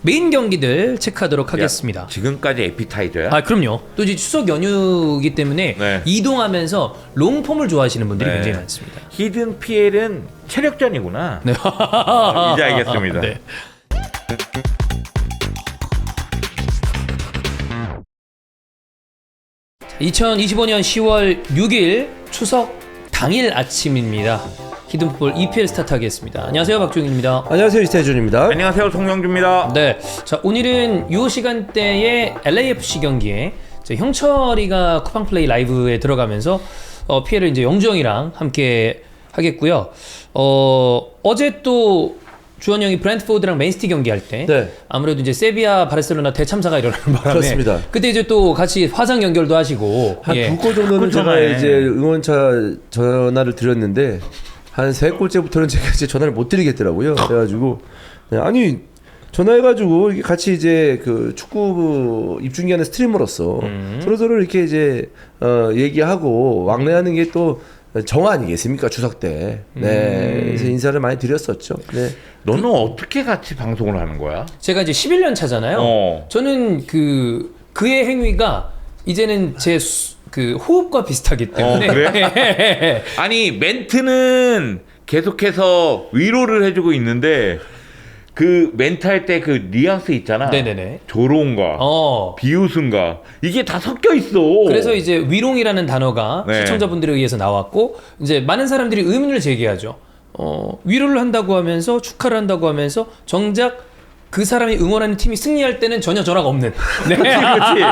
메인 경기들 체크하도록 하겠습니다. 지금까지 에피타이저야? 아 그럼요. 또 이제 추석 연휴이기 때문에 네. 이동하면서 롱폼을 좋아하시는 분들이 네. 굉장히 많습니다. 히든 PL은 체력전이구나. 네. 이제 알겠습니다. 네. (2025년 10월 6일) 추석 당일 아침입니다. 히든풋볼 EPL 스타트하겠습니다. 안녕하세요, 박종인입니다. 안녕하세요, 이태준입니다. 안녕하세요, 송영주입니다. 네, 자 오늘은 요 시간대에 LAFC 경기에 이제 형철이가 쿠팡플레이 라이브에 들어가면서 PL을 이제 영주형이랑 함께 하겠고요. 어제 또 주원 형이 브랜트포드랑 맨시티 경기할 때 네. 아무래도 이제 세비야 바르셀로나 대참사가 일어나는 바람에 그렇습니다. 그때 이제 또 같이 화상 연결도 하시고 한 예. 2골 정도는 제가 이제 응원차 전화를 드렸는데 한 3골째부터는 제가 이제 전화를 못 드리겠더라고요. 그래가지고 네, 아니 전화해가지고 이렇게 같이 이제 그 축구 입중계하는 스트리머로서 서로 이렇게 이제 얘기하고 왕래하는 게 또 정 아니겠습니까, 추석 때. 네, 그래서 인사를 많이 드렸었죠. 네. 너는 어떻게 같이 방송을 하는 거야? 제가 이제 11년 차잖아요. 저는 그의 행위가 이제는 제 그 호흡과 비슷하기 때문에 그래? 아니 멘트는 계속해서 위로를 해주고 있는데 그 멘트 할 때 그 뉘앙스 있잖아. 네네네. 조롱과 비웃음과 이게 다 섞여 있어. 그래서 이제 위롱이라는 단어가 네. 시청자분들에 의해서 나왔고 이제 많은 사람들이 의문을 제기하죠. 위로를 한다고 하면서 축하를 한다고 하면서 정작 그 사람이 응원하는 팀이 승리할 때는 전혀 전화가 없는. 네. 그렇지.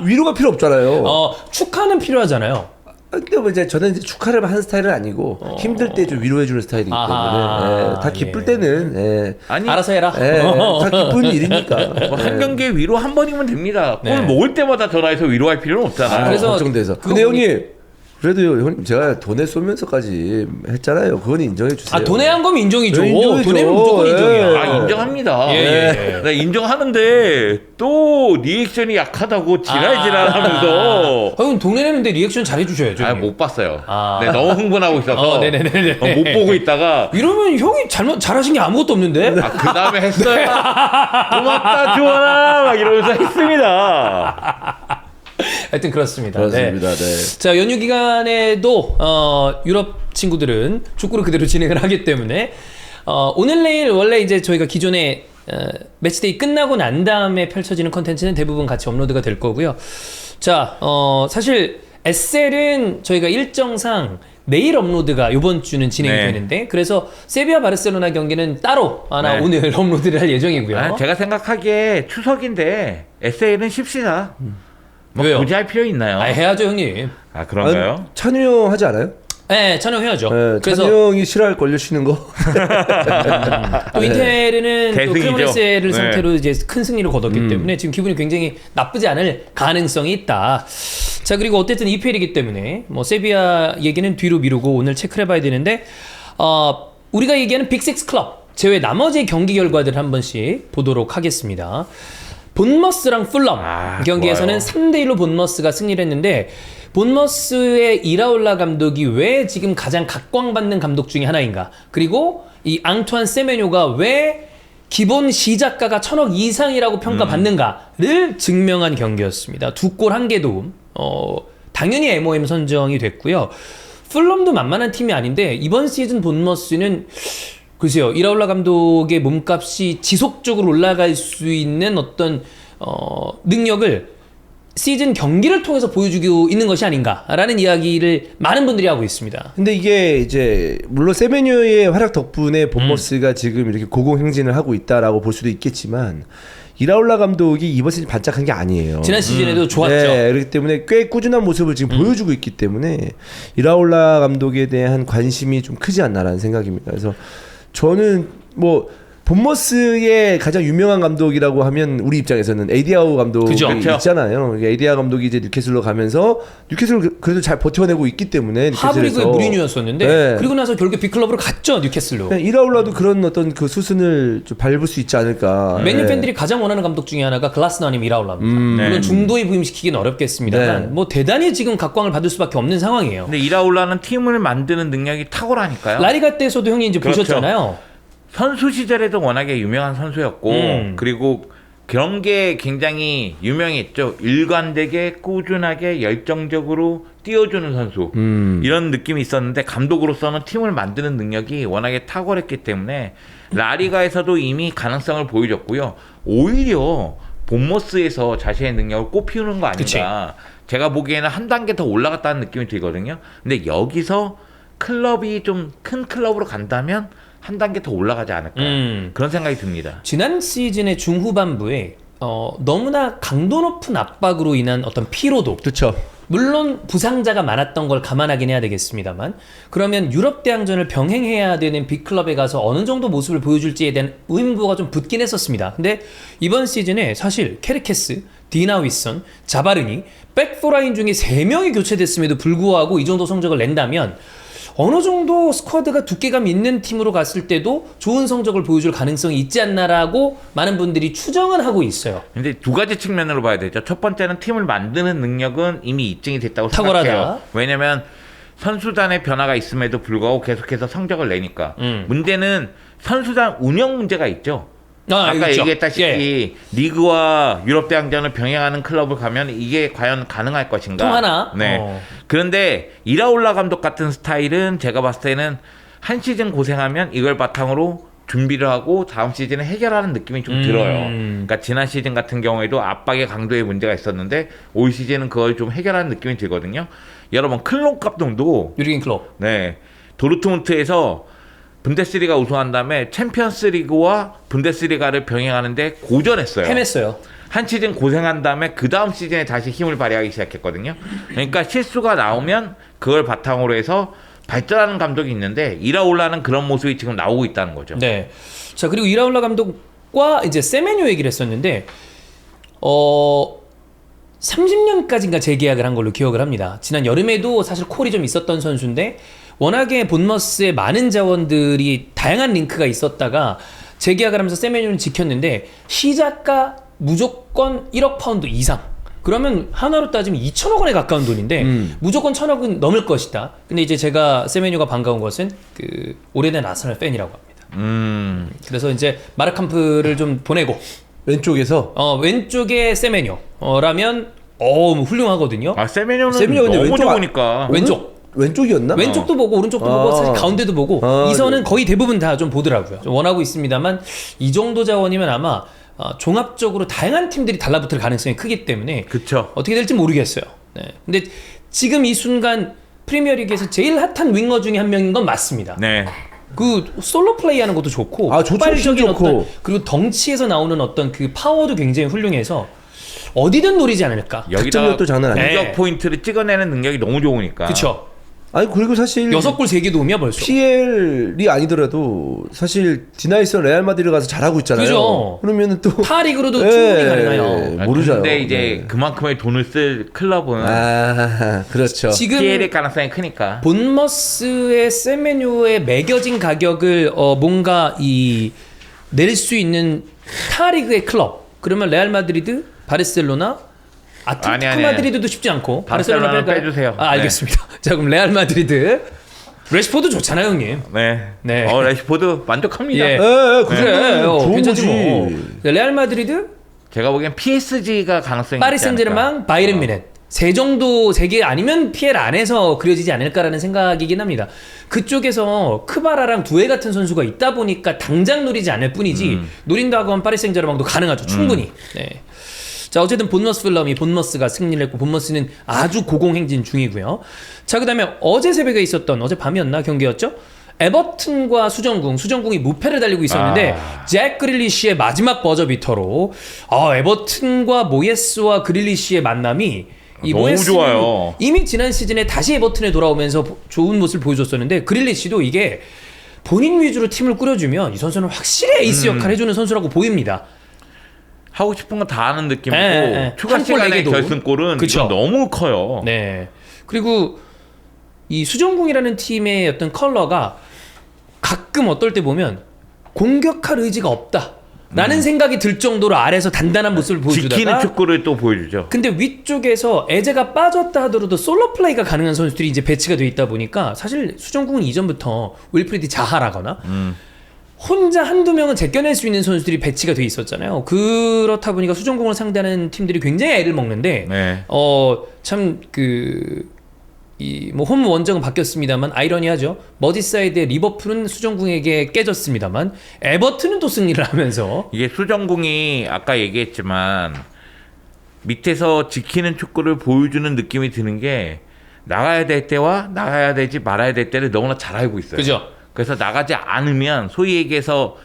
위로가 필요 없잖아요. 축하는 필요하잖아요. 근데 뭐 이제 저는 이제 축하를 하는 스타일은 아니고 힘들 때 좀 위로해주는 스타일이기 때문에 다 기쁠 때는 아니 알아서 해라. 다 기쁜 일이니까. 한 경기에 위로 한 번이면 됩니다. 네. 골 먹을 때마다 전화해서 위로할 필요는 없잖아. 그래서 걱정돼서. 근데 형님 그래도 형님 제가 돈에 쏘면서까지 했잖아요. 그건 인정해 주세요. 돈에 한 거면 인정이죠. 네, 인정이죠. 돈에는 무조건 인정이야. 인정합니다. 예. 나 인정하는데 또 리액션이 약하다고 지랄하면서 형 돈에 내는데 리액션 잘해주셔야죠. 형님. 못 봤어요. 아. 네, 너무 흥분하고 있어서 네네네네. 못 보고 있다가 이러면 형이 잘하신 게 아무것도 없는데? 그 다음에 했어요. 고맙다 주원아 막 이러면서 했습니다. 하여튼 그렇습니다. 그렇습니다. 네. 자, 연휴 기간에도 유럽 친구들은 축구를 그대로 진행을 하기 때문에 오늘 내일 원래 이제 저희가 기존에 매치데이 끝나고 난 다음에 펼쳐지는 컨텐츠는 대부분 같이 업로드가 될 거고요. 자, 사실 SL은 저희가 일정상 내일 업로드가 이번 주는 진행이 되는데 그래서 세비야 바르셀로나 경기는 따로 오늘 업로드를 할 예정이고요. 제가 생각하기에 추석인데 SA는 쉽시다. 왜요? 굳이 할 필요 있나요? 해야죠, 형님. 그런가요? 찬우 형 하지 않아요? 네, 촬영해야죠. 네, 그래서 찬우 형이 싫어할 걸요, 쉬는 거. 또 인테르는 또 대승이죠. 크레모네스를 네. 상태로 이제 큰 승리를 거뒀기 때문에 지금 기분이 굉장히 나쁘지 않을 가능성이 있다. 자, 그리고 어쨌든 EPL이기 때문에 뭐 세비야 얘기는 뒤로 미루고 오늘 체크를 해봐야 되는데 우리가 얘기하는 빅6 클럽 제외 나머지 경기 결과들을 한 번씩 보도록 하겠습니다. 본머스랑 풀럼 경기에서는 좋아요. 3대1로 본머스가 승리를 했는데 본머스의 이라올라 감독이 왜 지금 가장 각광받는 감독 중에 하나인가, 그리고 이 앙투안 세메뇨가 왜 기본 시작가가 1,000억 이상이라고 평가받는가를 증명한 경기였습니다. 2골 1개 도움, 당연히 MOM 선정이 됐고요. 풀럼도 만만한 팀이 아닌데 이번 시즌 본머스는 글쎄요, 이라올라 감독의 몸값이 지속적으로 올라갈 수 있는 어떤 능력을 시즌 경기를 통해서 보여주고 있는 것이 아닌가라는 이야기를 많은 분들이 하고 있습니다. 근데 이게 이제 물론 세메뉴의 활약 덕분에 본머스가 지금 이렇게 고공행진을 하고 있다라고 볼 수도 있겠지만 이라올라 감독이 이번 시즌 반짝한 게 아니에요. 지난 시즌에도 좋았죠. 네, 그렇기 때문에 꽤 꾸준한 모습을 지금 보여주고 있기 때문에 이라올라 감독에 대한 관심이 좀 크지 않나라는 생각입니다. 그래서 저는 뭐 본머스의 가장 유명한 감독이라고 하면 우리 입장에서는 에디아우 감독이 그죠? 있잖아요. 에디아우 감독이 이제 뉴캐슬로 가면서 뉴캐슬을 그래도 잘 버텨내고 있기 때문에 하브리그의 무리뉴였었는데 네. 그리고 나서 결국에 빅클럽으로 갔죠, 뉴캐슬로. 이라울라도 그런 어떤 그 수순을 좀 밟을 수 있지 않을까. 맨유 팬들이 가장 원하는 감독 중에 하나가 글라스너 아니면 이라올라입니다. 물론 중도에 부임시키기는 어렵겠습니다만 네. 뭐 대단히 지금 각광을 받을 수밖에 없는 상황이에요. 근데 이라올라는 팀을 만드는 능력이 탁월하니까요. 라리가 때에서도 형이 이제 그렇죠. 보셨잖아요. 선수 시절에도 워낙에 유명한 선수였고 그리고 그런 게 굉장히 유명했죠. 일관되게 꾸준하게 열정적으로 띄워주는 선수 이런 느낌이 있었는데 감독으로서는 팀을 만드는 능력이 워낙에 탁월했기 때문에 라리가에서도 이미 가능성을 보여줬고요. 오히려 본머스에서 자신의 능력을 꽃피우는 거 아닌가. 그치. 제가 보기에는 한 단계 더 올라갔다는 느낌이 들거든요. 근데 여기서 클럽이 좀 큰 클럽으로 간다면 한 단계 더 올라가지 않을까 그런 생각이 듭니다. 지난 시즌의 중후반부에 너무나 강도 높은 압박으로 인한 어떤 피로도, 그렇죠. 물론 부상자가 많았던 걸 감안하긴 해야 되겠습니다만, 그러면 유럽 대항전을 병행해야 되는 빅클럽에 가서 어느 정도 모습을 보여줄지에 대한 의문부가 좀 붙긴 했었습니다. 근데 이번 시즌에 사실 케르케스, 디나 윗선, 자바르니 백포라인 중에 3명이 교체됐음에도 불구하고 이 정도 성적을 낸다면 어느 정도 스쿼드가 두께감 있는 팀으로 갔을 때도 좋은 성적을 보여줄 가능성이 있지 않나라고 많은 분들이 추정은 하고 있어요. 근데 두 가지 측면으로 봐야 되죠. 첫 번째는 팀을 만드는 능력은 이미 입증이 됐다고 탁월하다. 생각해요. 왜냐면 선수단의 변화가 있음에도 불구하고 계속해서 성적을 내니까. 문제는 선수단 운영 문제가 있죠. 아까 있죠. 얘기했다시피 예. 리그와 유럽 대항전을 병행하는 클럽을 가면 이게 과연 가능할 것인가? 통하나? 네. 그런데 이라올라 감독 같은 스타일은 제가 봤을 때는 한 시즌 고생하면 이걸 바탕으로 준비를 하고 다음 시즌에 해결하는 느낌이 좀 들어요. 그러니까 지난 시즌 같은 경우에도 압박의 강도에 문제가 있었는데 올 시즌은 그걸 좀 해결하는 느낌이 들거든요. 여러분 클롭 감독도 유리겐 클롭. 네. 도르트문트에서 분데스리가 우승한 다음에 챔피언스리그와 분데스리가를 병행하는데 고전했어요. 헤맸어요. 한 시즌 고생한 다음에 그 다음 시즌에 다시 힘을 발휘하기 시작했거든요. 그러니까 실수가 나오면 그걸 바탕으로 해서 발전하는 감독이 있는데 이라올라는 그런 모습이 지금 나오고 있다는 거죠. 네. 자, 그리고 이라올라 감독과 이제 세메뇨 얘기를 했었는데 30년까지인가 재계약을 한 걸로 기억을 합니다. 지난 여름에도 사실 콜이 좀 있었던 선수인데 워낙에 본머스에 많은 자원들이 다양한 링크가 있었다가 재계약을 하면서 세메뇨는 지켰는데 시작가 무조건 1억 파운드 이상. 그러면 하나로 따지면 2천억 원에 가까운 돈인데 무조건 1,000억은 넘을 것이다. 근데 이제 제가 세메뇨가 반가운 것은 그 오래된 아스널 팬이라고 합니다. 그래서 이제 마르캄프를 좀 보내고 왼쪽에서 왼쪽에 세메뇨라면 훌륭하거든요. 아 세메뇨는 세메뇨 근데 너무 왼쪽 좋으니까. 왼쪽이었나? 왼쪽도 보고 오른쪽도 보고 사실 가운데도 보고 이선은 거의 대부분 다 좀 보더라고요. 좀 원하고 있습니다만 이 정도 자원이면 아마 종합적으로 다양한 팀들이 달라붙을 가능성이 크기 때문에 그쵸. 어떻게 될지 모르겠어요. 네. 근데 지금 이 순간 프리미어리그에서 제일 핫한 윙어 중에 한 명인 건 맞습니다. 네. 그 솔로 플레이하는 것도 좋고 좋죠. 폭발적인 좋고. 어떤 그리고 덩치에서 나오는 어떤 그 파워도 굉장히 훌륭해서 어디든 노리지 않을까. 여기다가 득점력도 장난 아니에요. 공격 네. 포인트를 찍어내는 능력이 너무 좋으니까. 그렇죠. 아니 그리고 사실 6골 3개 도움이야 벌써. PL이 아니더라도 사실 디나이스 레알 마드리드 가서 잘하고 있잖아요. 그죠. 그러면은 또 타리그로도 충분히 가능해요. 모르죠. 근데 이제 그만큼의 돈을 쓸 클럽은 그렇죠. 지금 PL의 가능성이 크니까. 본머스의 세메뇨에 매겨진 가격을 뭔가 낼 수 있는 타리그의 클럽. 그러면 레알 마드리드, 바르셀로나, 아틀레티코 아니. 마드리드도 쉽지 않고 바르셀로나는 빼주세요. 알겠습니다. 자, 그럼 레알 마드리드. 레시포드 좋잖아요, 형님. 네. 네. 레시포드 만족합니다. 예. 그래. 좋은 괜찮지 거지. 뭐. 레알 마드리드, 제가 보기엔 PSG가 가능성이 파리 있지 않을까. 생제르맹, 바이에른 뮌헨. 세 개 아니면 PL 안에서 그려지지 않을까라는 생각이긴 합니다. 그쪽에서 크바라랑 두에 같은 선수가 있다 보니까 당장 노리지 않을 뿐이지 노린다고 하면 파리 생제르맹도 가능하죠. 충분히. 네. 자, 어쨌든 본머스 필럼이 본머스가 승리를 했고 본머스는 아주 고공행진 중이고요. 자, 그다음에 어제 새벽에 있었던 어제 밤이었나 경기였죠? 에버튼과 수정궁이 무패를 달리고 있었는데 잭 그릴리시의 마지막 버저비터로 에버튼과 모예스와 그릴리시의 만남이 너무 모예스는 좋아요. 이미 지난 시즌에 다시 에버튼에 돌아오면서 좋은 모습을 보여줬었는데 그릴리시도 이게 본인 위주로 팀을 꾸려주면 이 선수는 확실히 에이스 역할을 해주는 선수라고 보입니다. 하고 싶은 거 다 하는 느낌이고 추가 한골 시간의 내기도. 결승골은 그쵸. 이건 너무 커요. 네. 그리고 이 수정궁이라는 팀의 어떤 컬러가 가끔 어떨 때 보면 공격할 의지가 없다. 라는 생각이 들 정도로 아래에서 단단한 모습을 보여주다가 지키는 축구를 또 보여주죠. 근데 위쪽에서 에제가 빠졌다 하더라도 솔로 플레이가 가능한 선수들이 이제 배치가 돼 있다 보니까 사실 수정궁은 이전부터 윌프리드 자하라거나 혼자 한두 명은 제껴낼 수 있는 선수들이 배치가 돼 있었잖아요. 그렇다 보니까 수정공을 상대하는 팀들이 굉장히 애를 먹는데 네. 참 뭐 홈 원정은 바뀌었습니다만 아이러니하죠. 머지사이드의 리버풀은 수정궁에게 깨졌습니다만 에버튼은 또 승리를 하면서 이게 수정궁이 아까 얘기했지만 밑에서 지키는 축구를 보여주는 느낌이 드는 게 나가야 될 때와 나가야 되지 말아야 될 때를 너무나 잘 알고 있어요. 그죠? 그래서 나가지 않으면 소위 얘기해서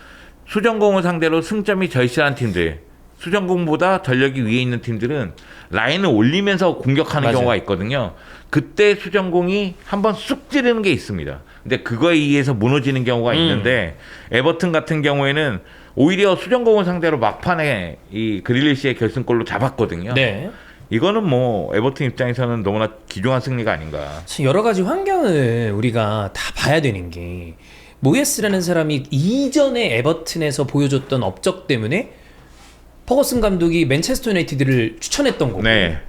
수정공을 상대로 승점이 절실한 팀들, 수정공보다 전력이 위에 있는 팀들은 라인을 올리면서 공격하는 맞아요. 경우가 있거든요. 그때 수정공이 한번 쑥 찌르는 게 있습니다. 근데 그거에 의해서 무너지는 경우가 있는데 에버튼 같은 경우에는 오히려 수정공을 상대로 막판에 이 그릴리시의 결승골로 잡았거든요. 네. 이거는 뭐 에버튼 입장에서는 너무나 귀중한 승리가 아닌가. 여러 가지 환경을 우리가 다 봐야 되는 게 모예스라는 사람이 이전에 에버튼에서 보여줬던 업적 때문에 퍼거슨 감독이 맨체스터 유나이티드를 추천했던 거고 네.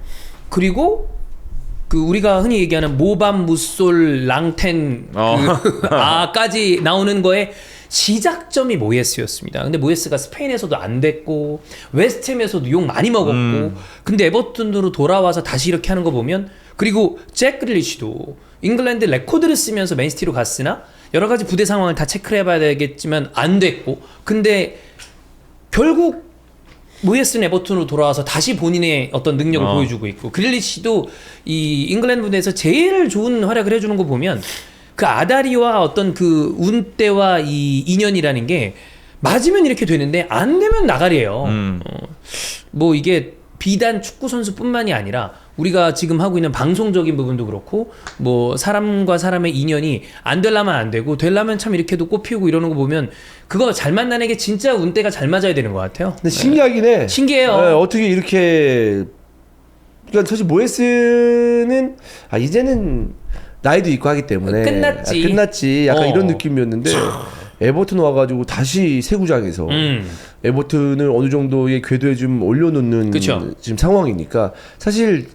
그리고 우리가 흔히 얘기하는 모밤 무솔 랑텐 아까지 나오는 거에 시작점이 모예스였습니다. 근데 모예스가 스페인에서도 안 됐고 웨스트햄에서도 욕 많이 먹었고 근데 에버튼으로 돌아와서 다시 이렇게 하는 거 보면 그리고 잭 그릴리시도 잉글랜드 레코드를 쓰면서 맨시티로 갔으나 여러 가지 부대 상황을 다 체크를 해봐야 되겠지만 안 됐고 근데 결국 모예스는 에버튼으로 돌아와서 다시 본인의 어떤 능력을 보여주고 있고 그릴리시도 이 잉글랜드 무대에서 제일 좋은 활약을 해주는 거 보면 그 아다리와 어떤 그 운때와 이 인연이라는 게 맞으면 이렇게 되는데 안 되면 나가리예요. 뭐 이게 비단 축구 선수뿐만이 아니라 우리가 지금 하고 있는 방송적인 부분도 그렇고 뭐 사람과 사람의 인연이 안 되려면 안 되고 되려면 참 이렇게도 꽃피우고 이러는 거 보면 그거 잘 만나는 게 진짜 운때가 잘 맞아야 되는 것 같아요. 근데 신기하긴 해. 신기해요. 네, 어떻게 이렇게 그러니까 사실 모예스는 이제는 나이도 있고 하기 때문에 끝났지 약간 이런 느낌이었는데 에버튼 와가지고 다시 새 구장에서 에버튼을 어느 정도의 궤도에 좀 올려놓는 그쵸. 지금 상황이니까 사실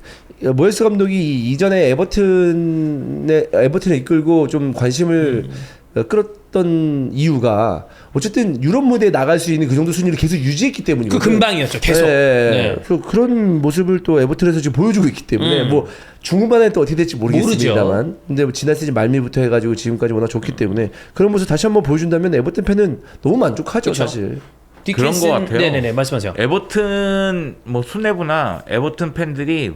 모예스 감독이 이전에 에버튼을 이끌고 좀 관심을 끌었던 이유가 어쨌든 유럽 무대에 나갈 수 있는 그 정도 순위를 계속 유지했기 때문이거든요. 그 근방이었죠. 계속. 네. 그런 모습을 또 에버튼에서 지금 보여주고 있기 때문에 뭐 중후반에 또 어떻게 될지 모르겠습니다만 근데 뭐 지난 시즌 말미부터 해가지고 지금까지 워낙 좋기 때문에 그런 모습 다시 한번 보여준다면 에버튼 팬은 너무 만족하죠. 그쵸. 사실. 그런 것 같아요. 네네네 말씀하세요. 에버튼 뭐 수뇌부나 에버튼 팬들이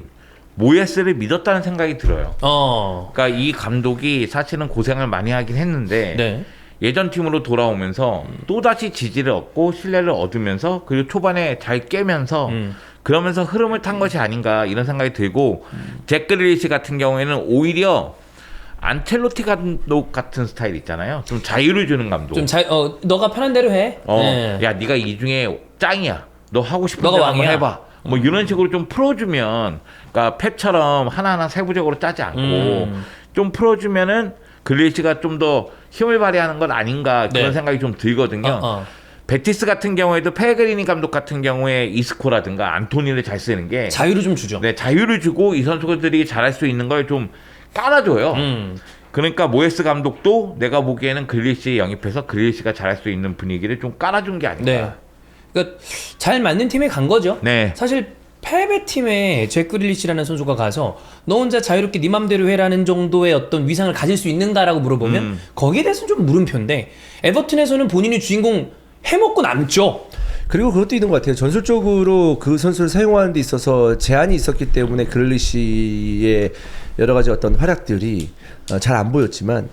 모예스를 믿었다는 생각이 들어요. 그러니까 이 감독이 사실은 고생을 많이 하긴 했는데 네. 예전 팀으로 돌아오면서 또다시 지지를 얻고 신뢰를 얻으면서 그리고 초반에 잘 깨면서 그러면서 흐름을 탄 것이 아닌가 이런 생각이 들고 잭 그릴리시 같은 경우에는 오히려 안첼로티 감독 같은 스타일 있잖아요. 좀 자유를 주는 감독. 좀 너가 편한 대로 해. 네. 야 네가 이 중에 짱이야. 너 하고 싶은 너가 대로 한번 왕이야. 해봐. 뭐 이런 식으로 좀 풀어주면 그러니까 펩처럼 하나하나 세부적으로 짜지 않고 좀 풀어주면은 그릴리시가 좀 더 힘을 발휘하는 건 아닌가 그런 네. 생각이 좀 들거든요. 베티스 같은 경우에도 펠그리니 감독 같은 경우에 이스코라든가 안토니를 잘 쓰는 게 자유를 좀 주죠. 네, 자유를 주고 이 선수들이 잘할 수 있는 걸 좀 깔아줘요. 그러니까 모예스 감독도 내가 보기에는 그릴리시에 영입해서 그릴리시가 잘할 수 있는 분위기를 좀 깔아준 게 아닌가. 네. 그러니까 잘 맞는 팀에 간 거죠. 네. 사실 패배 팀에 잭 그릴리시라는 선수가 가서 너 혼자 자유롭게 네 맘대로 해라는 정도의 어떤 위상을 가질 수 있는가라고 물어보면 거기에 대해서는 좀 물음표인데 에버튼에서는 본인이 주인공 해먹고 남죠. 그리고 그것도 있는 것 같아요. 전술적으로 그 선수를 사용하는 데 있어서 제한이 있었기 때문에 그릴리시의 여러 가지 어떤 활약들이 잘 안 보였지만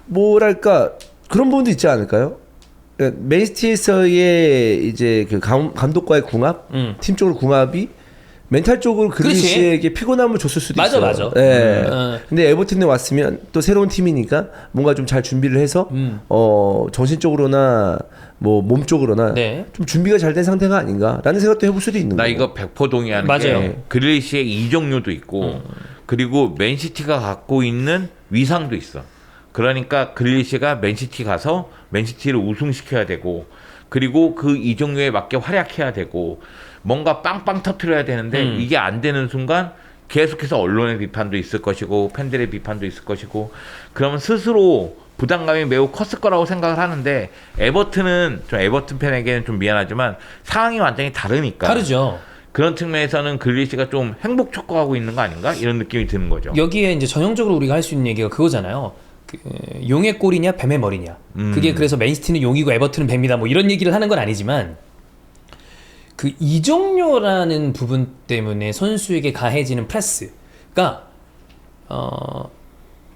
뭐랄까 그런 부분도 있지 않을까요? 맨시티에서의 이제 그 감독과의 궁합, 팀적으로 궁합이 멘탈적으로 그릴리시에게 피곤함을 줬을 수도 맞아, 있어요. 맞아. 네. 근데 에버튼에 왔으면 또 새로운 팀이니까 뭔가 좀 잘 준비를 해서 정신적으로나 뭐 몸적으로나 네. 좀 준비가 잘 된 상태가 아닌가라는 생각도 해볼 수도 있는 나 거고. 이거 100% 동의하는 맞아요. 게 그릴리시의 이적료도 있고 그리고 맨시티가 갖고 있는 위상도 있어. 그러니까 그릴리시가 맨시티 가서 맨시티를 우승시켜야 되고 그리고 그 이적료에 맞게 활약해야 되고 뭔가 빵빵 터트려야 되는데 이게 안 되는 순간 계속해서 언론의 비판도 있을 것이고 팬들의 비판도 있을 것이고 그러면 스스로 부담감이 매우 컸을 거라고 생각을 하는데 에버튼은 좀 에버튼 팬에게는 좀 미안하지만 상황이 완전히 다르니까 다르죠. 그런 측면에서는 글리시가 좀 행복 촉구하고 있는 거 아닌가 이런 느낌이 드는 거죠. 여기에 이제 전형적으로 우리가 할 수 있는 얘기가 그거잖아요. 그 용의 꼬리냐 뱀의 머리냐. 그게 그래서 맨시티는 용이고 에버튼은 뱀이다. 뭐 이런 얘기를 하는 건 아니지만 그 이적료라는 부분 때문에 선수에게 가해지는 프레스가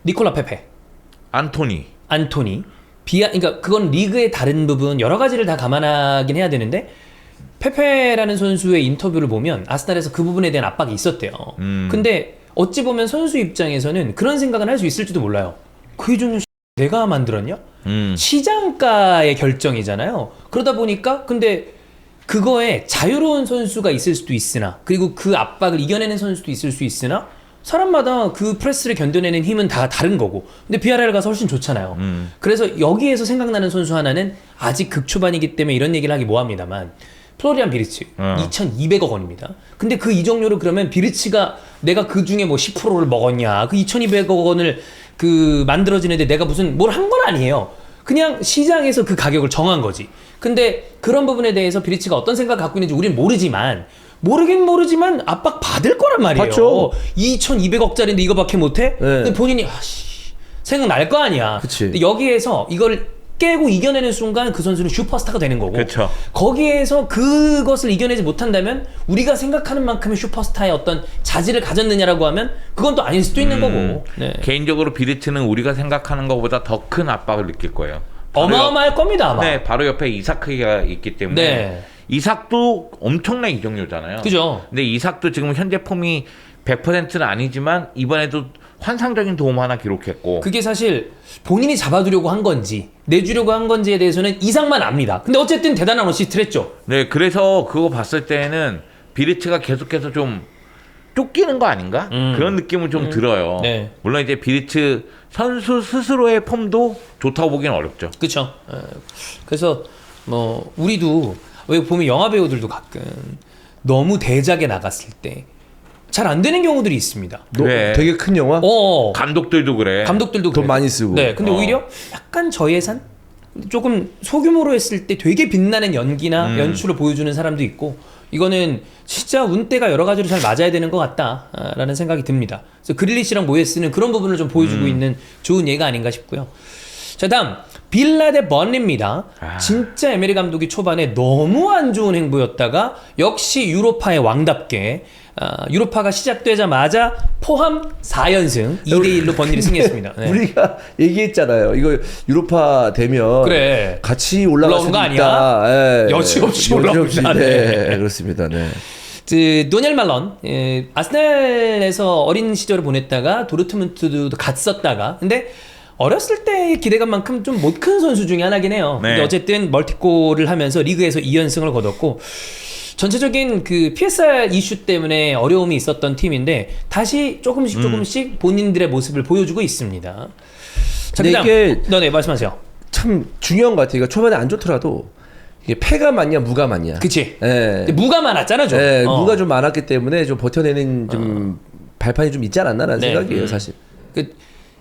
니콜라 페페, 안토니, 그러니까 그건 리그의 다른 부분 여러 가지를 다 감안하긴 해야 되는데 페페라는 선수의 인터뷰를 보면 아스날에서 그 부분에 대한 압박이 있었대요. 근데 어찌 보면 선수 입장에서는 그런 생각은 할 수 있을지도 몰라요. 그 이적료 내가 만들었냐? 시장가의 결정이잖아요. 그러다 보니까 근데 그거에 자유로운 선수가 있을 수도 있으나 그리고 그 압박을 이겨내는 선수도 있을 수 있으나 사람마다 그 프레스를 견뎌내는 힘은 다 다른 거고 근데 비아레알 가서 훨씬 좋잖아요. 그래서 여기에서 생각나는 선수 하나는 아직 극초반이기 때문에 이런 얘기를 하기 뭐합니다만 플로리안 비르츠 2,200억 원입니다. 근데 그 이적료를 그러면 비르츠가 내가 그 중에 뭐 10%를 먹었냐 그 2,200억 원을 그 만들어지는데 내가 무슨 뭘 한 건 아니에요. 그냥 시장에서 그 가격을 정한 거지. 근데 그런 부분에 대해서 비리치가 어떤 생각을 갖고 있는지 우리는 모르지만 압박 받을 거란 말이에요. 받죠. 2,200억짜리인데 이거밖에 못해? 네. 근데 본인이 생각날 거 아니야. 그치. 근데 여기에서 이걸 깨고 이겨내는 순간 그 선수는 슈퍼스타가 되는 거고 그쵸. 거기에서 그것을 이겨내지 못한다면 우리가 생각하는 만큼의 슈퍼스타의 어떤 자질을 가졌느냐라고 하면 그건 또 아닐 수도 있는 거고. 네. 개인적으로 비르츠는 우리가 생각하는 것보다 더 큰 압박을 느낄 거예요. 어마어마할 겁니다 아마. 네, 바로 옆에 이삭이가 있기 때문에 네. 이삭도 엄청난 이적료잖아요. 그죠. 근데 이삭도 지금 현재 폼이 100%는 아니지만 이번에도 환상적인 도움 하나 기록했고 그게 사실 본인이 잡아두려고 한 건지 내주려고 한 건지에 대해서는 이상만 압니다. 근데 어쨌든 대단한 어시스트를 했죠. 네, 그래서 그거 봤을 때는 비르츠가 계속해서 좀 쫓기는 거 아닌가? 그런 느낌은 좀 들어요. 네. 물론 이제 비르츠 선수 스스로의 폼도 좋다고 보기는 어렵죠. 그렇죠. 그래서 뭐 우리도 왜 보면 영화 배우들도 가끔 너무 대작에 나갔을 때 잘 안 되는 경우들이 있습니다. 그래. 되게 큰 영화? 감독들도 그래. 감독들도 돈 그래요. 많이 쓰고. 네, 근데 오히려 약간 저예산 조금 소규모로 했을 때 되게 빛나는 연기나 연출을 보여주는 사람도 있고 이거는 진짜 운대가 여러 가지로 잘 맞아야 되는 것 같다라는 생각이 듭니다. 그래서 그릴리시랑 모예스는 그런 부분을 좀 보여주고 있는 좋은 예가 아닌가 싶고요. 자, 다음 빌라 대 번리입니다. 진짜 에메리 감독이 초반에 너무 안 좋은 행보였다가 역시 유로파의 왕답게 유로파가 시작되자마자 포함 4연승 2대1로 번리를 승리했습니다. 네. 우리가 얘기했잖아요. 이거 유로파 되면 그래. 같이 올라갈 올라오는 수도 거 아니야? 있다. 예. 여지없이 올라옵니다. 네. 네. 그렇습니다. 네. 노니엘 말런 아스날에서 어린 시절을 보냈다가 도르트문트도 갔었다가 근데 어렸을 때의 기대감만큼 좀 못 큰 선수 중에 하나긴 해요. 네. 근데 어쨌든 멀티골을 하면서 리그에서 2연승을 거뒀고 전체적인 그 PSR 이슈 때문에 어려움이 있었던 팀인데 다시 조금씩 본인들의 모습을 보여주고 있습니다. 자, 근데 그다음 이게 네, 말씀하세요. 참 중요한 것 같아요. 그러니까 초반에 안 좋더라도 이게 패가 많냐 무가 많냐. 그치. 예. 근데 무가 많았잖아 좀. 예, 무가 좀 많았기 때문에 좀 버텨내는 좀 발판이 좀 있지 않았나라는 네. 생각이에요, 사실.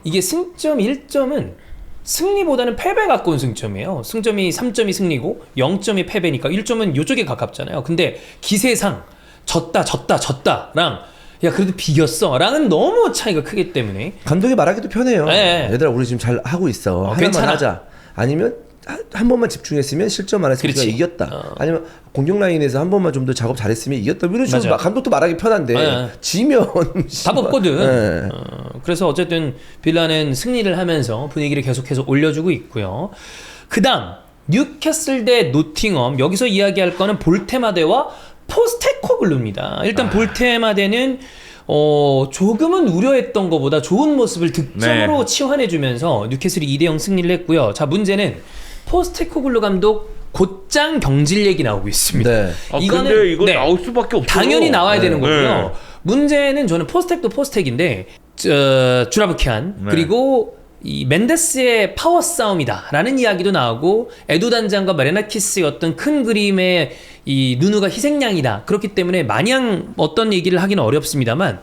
이게 승점 1점은 승리보다는 패배 가까운 승점이에요. 승점이 3점이 승리고 0점이 패배니까 1점은 이쪽에 가깝잖아요. 근데 기세상 졌다랑 야 그래도 비겼어 랑은 너무 차이가 크기 때문에 감독이 말하기도 편해요. 네. 얘들아 우리 지금 잘 하고 있어. 하나만 괜찮아. 하자. 아니면 한 번만 집중했으면 실점 안 했으면 그렇지. 우리가 이겼다. 아니면 공격 라인에서 한 번만 좀 더 작업 잘했으면 이겼다. 이런 식으로 맞아요. 감독도 말하기 편한데 네. 지면 답 없거든. 네. 그래서 어쨌든 빌라는 승리를 하면서 분위기를 계속해서 올려주고 있고요. 그다음 뉴캐슬 대 노팅엄 여기서 이야기할 거는 볼테마데와 포스테코글루입니다. 일단 볼테마데는 조금은 우려했던 것보다 좋은 모습을 득점으로 치환해주면서 뉴캐슬이 2대0 승리를 했고요. 자, 문제는 포스테코글루 감독 곧장 경질 얘기 나오고 있습니다. 네. 근데 이거 나올 수밖에 없죠. 당연히 나와야 되는 거고요. 네. 문제는 저는 포스텍도 포스텍인데 주라브키안 그리고 이 멘데스의 파워 싸움이다라는 이야기도 나오고 에두 단장과 마레나키스의 어떤 큰 그림의 이 누누가 희생양이다. 그렇기 때문에 마냥 어떤 얘기를 하기는 어렵습니다만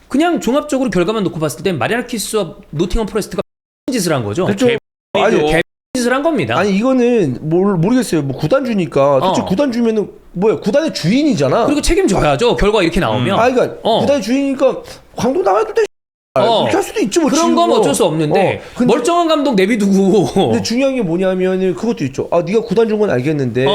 그냥 종합적으로 결과만 놓고 봤을 때 마레나키스와 노팅엄 포레스트가 짓을 한 거죠. 그렇죠. 아니, 짓을 한 겁니다. 아니 이거는 모르겠어요. 뭐 구단주니까 솔직히 구단주면은 뭐야 구단의 주인이잖아. 그리고 책임져야죠. 결과 이렇게 나오면. 그러니까 구단의 주인이니까 광동 나가도 돼. 이렇게 할 수도 있죠. 뭐 그런 건 어쩔 수 없는데 근데, 멀쩡한 감독 내비두고. 근데 중요한 게 뭐냐면은 그것도 있죠. 네가 구단주인 건 알겠는데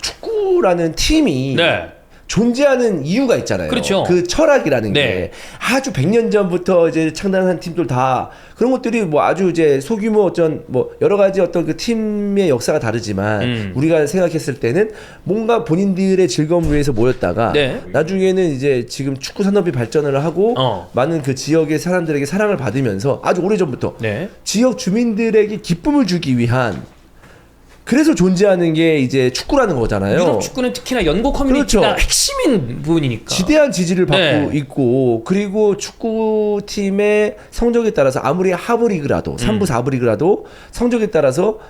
축구라는 팀이 네. 존재하는 이유가 있잖아요. 그렇죠. 그 철학이라는 네. 게 아주 100년 전부터 이제 창단한 팀들 다 그런 것들이 뭐 아주 이제 소규모 어떤 뭐 여러 가지 어떤 그 팀의 역사가 다르지만 우리가 생각했을 때는 뭔가 본인들의 즐거움을 위해서 모였다가 네. 나중에는 이제 지금 축구 산업이 발전을 하고 많은 그 지역의 사람들에게 사랑을 받으면서 아주 오래전부터 네. 지역 주민들에게 기쁨을 주기 위한 그래서 존재하는 게 이제 축구라는 거잖아요. 유럽 축구는 특히나 연고 커뮤니티가 그렇죠. 핵심인 부분이니까. 지대한 지지를 받고 네. 있고 그리고 축구팀의 성적에 따라서 아무리 하브리그라도 3부 4부 리그라도 성적에 따라서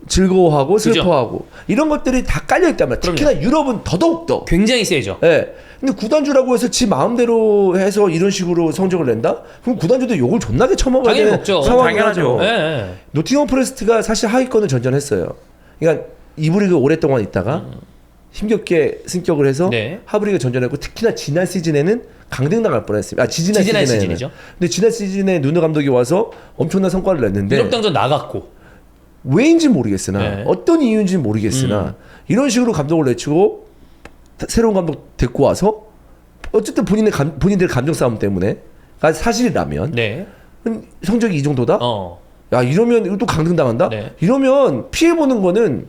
즐거워하고 슬퍼하고 이런 것들이 다 깔려 있단 말이에요. 특히나 유럽은 더더욱더 굉장히 세죠. 네. 근데 구단주라고 해서 지 마음대로 해서 이런 식으로 성적을 낸다? 그럼 구단주도 욕을 존나게 처먹어야 당연히 되는 먹죠. 상황이죠. 당연하죠. 네. 노팅엄 포레스트가 사실 하위권을 전전했어요. 그러니까 이부 리그 오랫동안 있다가 힘겹게 승격을 해서 네. 하브리그 전전했고 특히나 지난 시즌에는 강등 당할 뻔했습니다. 지난 시즌이죠. 근데 지난 시즌에 누누 감독이 와서 엄청난 성과를 냈는데 유럽 당전 나갔고. 왜인지 모르겠으나 네. 어떤 이유인지 모르겠으나 이런 식으로 감독을 내치고 새로운 감독 데리고 와서 어쨌든 본인들의 감정 싸움 때문에 사실이라면 네. 성적이 이 정도다? 야 이러면 또 강등 당한다? 네. 이러면 피해 보는 거는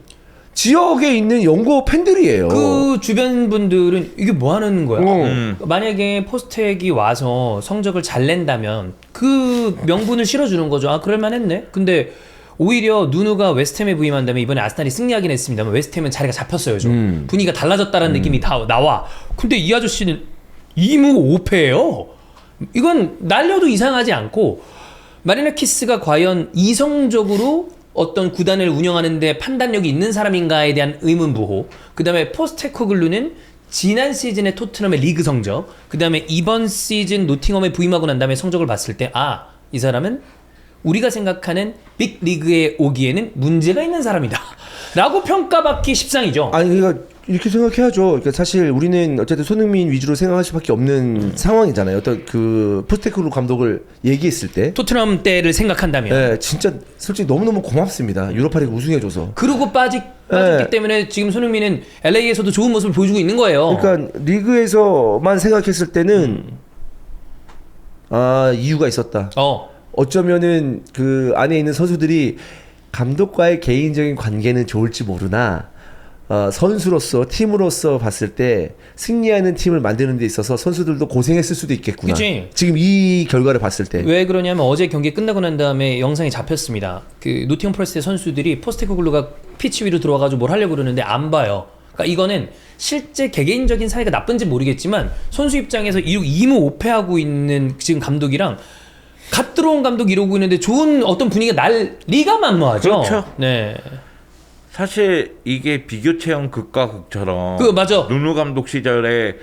지역에 있는 연고 팬들이에요. 그 주변 분들은 이게 뭐 하는 거야? 만약에 포스텍이 와서 성적을 잘 낸다면 그 명분을 실어주는 거죠. 그럴 만했네. 근데 오히려 누누가 웨스트햄에 부임한다면 이번에 아스날이 승리하긴 했습니다만 웨스트햄은 자리가 잡혔어요. 좀 분위기가 달라졌다는 느낌이 다 나와. 근데 이 아저씨는 2무 5패예요. 이건 날려도 이상하지 않고 마리나키스가 과연 이성적으로 어떤 구단을 운영하는데 판단력이 있는 사람인가에 대한 의문부호. 그 다음에 포스테코글루는 지난 시즌의 토트넘의 리그 성적, 그 다음에 이번 시즌 노팅엄에 부임하고 난 다음에 성적을 봤을 때 이 사람은 우리가 생각하는 빅리그에 오기에는 문제가 있는 사람이다 라고 평가받기 십상이죠. 아니 그러니까 이렇게 생각해야죠. 그러니까 사실 우리는 어쨌든 손흥민 위주로 생각할 수밖에 없는 상황이잖아요. 어떤 그 포스테코글루 감독을 얘기했을 때 토트넘 때를 생각한다면. 네, 진짜 솔직히 너무너무 고맙습니다. 유로파리그 우승해줘서. 그러고 빠졌기 때문에 지금 손흥민은 LA에서도 좋은 모습을 보여주고 있는 거예요. 그러니까 리그에서만 생각했을 때는 이유가 있었다. 어쩌면은 그 안에 있는 선수들이 감독과의 개인적인 관계는 좋을지 모르나 선수로서 팀으로서 봤을 때 승리하는 팀을 만드는 데 있어서 선수들도 고생했을 수도 있겠구나. 그치? 지금 이 결과를 봤을 때. 왜 그러냐면 어제 경기 끝나고 난 다음에 영상이 잡혔습니다. 그 노팅엄 포레스트의 선수들이 포스테코글루가 피치 위로 들어와가지고 뭘 하려고 그러는데 안 봐요. 그러니까 이거는 실제 개개인적인 사이가 나쁜지 모르겠지만 선수 입장에서 2무 5패하고 있는 지금 감독이랑 갓 들어온 감독 이러고 있는데 좋은 어떤 분위기가 날 리가 만무하죠. 그렇죠. 네. 사실 이게 비교 체험 극과 극처럼 맞아. 누누 감독 시절에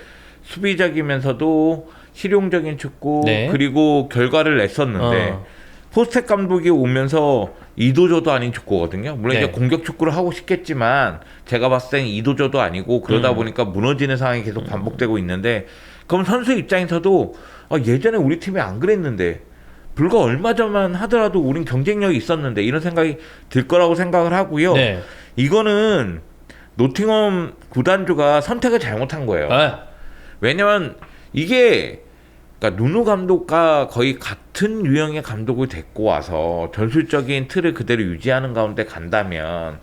수비적이면서도 실용적인 축구 그리고 결과를 냈었는데 포스텍 감독이 오면서 이도저도 아닌 축구거든요. 물론 이제 공격 축구를 하고 싶겠지만 제가 봤을 때는 이도저도 아니고 그러다 보니까 무너지는 상황이 계속 반복되고 있는데 그럼 선수 입장에서도 예전에 우리 팀이 안 그랬는데 불과 얼마 전만 하더라도 우린 경쟁력이 있었는데 이런 생각이 들 거라고 생각을 하고요. 이거는 노팅엄 구단주가 선택을 잘못한 거예요. 왜냐면 이게 그러니까 누누 감독과 거의 같은 유형의 감독을 데리고 와서 전술적인 틀을 그대로 유지하는 가운데 간다면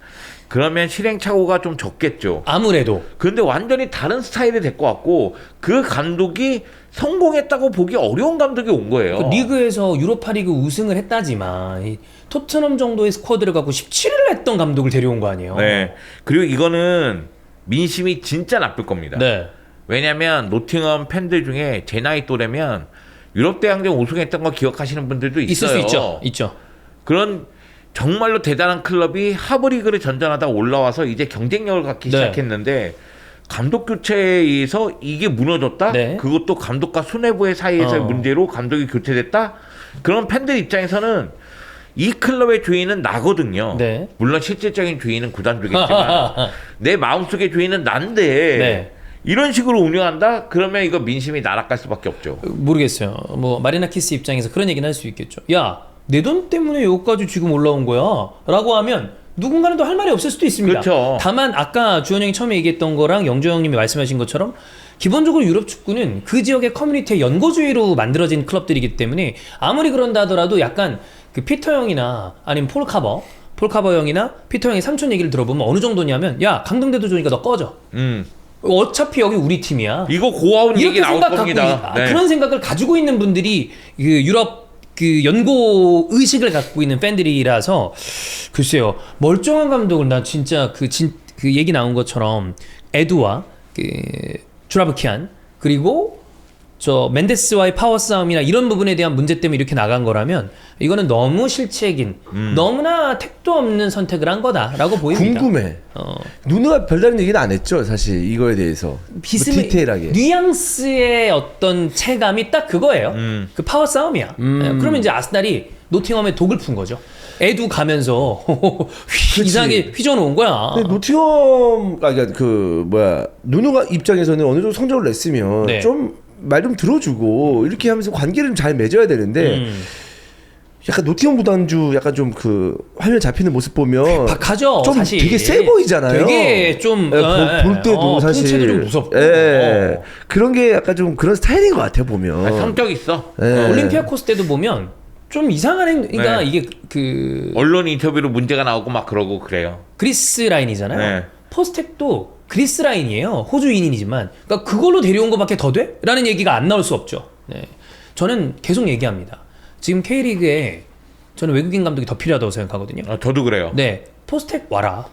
그러면 시행착오가 좀 적겠죠. 아무래도. 그런데 완전히 다른 스타일을 데리고 왔고 그 감독이 성공했다고 보기 어려운 감독이 온 거예요. 그 리그에서 유로파리그 우승을 했다지만 이 토트넘 정도의 스쿼드를 갖고 17위를 했던 감독을 데려온 거 아니에요. 네. 그리고 이거는 민심이 진짜 나쁠 겁니다. 왜냐면 노팅엄 팬들 중에 제 나이 또래면 유럽 대항전 우승했던 거 기억하시는 분들도 있어요. 있을 수 있죠. 있죠. 그런 정말로 대단한 클럽이 하브리그를 전전하다 올라와서 이제 경쟁력을 갖기 시작했는데 감독 교체에 의해서 이게 무너졌다? 그것도 감독과 수뇌부의 사이에서의 문제로 감독이 교체됐다? 그런 팬들 입장에서는 이 클럽의 주인은 나거든요. 네. 물론 실질적인 주인은 구단주겠지만 내 마음속의 주인은 난데 네. 이런 식으로 운영한다? 그러면 이거 민심이 날아갈 수밖에 없죠. 모르겠어요. 뭐 마리나키스 입장에서 그런 얘기는 할 수 있겠죠. 야, 내 돈 때문에 여기까지 지금 올라온 거야. 라고 하면 누군가는 또 할 말이 없을 수도 있습니다. 그렇죠. 다만 아까 주원 형이 처음에 얘기했던 거랑 영조 형님이 말씀하신 것처럼 기본적으로 유럽 축구는 그 지역의 커뮤니티의 연고주의로 만들어진 클럽들이기 때문에 아무리 그런다 하더라도 약간 그 피터 형이나 아니면 폴 카버 형이나 피터 형의 삼촌 얘기를 들어보면 어느 정도냐면 야, 강등돼도 좋으니까 너 꺼져. 어차피 여기 우리 팀이야. 이거 고아운 얘기 이렇게 나올 생각하고 겁니다. 네. 그런 생각을 가지고 있는 분들이 그 유럽 그 연고 의식을 갖고 있는 팬들이라서 글쎄요, 멀쩡한 감독을 나 진짜 그 얘기 나온 것처럼 에두와 그 주라브키안 그리고 저 멘데스와의 파워 싸움이나 이런 부분에 대한 문제 때문에 이렇게 나간 거라면 이거는 너무 실책인 너무나 택도 없는 선택을 한 거다라고 보입니다. 궁금해. 누누가 별다른 얘기는 안 했죠, 사실 이거에 대해서. 뭐 디테일하게. 뉘앙스의 어떤 체감이 딱 그거예요. 그 파워 싸움이야. 그러면 이제 아스날이 노팅엄에 독을 푼 거죠. 애도 가면서 이상하게 휘저어놓은 거야. 근데 노팅엄 그러니까 그 뭐야 누누가 입장에서는 어느 정도 성적을 냈으면 네. 좀 말 좀 들어주고 이렇게 하면서 관계를 좀 잘 맺어야 되는데 약간 노팅엄 구단주 약간 좀 그 화면 잡히는 모습 보면 박하죠. 좀 사실 되게 세 보이잖아요. 되게 좀 볼 때도 사실 풍채도 좀 무섭고 그런 게 약간 좀 그런 스타일인 것 같아 보면. 성격 있어. 올림피아코스 때도 보면 좀 이상한 그러니까 네. 이게 그 언론 인터뷰로 문제가 나오고 막 그러고 그래요. 그리스 라인이잖아요. 네. 포스텍도 그리스 라인이에요. 호주인이지만 그러니까 그걸로 데려온 것밖에 더 돼? 라는 얘기가 안 나올 수 없죠. 네. 저는 계속 얘기합니다. 지금 K리그에 저는 외국인 감독이 더 필요하다고 생각하거든요. 저도 그래요. 네, 포스텍 와라.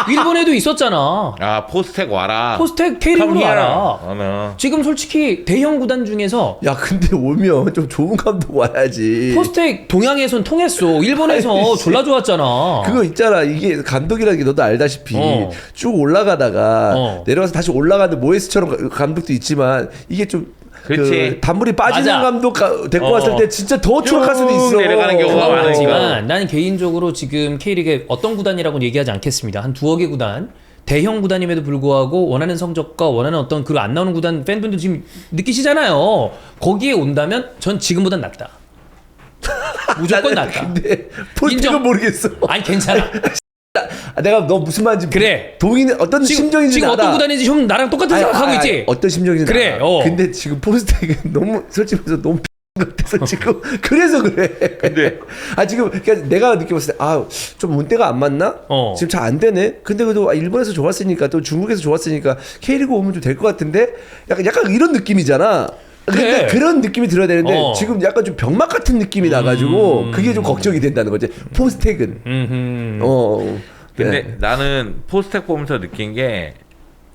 일본에도 있었잖아. 포스텍 와라. 포스텍 K리그로 와라. no. 지금 솔직히 대형 구단 중에서 야 근데 오면 좀 좋은 감독 와야지. 포스텍 동양에선 통했어. 일본에서 졸라 좋았잖아. 그거 있잖아. 이게 감독이라는 게 너도 알다시피 쭉 올라가다가 내려가서 다시 올라가는 모에스처럼 감독도 있지만 이게 좀 그 단물이 빠지는 맞아. 감독 데리고 왔을 때 진짜 더 추락할 수도 있어. 내려가는 경우가 많지만 나는 개인적으로 지금 K리그의 어떤 구단이라고는 얘기하지 않겠습니다. 한 두어 개 구단, 대형 구단임에도 불구하고 원하는 성적과 원하는 어떤 그 안 나오는 구단 팬분들 지금 느끼시잖아요. 거기에 온다면 전 지금보단 낫다. 무조건 낫다. 근데 포스텍은 인정. 모르겠어. 아니 괜찮아. 내가 너 무슨 말인지 그래. 동의는 어떤 심정인지 지금 알아. 어떤 구단인지 형 나랑 똑같은 생각하고 있지. 어떤 심정인지 그래, 알아. 어. 근데 지금 포스텍은 너무 솔직히 말해서 너무 같아서 지금 그래서 그래. 근데 지금 그러니까 내가 느껴봤을 때 좀 운때가 안 맞나? 지금 잘 안 되네. 근데 그래도 일본에서 좋았으니까 또 중국에서 좋았으니까 K리그 오면 좀 될 것 같은데 약간 이런 느낌이잖아. 근데 그래. 그런 느낌이 들어야 되는데 지금 약간 좀 병맛 같은 느낌이 나가지고 그게 좀 걱정이 된다는 거지. 포스텍은. 근데 네. 나는 포스텍 보면서 느낀 게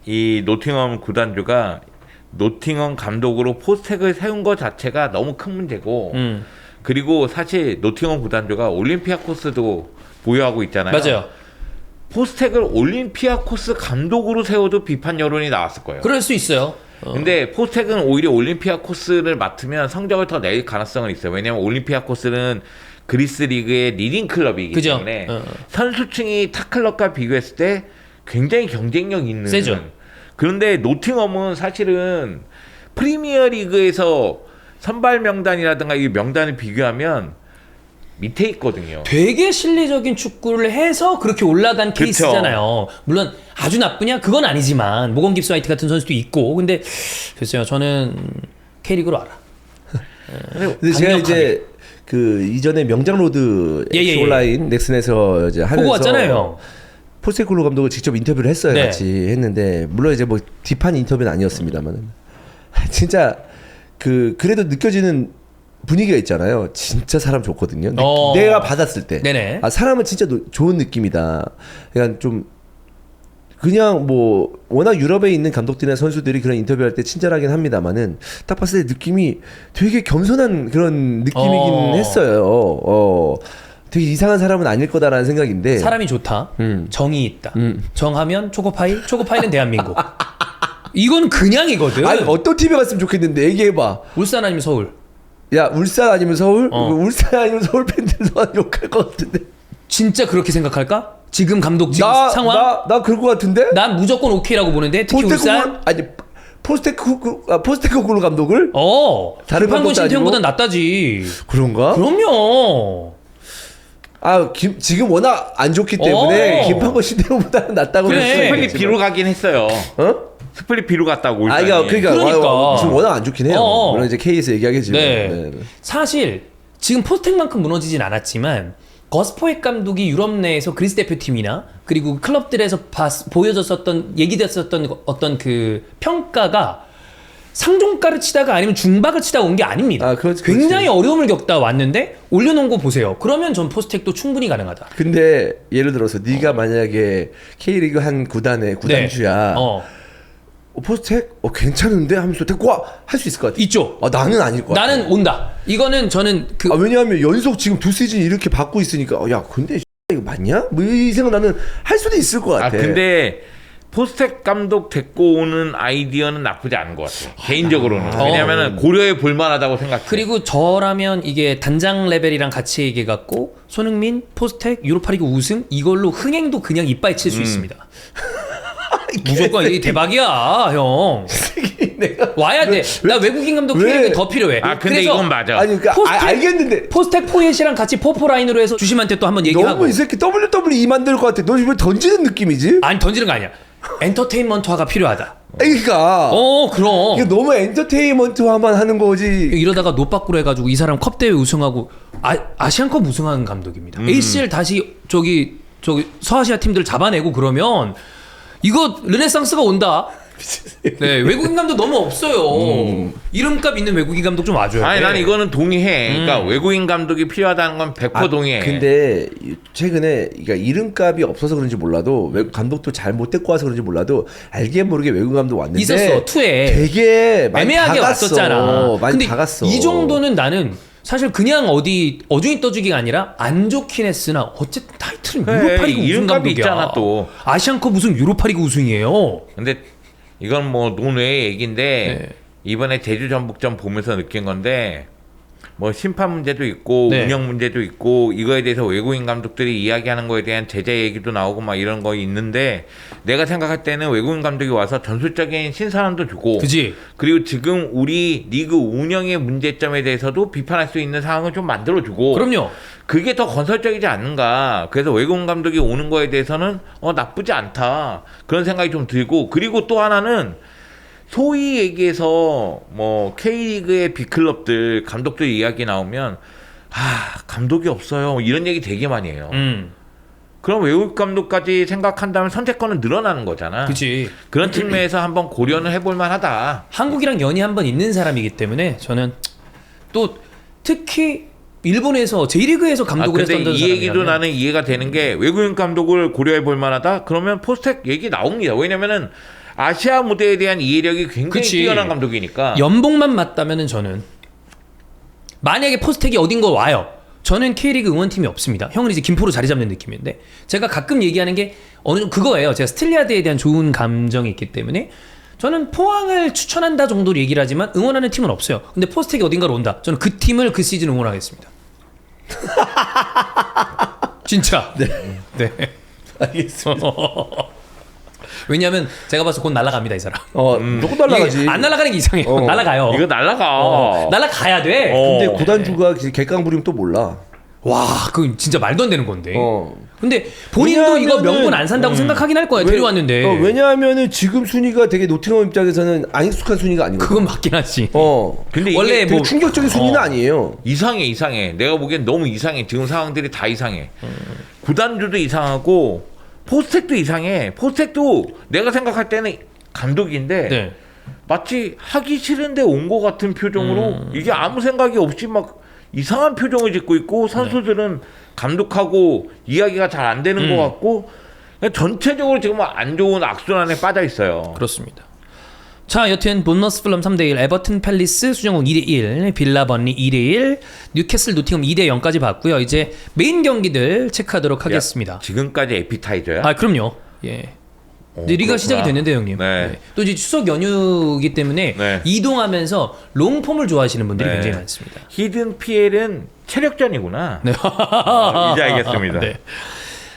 이 노팅엄 구단주가 노팅엄 감독으로 포스텍을 세운 것 자체가 너무 큰 문제고 그리고 사실 노팅엄 구단주가 올림피아코스도 보유하고 있잖아요. 맞아요. 포스텍을 올림피아코스 감독으로 세워도 비판 여론이 나왔을 거예요. 그럴 수 있어요. 근데 포스텍은 오히려 올림피아코스를 맡으면 성적을 더 낼 가능성은 있어요. 왜냐면 올림피아코스는 그리스 리그의 리딩 클럽이기 그죠? 때문에 선수층이 타 클럽과 비교했을 때 굉장히 경쟁력 있는. 세죠. 그런데 노팅엄은 사실은 프리미어 리그에서 선발 명단이라든가 이 명단을 비교하면 밑에 있거든요. 되게 실리적인 축구를 해서 그렇게 올라간 케이스잖아요. 물론 아주 나쁘냐? 그건 아니지만 모건 깁스 화이트 같은 선수도 있고. 근데 글쎄요, 저는 K리그로 알아. 근데 제가 이제 그 이전에 명장로드 온라인 넥슨에서 이제 하면서 보고 왔잖아요. 포스테코글루 감독을 직접 인터뷰를 했어요. 네. 같이 했는데 물론 이제 뭐 딥한 인터뷰는 아니었습니다만 진짜 그래도 느껴지는 분위기가 있잖아요. 진짜 사람 좋거든요. 내가 받았을 때 네네. 사람은 진짜 좋은 느낌이다. 그러니까 좀 그냥 뭐 워낙 유럽에 있는 감독들이나 선수들이 그런 인터뷰할 때 친절하긴 합니다만은 딱 봤을 때 느낌이 되게 겸손한 그런 느낌이긴 했어요. 되게 이상한 사람은 아닐 거다라는 생각인데 사람이 좋다. 정이 있다. 정하면 초코파이, 초코파이는 대한민국. 이건 그냥이거든. 아니 어떤 팀에 갔으면 좋겠는데 얘기해봐. 울산 아니면 서울. 야 울산 아니면 서울? 어. 울산 아니면 서울 팬들도 욕할 것 같은데. 진짜 그렇게 생각할까? 지금 감독 지금 상황? 나 그럴 것 같은데. 난 무조건 오케이라고 보는데 특히 울산. 아니 포스테코글루 감독을? 김판군 다른 감독도 신태용보단 낫다지. 그런가? 그럼요. 지금 워낙 안 좋기 때문에 김판군 신태용보다는 낫다고 그래. 스플릿 B로 가긴 했어요. 어? 스플릿 B로 갔다고 울산이. 그러니까 지금 워낙 안 좋긴 해요. 물론 이제 K에서 얘기하겠지만. 네. 사실 지금 포스텍만큼 무너지진 않았지만 거스포엑 감독이 유럽 내에서 그리스 대표팀이나 그리고 클럽들에서 보여졌었던 얘기됐었던 어떤 그 평가가 상종가를 치다가 아니면 중박을 치다가 온 게 아닙니다. 그렇지. 굉장히 어려움을 겪다 왔는데 올려놓은 거 보세요. 그러면 전 포스텍도 충분히 가능하다. 근데 예를 들어서 네가 만약에 K리그 한 구단의 구단주야. 포스텍 괜찮은데 하면서 데리고 와 할 수 있을 것 같아. 있죠. 나는 아닐 것 같아. 나는 온다. 이거는 저는 왜냐하면 연속 지금 2시즌 이렇게 받고 있으니까 야 근데 이거 맞냐? 뭐 이 생각 나는 할 수도 있을 것 같아. 근데 포스텍 감독 데리고 오는 아이디어는 나쁘지 않은 것 같아요. 개인적으로는. 왜냐하면 고려해 볼만하다고 생각해요. 그리고 저라면 이게 단장 레벨이랑 같이 얘기해갖고 손흥민, 포스텍, 유로파리그 우승 이걸로 흥행도 그냥 이빠이 칠 수 있습니다. 무조건 이게 대박이야, 형. 내가 와야 돼. 나 외국인 감독 K리그 더 필요해. 근데 이건 맞아. 아니 그러니까 알겠는데 포스텍 포엣이랑 같이 포포 라인으로 해서 주심한테 또 한번 얘기하고. 너무 이 새끼 WWE 만들 것 같아. 너 왜 던지는 느낌이지? 아니 던지는 거 아니야. 엔터테인먼트화가 필요하다. 그러니까. 그럼. 이게 너무 엔터테인먼트화만 하는 거지. 이러다가 노빠꾸로 해가지고 이 사람 컵 대회 우승하고 아시안컵 우승한 감독입니다. ACL 다시 저기 서아시아 팀들 잡아내고 그러면 이거 르네상스가 온다. 네, 외국인 감독 너무 없어요. 이름값 있는 외국인 감독 좀 와줘야 돼. 아니 난 이거는 동의해. 그러니까 외국인 감독이 필요하다는 건 100% 동의해. 근데 최근에 그러니까 이름값이 없어서 그런지 몰라도 외국 감독도 잘 못 데리고 와서 그런지 몰라도 알게 모르게 외국 감독 왔는데 있었어. 투에 되게 많이 애매하게 박았어. 왔었잖아. 많이 근데 박았어. 이 정도는 나는 사실 그냥 어디 어중이 떠주기가 아니라 안 좋긴 했으나 어쨌든 타이틀은 그래, 유로파리그 우승 이름값이 감독이야. 있잖아, 또. 아시안컵 우승 유로파리그 우승이에요. 근데 이건 뭐 논외의 얘기인데 네. 이번에 제주 전북전 보면서 느낀 건데 뭐 심판 문제도 있고 네. 운영 문제도 있고 이거에 대해서 외국인 감독들이 이야기하는 거에 대한 제재 얘기도 나오고 막 이런 거 있는데 내가 생각할 때는 외국인 감독이 와서 전술적인 신선함도 주고 그지? 그리고 지금 우리 리그 운영의 문제점에 대해서도 비판할 수 있는 상황을 좀 만들어주고 그럼요. 그게 더 건설적이지 않는가. 그래서 외국인 감독이 오는 거에 대해서는 나쁘지 않다. 그런 생각이 좀 들고 그리고 또 하나는 소위 얘기해서 뭐 K리그의 빅클럽들 감독들 이야기 나오면 감독이 없어요. 이런 얘기 되게 많이 해요. 그럼 외국 감독까지 생각한다면 선택권은 늘어나는 거잖아. 그치. 그런 측면에서 한번 고려는 해볼 만하다. 한국이랑 연이 한번 있는 사람이기 때문에 저는 또 특히 일본에서 J리그에서 감독을 근데 했었던 이 얘기도 사람이라면 나는 이해가 되는 게 외국인 감독을 고려해 볼 만하다. 그러면 포스텍 얘기 나옵니다. 왜냐면은 아시아 무대에 대한 이해력이 굉장히 그치. 뛰어난 감독이니까. 연봉만 맞다면은 저는 만약에 포스텍이 어딘가 와요. 저는 K리그 응원팀이 없습니다. 형은 이제 김포로 자리 잡는 느낌인데 제가 가끔 얘기하는 게 어느 정도 그거예요. 제가 스틸리아드에 대한 좋은 감정이 있기 때문에 저는 포항을 추천한다 정도로 얘기를 하지만 응원하는 팀은 없어요. 근데 포스텍이 어딘가로 온다. 저는 그 팀을 그 시즌 응원하겠습니다. 진짜. 네. 알겠습니다. 왜냐하면 제가 봐서 곧 날아갑니다 이 사람. 무조건 날라가지. 안 날아가는 게 이상해요. 날아가요. 이거 날라가. 날아가야 돼. 근데 구단주가 객강 부리면 또 몰라. 와, 그건 진짜 말도 안 되는 건데. 어. 근데 본인도 이거 왜냐하면은- 명분 안 산다고 생각하긴 할 거야. 데려왔는데. 왜냐하면은 지금 순위가 되게 노팅엄 입장에서는 안 익숙한 순위가 아니거든. 그건 맞긴 하지. 근데 원래 이게 되게 뭐 충격적인 순위는 아니에요. 이상해. 내가 보기엔 너무 이상해. 지금 상황들이 다 이상해. 구단주도 이상하고 포스텍도 이상해. 포스텍도 내가 생각할 때는 감독인데 네. 마치 하기 싫은데 온 것 같은 표정으로 이게 아무 생각이 없이 막 이상한 표정을 짓고 있고 선수들은 감독하고 이야기가 잘 안 되는 것 같고 그냥 전체적으로 지금 안 좋은 악순환에 빠져 있어요. 그렇습니다. 자, 여튼 본머스 풀럼 3대1, 에버튼 팰리스 수정공 2대1, 빌라 번리 2대1, 뉴캐슬 노팅엄 2대0까지 봤고요. 이제 메인 경기들 체크하도록 하겠습니다. 지금까지 에피타이저야? 그럼요. 예. 이제 리그가 그렇구나. 시작이 됐는데 형님. 네. 네. 또 이제 추석 연휴이기 때문에 네. 이동하면서 롱폼을 좋아하시는 분들이 네. 굉장히 많습니다. 히든 PL은 체력전이구나. 네. 이제 알겠습니다. 네.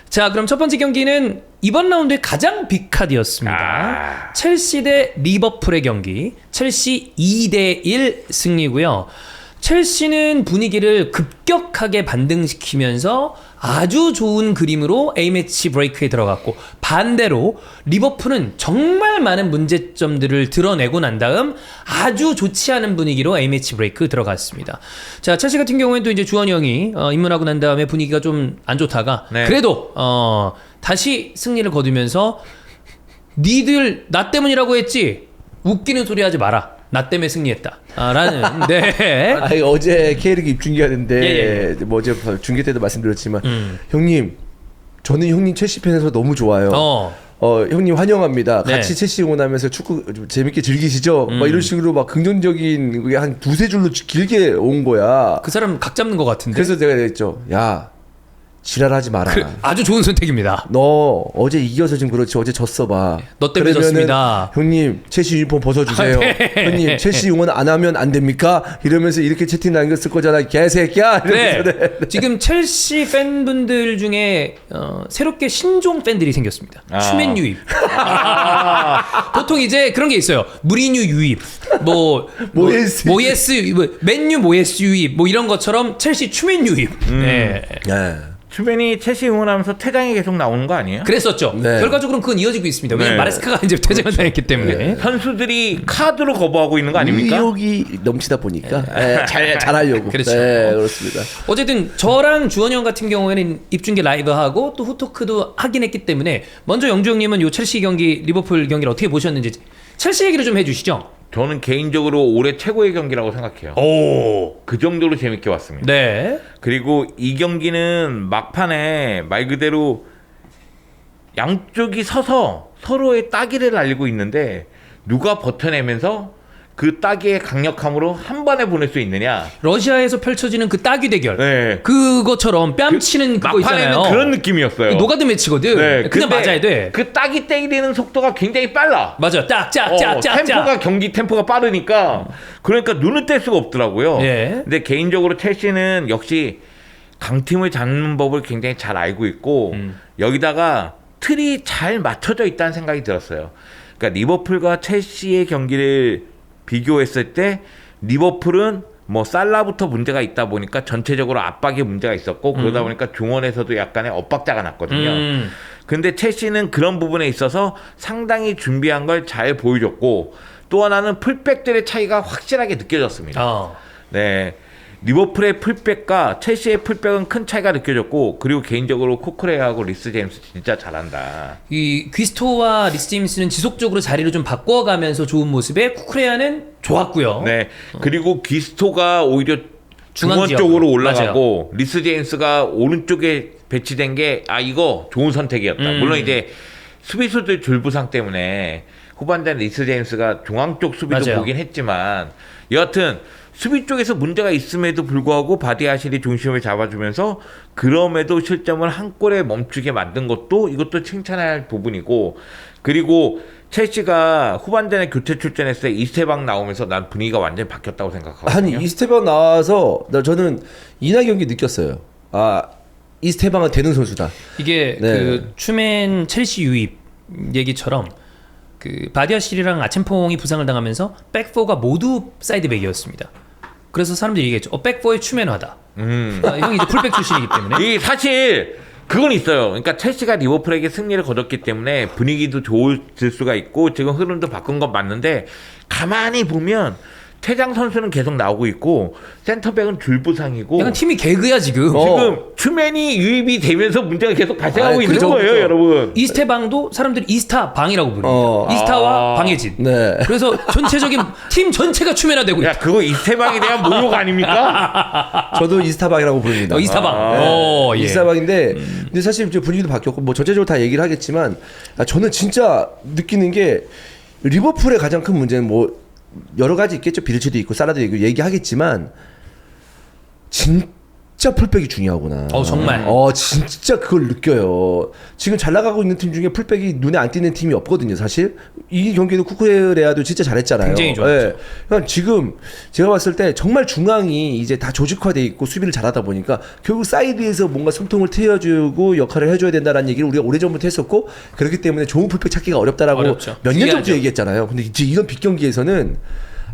자, 그럼 첫 번째 경기는 이번 라운드의 가장 빅카드였습니다. 아. 첼시 대 리버풀의 경기. 첼시 2대1 승리고요. 첼시는 분위기를 급격하게 반등시키면서 아주 좋은 그림으로 A매치 브레이크에 들어갔고, 반대로 리버풀은 정말 많은 문제점들을 드러내고 난 다음 아주 좋지 않은 분위기로 A매치 브레이크 들어갔습니다. 자, 첼시 같은 경우에는 또 이제 주원이 형이 입문하고 난 다음에 분위기가 좀 안 좋다가 네. 그래도 다시 승리를 거두면서 니들 나 때문이라고 했지? 웃기는 소리 하지 마라. 나 때문에 승리했다. 라는 네. 아니, 어제 K리그 입중계하는데 예. 뭐 어제 중계 때도 말씀드렸지만 형님 저는 형님 첼시 팬에서 너무 좋아요. 형님 환영합니다. 네. 같이 첼시 응원하면서 축구 좀 재밌게 즐기시죠. 막 이런 식으로 막 긍정적인 그게 한 두세 줄로 길게 온 거야. 그 사람 각 잡는 것 같은데. 그래서 내가 그랬죠. 야 지랄하지 마라. 아주 좋은 선택입니다. 너 어제 이겨서 지금 그렇지 어제 졌어 봐. 너 때문에 그러면은 졌습니다. 형님 첼시 유니폼 벗어주세요. 아, 네. 형님 첼시 응원 안 하면 안 됩니까? 이러면서 이렇게 채팅 남겼을 거잖아 개새끼야. 네. 이러면서 네. 지금 첼시 팬분들 중에 새롭게 신종 팬들이 생겼습니다. 아. 추맨 유입. 보통 이제 그런 게 있어요. 무리뉴 유입, 모예스. 맨유 모예스 유입, 뭐 이런 것처럼 첼시 추맨 유입. 네. 네. 추맨이 첼시 응원하면서 퇴장이 계속 나오는 거 아니에요? 그랬었죠. 네. 결과적으로 그건 이어지고 있습니다. 왜냐면 네. 마레스카가 이제 퇴장을 당했기 때문에. 선수들이 카드로 거부하고 있는 거 아닙니까? 의욕이 넘치다 보니까 잘하려고. 그렇죠. 네, 그렇습니다. 어쨌든 저랑 주원이 형 같은 경우에는 입중계 라이브하고 또 후토크도 하긴 했기 때문에 먼저 영주 형님은 요 첼시 경기, 리버풀 경기를 어떻게 보셨는지 첼시 얘기를 좀 해주시죠. 저는 개인적으로 올해 최고의 경기라고 생각해요. 오. 그 정도로 재밌게 봤습니다. 네. 그리고 이 경기는 막판에 말 그대로 양쪽이 서서 서로의 따기를 날리고 있는데 누가 버텨내면서 그 따기의 강력함으로 한 번에 보낼 수 있느냐. 러시아에서 펼쳐지는 그 따귀 대결. 네. 그것처럼 뺨치는 그거 막판에는 있잖아요. 그런 느낌이었어요. 노가드 매치거든. 네, 그냥 근데 맞아야 돼. 그 따기 때리는 속도가 굉장히 빨라. 맞아. 짝짝짝짝짝. 템포가 경기 템포가 빠르니까 그러니까 눈을 뗄 수가 없더라고요. 예. 근데 개인적으로 첼시는 역시 강팀을 잡는 법을 굉장히 잘 알고 있고 여기다가 틀이 잘 맞춰져 있다는 생각이 들었어요. 그러니까 리버풀과 첼시의 경기를 비교했을 때 리버풀은 뭐 살라부터 문제가 있다 보니까 전체적으로 압박에 문제가 있었고 그러다 보니까 중원에서도 약간의 엇박자가 났거든요. 근데 첼시는 그런 부분에 있어서 상당히 준비한 걸 잘 보여줬고 또 하나는 풀백들의 차이가 확실하게 느껴졌습니다. 네. 리버풀의 풀백과 첼시의 풀백은 큰 차이가 느껴졌고 그리고 개인적으로 쿠쿠레하고 리스 제임스 진짜 잘한다. 이 귀스토와 리스 제임스는 지속적으로 자리를 좀 바꿔가면서 좋은 모습에 쿠크레아는 좋았고요. 네. 그리고 귀스토가 오히려 중앙 중원 지역으로. 쪽으로 올라가고 리스 제임스가 오른쪽에 배치된 게 이거 좋은 선택이었다. 물론 이제 수비수들 줄부상 때문에 후반전 리스 제임스가 중앙 쪽 수비도 맞아요. 보긴 했지만 여하튼 수비 쪽에서 문제가 있음에도 불구하고 바디아실이 중심을 잡아주면서 그럼에도 실점을 한 골에 멈추게 만든 것도 이것도 칭찬해야 할 부분이고 그리고 첼시가 후반전에 교체 출전했을 때 이스테방 나오면서 난 분위기가 완전히 바뀌었다고 생각하거든요. 아니 이스테방 나와서 저는 이날 경기 느꼈어요. 이스테방은 되는 선수다. 이게 네. 그 추맨 첼시 유입 얘기처럼 그 바디아실이랑 아첸퐁이 부상을 당하면서 백포가 모두 사이드백이었습니다. 그래서 사람들이 얘기했죠. 백포의 추맨화다. 형이 이제 풀백 출신이기 때문에. 이 사실 그건 있어요. 그러니까 첼시가 리버풀에게 승리를 거뒀기 때문에 분위기도 좋을 수가 있고 지금 흐름도 바꾼 건 맞는데 가만히 보면 퇴장 선수는 계속 나오고 있고 센터백은 줄부상이고 약간 팀이 개그야 지금. 지금 추맨이 유입이 되면서 문제가 계속 발생하고 있는 그죠, 거예요, 그죠. 여러분. 이스테방도 사람들이 이스타 방이라고 부릅니다. 이스타와 방해진. 네. 그래서 전체적인 팀 전체가 추맨화되고 있다. 야, 그거 이스테방에 대한 모욕 아닙니까? 저도 이스타방이라고 부릅니다. 이스타방. 예. 이스타방인데 근데 사실 이제 분위기도 바뀌었고 뭐 전체적으로 다 얘기를 하겠지만 저는 진짜 느끼는 게 리버풀의 가장 큰 문제는 뭐 여러 가지 있겠죠. 비르치도 있고 사라도 있고 얘기하겠지만 진짜 진짜 풀백이 중요하구나. 정말. 진짜 그걸 느껴요. 지금 잘 나가고 있는 팀 중에 풀백이 눈에 안 띄는 팀이 없거든요, 사실. 이 경기도 쿠쿠레아도 진짜 잘했잖아요. 굉장히 좋았죠. 예. 그러니까 지금 제가 봤을 때 정말 중앙이 이제 다 조직화돼 있고 수비를 잘하다 보니까 결국 사이드에서 뭔가 숨통을 트여주고 역할을 해줘야 된다라는 얘기를 우리가 오래전부터 했었고, 그렇기 때문에 좋은 풀백 찾기가 어렵다라고 어렵죠. 몇 년 전부터 중요하죠. 얘기했잖아요. 근데 이제 이런 빅경기에서는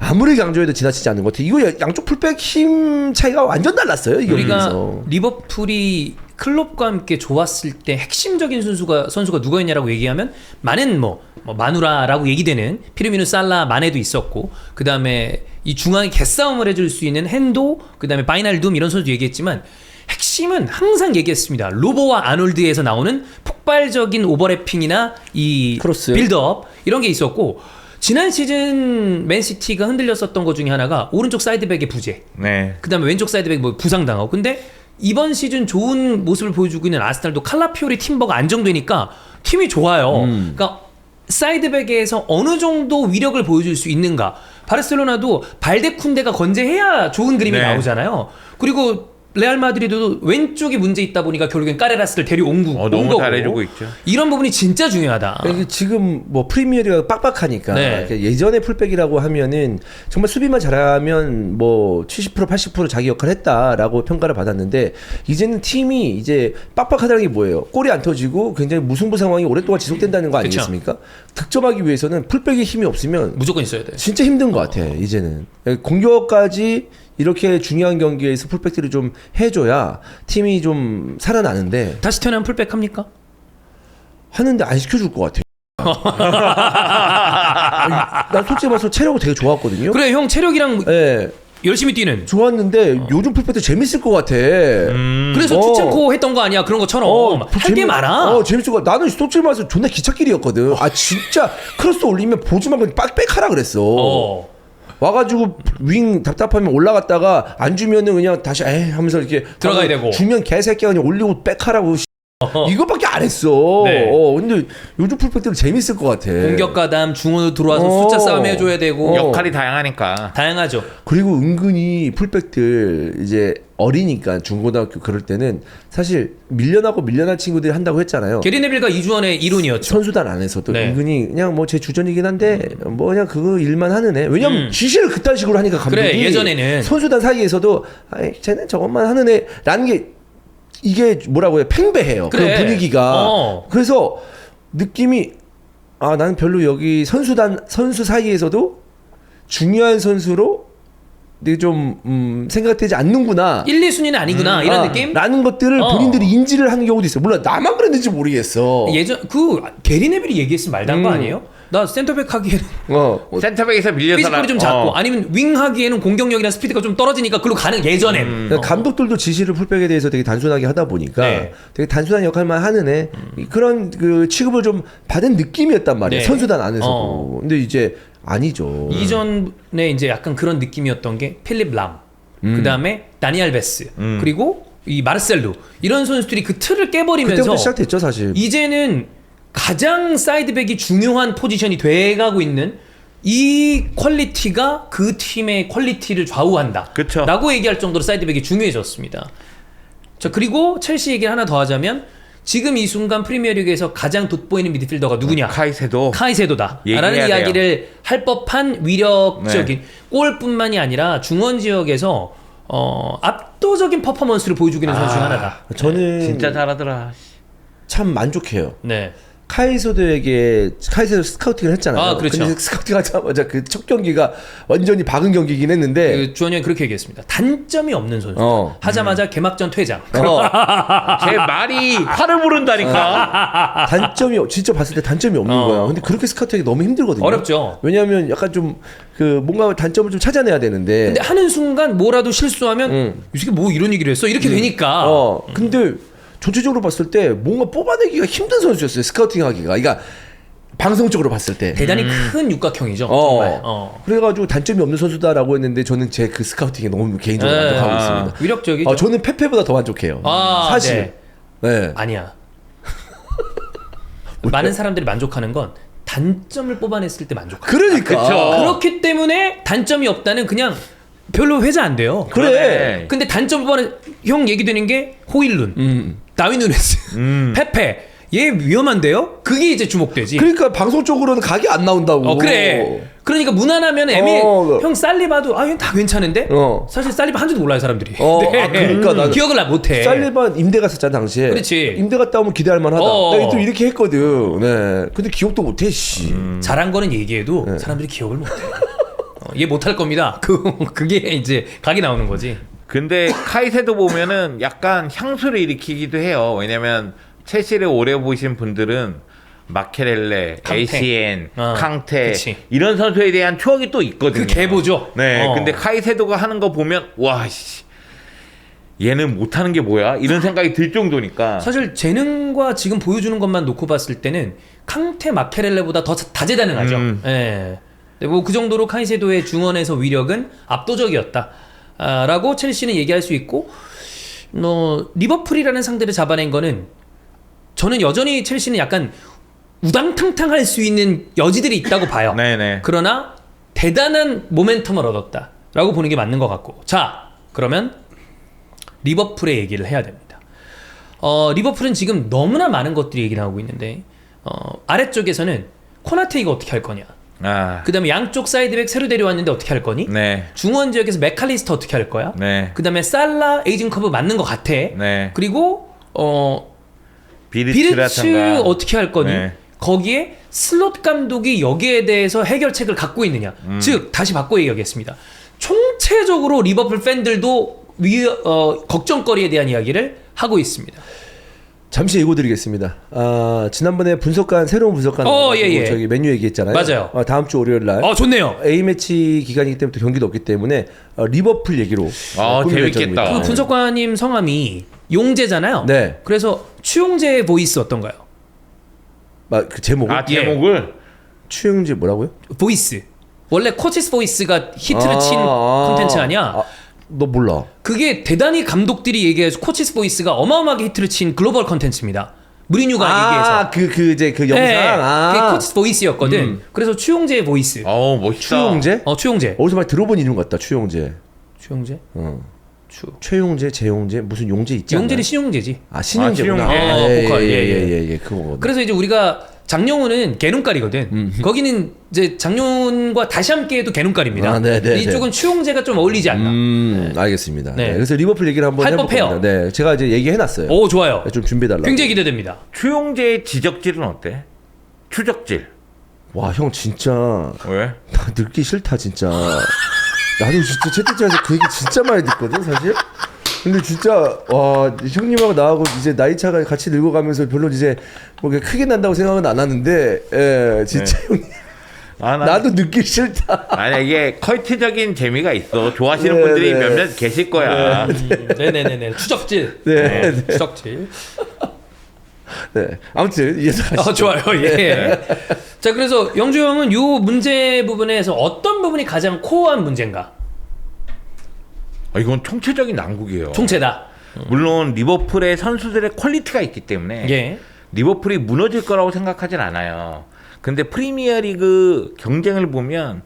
아무리 강조해도 지나치지 않는 것 같아요. 이거 양쪽 풀백 힘 차이가 완전 달랐어요. 이 우리가 경기에서. 리버풀이 클롭과 함께 좋았을 때 핵심적인 선수가 누구였냐라고 얘기하면 많은 뭐 마누라라고 얘기되는 피르미누, 살라, 마네도 있었고, 그 다음에 이 중앙에 개싸움을 해줄 수 있는 핸도, 그 다음에 바이날둠 이런 선수 얘기했지만 핵심은 항상 얘기했습니다. 로보와 아놀드에서 나오는 폭발적인 오버래핑이나 이 크로스. 빌드업 이런 게 있었고, 지난 시즌 맨시티가 흔들렸었던 것 중에 하나가 오른쪽 사이드백의 부재, 네. 그 다음에 왼쪽 사이드백 뭐 부상당하고. 근데 이번 시즌 좋은 모습을 보여주고 있는 아스날도 칼라피오리 팀버가 안정되니까 팀이 좋아요. 그러니까 사이드백에서 어느 정도 위력을 보여줄 수 있는가. 바르셀로나도 발데쿤데가 건재해야 좋은 그림이 네. 나오잖아요. 그리고 레알 마드리드도 왼쪽이 문제 있다 보니까 결국엔 까레라스를 데려온 너무 거고. 잘해주고 있죠. 이런 부분이 진짜 중요하다. 이게 지금 뭐 프리미어리가 빡빡하니까 네. 그러니까 예전에 풀백이라고 하면은 정말 수비만 잘하면 뭐 70% 80% 자기 역할을 했다라고 평가를 받았는데, 이제는 팀이 이제 빡빡하다는 게 뭐예요? 골이 안 터지고 굉장히 무승부 상황이 오랫동안 지속된다는 거 아니겠습니까? 득점하기 위해서는 풀백의 힘이 없으면 무조건 있어야 돼. 진짜 힘든 것 같아. 이제는 공격까지 이렇게 중요한 경기에서 풀백들이 좀 해줘야 팀이 좀 살아나는데, 다시 태어나면 풀백 합니까? 하는데 안 시켜줄 것 같아. 난 솔직히 말해서 체력이 되게 좋았거든요. 그래, 형 체력이랑 예, 열심히 뛰는. 좋았는데 요즘 풀백도 재밌을 것 같아. 그래서 어. 추첸코 했던 거 아니야? 그런 것처럼 할 게 많아. 재밌을 것 같아. 나는 솔직히 말해서 존나 기찻길이었거든. 진짜 크로스 올리면 보지 말고 빽빽하라 그랬어. 와가지고 윙 답답하면 올라갔다가 안 주면은 그냥 다시 에이 하면서 이렇게 들어가야 되고. 주면 개새끼가 그냥 올리고 빽하라고 이거밖에 안 했어. 네. 근데 요즘 풀백들은 재밌을 것 같아. 공격 가담 중원으로 들어와서 숫자 싸움 해줘야 되고. 역할이 다양하니까. 다양하죠. 그리고 은근히 풀백들 이제 어리니까 중고등학교 그럴 때는 사실 밀려날 친구들이 한다고 했잖아요. 게리 네빌과 이주원의 이론이었죠. 선수단 안에서도 네. 은근히 그냥 뭐 제 주전이긴 한데 뭐 그냥 그거 일만 하는 애. 왜냐면 지시를 그딴 식으로 하니까 감독이. 그래, 예전에는. 선수단 사이에서도 쟤는 저것만 하는 애라는 게 이게 뭐라고 해, 팽배해요. 그래. 그 분위기가. 그래서 느낌이 나는 별로 여기 선수 사이에서도 중요한 선수로 되게 좀 생각되지 않는구나. 1, 2순위는 아니구나. 이런 느낌? 라는 것들을 본인들이 인지를 하는 경우도 있어요. 물론 나만 그랬는지 모르겠어. 예전 게리 네빌이 얘기했으면 말도 안 거 아니에요? 나 센터백 하기에는 센터백에서 밀려서 피지컬이 좀 작고 아니면 윙 하기에는 공격력이나 스피드가 좀 떨어지니까 그걸로 가는 예전엔. 그러니까 감독들도 지시를 풀백에 대해서 되게 단순하게 하다 보니까 네. 되게 단순한 역할만 하는 애 그런 그 취급을 좀 받은 느낌이었단 말이에요. 네. 선수단 안에서도. 근데 이제 아니죠. 이전에 이제 약간 그런 느낌이었던 게 필립 람, 그 다음에 다니엘 베스, 그리고 이 마르셀로 이런 선수들이 그 틀을 깨버리면서 그때부터 시작됐죠, 사실. 이제는 가장 사이드백이 중요한 포지션이 돼가고 있는 이 퀄리티가 그 팀의 퀄리티를 좌우한다. 그쵸. 라고 얘기할 정도로 사이드백이 중요해졌습니다. 자, 그리고 첼시 얘기를 하나 더 하자면 지금 이 순간 프리미어리그에서 가장 돋보이는 미드필더가 누구냐? 카이세도다. 라는 얘기해야 이야기를 할 법한 위력적인 골뿐만이 아니라 중원 지역에서 압도적인 퍼포먼스를 보여주고 있는 선수 중 하나다. 저는 진짜 잘하더라. 참 만족해요. 네. 카이세도 스카우팅을 했잖아요. 그렇죠. 근데 스카우팅 하자마자 그 첫 경기가 완전히 박은 경기긴 했는데 그 주원이 형이 그렇게 얘기했습니다. 단점이 없는 선수. 하자마자 개막전 퇴장. 제 말이 화를 부른다니까. 단점이 진짜 봤을 때 단점이 없는 거야. 근데 그렇게 스카우팅이 너무 힘들거든요. 어렵죠. 왜냐하면 약간 좀 그 뭔가 단점을 좀 찾아내야 되는데. 근데 하는 순간 뭐라도 실수하면 이 새끼 뭐 이런 얘기를 했어? 이렇게 되니까. 근데 전체적으로 봤을 때 뭔가 뽑아내기가 힘든 선수였어요. 스카우팅하기가. 그러니까 방송적으로 봤을 때 대단히 큰 육각형이죠. 정말. 그래가지고 단점이 없는 선수다라고 했는데 저는 제 그 스카우팅에 너무 개인적으로 만족하고 있습니다. 위력적이죠. 저는 페페보다 더 만족해요. 사실. 네. 아니야. 많은 사람들이 만족하는 건 단점을 뽑아냈을 때 만족합니다. 그러니까. 그쵸. 그렇기 때문에 단점이 없다는 그냥 별로 회자 안 돼요. 그래. 근데 단점 번은 형 얘기 되는 게 호일룬, 다윈 누네스, 페페. 얘 위험한데요? 그게 이제 주목되지. 그러니까 방송 쪽으로는 각이 안 나온다고. 그래. 그러니까 무난하면 형 살리바도 형 다 괜찮은데 사실 살리바 한 줄도 몰라요 사람들이. 그러니까 나는 기억을 못해. 살리바 임대 갔었잖아 당시에. 그렇지. 임대 갔다 오면 기대할 만하다. 내가 또 이렇게 했거든. 네. 근데 기억도 못해. 씨. 잘한 거는 얘기해도 사람들이 기억을 못해. 얘 못할 겁니다. 그게 이제 각이 나오는 거지. 근데 카이세도 보면은 약간 향수를 일으키기도 해요. 왜냐면 첼시를 오래 보신 분들은 마케렐레, 캉테. ACN, 캉테 그치. 이런 선수에 대한 추억이 또 있거든요. 그 계보죠. 네, 근데 카이세도가 하는 거 보면 와, 씨, 얘는 못하는 게 뭐야? 이런 생각이 들 정도니까. 사실 재능과 지금 보여주는 것만 놓고 봤을 때는 캉테, 마케렐레보다 더 다재다능하죠. 예. 뭐 그 정도로 카이세도의 중원에서 위력은 압도적이었다. 라고 첼시는 얘기할 수 있고, 리버풀이라는 상대를 잡아낸 거는 저는 여전히 첼시는 약간 우당탕탕할 수 있는 여지들이 있다고 봐요. 네네. 그러나 대단한 모멘텀을 얻었다라고 보는 게 맞는 것 같고, 자 그러면 리버풀의 얘기를 해야 됩니다. 리버풀은 지금 너무나 많은 것들이 얘기 나오고 있는데 아래쪽에서는 코나테 이거 어떻게 할 거냐, 그 다음에 양쪽 사이드백 새로 데려왔는데 어떻게 할 거니, 네. 중원 지역에서 맥칼리스터 어떻게 할 거야, 네. 그 다음에 살라 에이징 커브 맞는 것 같아, 네. 그리고 비르츠 비르츠라든가 어떻게 할 거니? 네. 거기에 슬롯 감독이 여기에 대해서 해결책을 갖고 있느냐? 즉 다시 바꿔 얘기하겠습니다. 총체적으로 리버풀 팬들도 걱정거리에 대한 이야기를 하고 있습니다. 잠시 예고 드리겠습니다. 지난번에 새로운 분석관 예. 저기 메뉴 얘기했잖아요. 맞아요. 다음 주 월요일 날. 좋네요. A매치 기간이기 때문에 또 경기도 없기 때문에 리버풀 얘기로 꾸밀 재밌겠다. 예정입니다. 그 분석관님 성함이 용재잖아요. 네. 그래서 추용재의 보이스 어떤가요? 그 제목을 제목을 추영재 뭐라고요? 보이스. 원래 코치스 보이스가 히트를 친 콘텐츠 아니야? 너 몰라. 그게 대단히 감독들이 얘기해서 코치스 보이스가 어마어마하게 히트를 친 글로벌 컨텐츠입니다. 무리뉴가 얘기해서. 이제 그 영상. 네, 그게 코치스 보이스였거든. 그래서 추용재의 보이스. 멋있다. 추용재? 추용재. 어디서 많이 들어본 이름 같다. 추용재. 추용재? 최용재, 재용재 무슨 용재 있지 않나요? 용재는 신용재지. 신용재구나. 신용재. 보컬. 그거. 그래서 이제 우리가 장용훈은 개눈깔이거든. 거기는 이제 장용훈과 다시 함께해도 개눈깔입니다. 네네. 이쪽은 추용재가 좀 어울리지 않나. 알겠습니다. 네. 네. 그래서 리버풀 얘기를 한번 할 해볼게요. 법해요. 네, 제가 이제 얘기해놨어요. 오, 좋아요. 좀 준비해달라고. 굉장히 기대됩니다. 추용재의 지적질은 어때? 추적질. 와, 형 진짜 왜? 나 늙기 싫다 진짜. 나도 진짜 채팅창에서 그 얘기 진짜 많이 듣거든 사실. 근데 진짜 와, 형님하고 나하고 이제 나이 차가 같이 늙어가면서 별로 이제 뭐 크게 난다고 생각은 안 하는데, 진짜 형님. 나도 늙기 싫다. 아니 이게 컬트적인 재미가 있어. 좋아하시는 분들이 몇몇 계실 거야. 네네네네. 추적질. 네. 추적질. 네. 아무튼 이어서 가시죠. 좋아요. 예. 자, 그래서 영주 형은 요 문제 부분에서 어떤 부분이 가장 코어한 문제인가? 이건 총체적인 난국이에요. 총체다. 물론 리버풀의 선수들의 퀄리티가 있기 때문에 예. 리버풀이 무너질 거라고 생각하진 않아요. 근데 프리미어리그 경쟁을 보면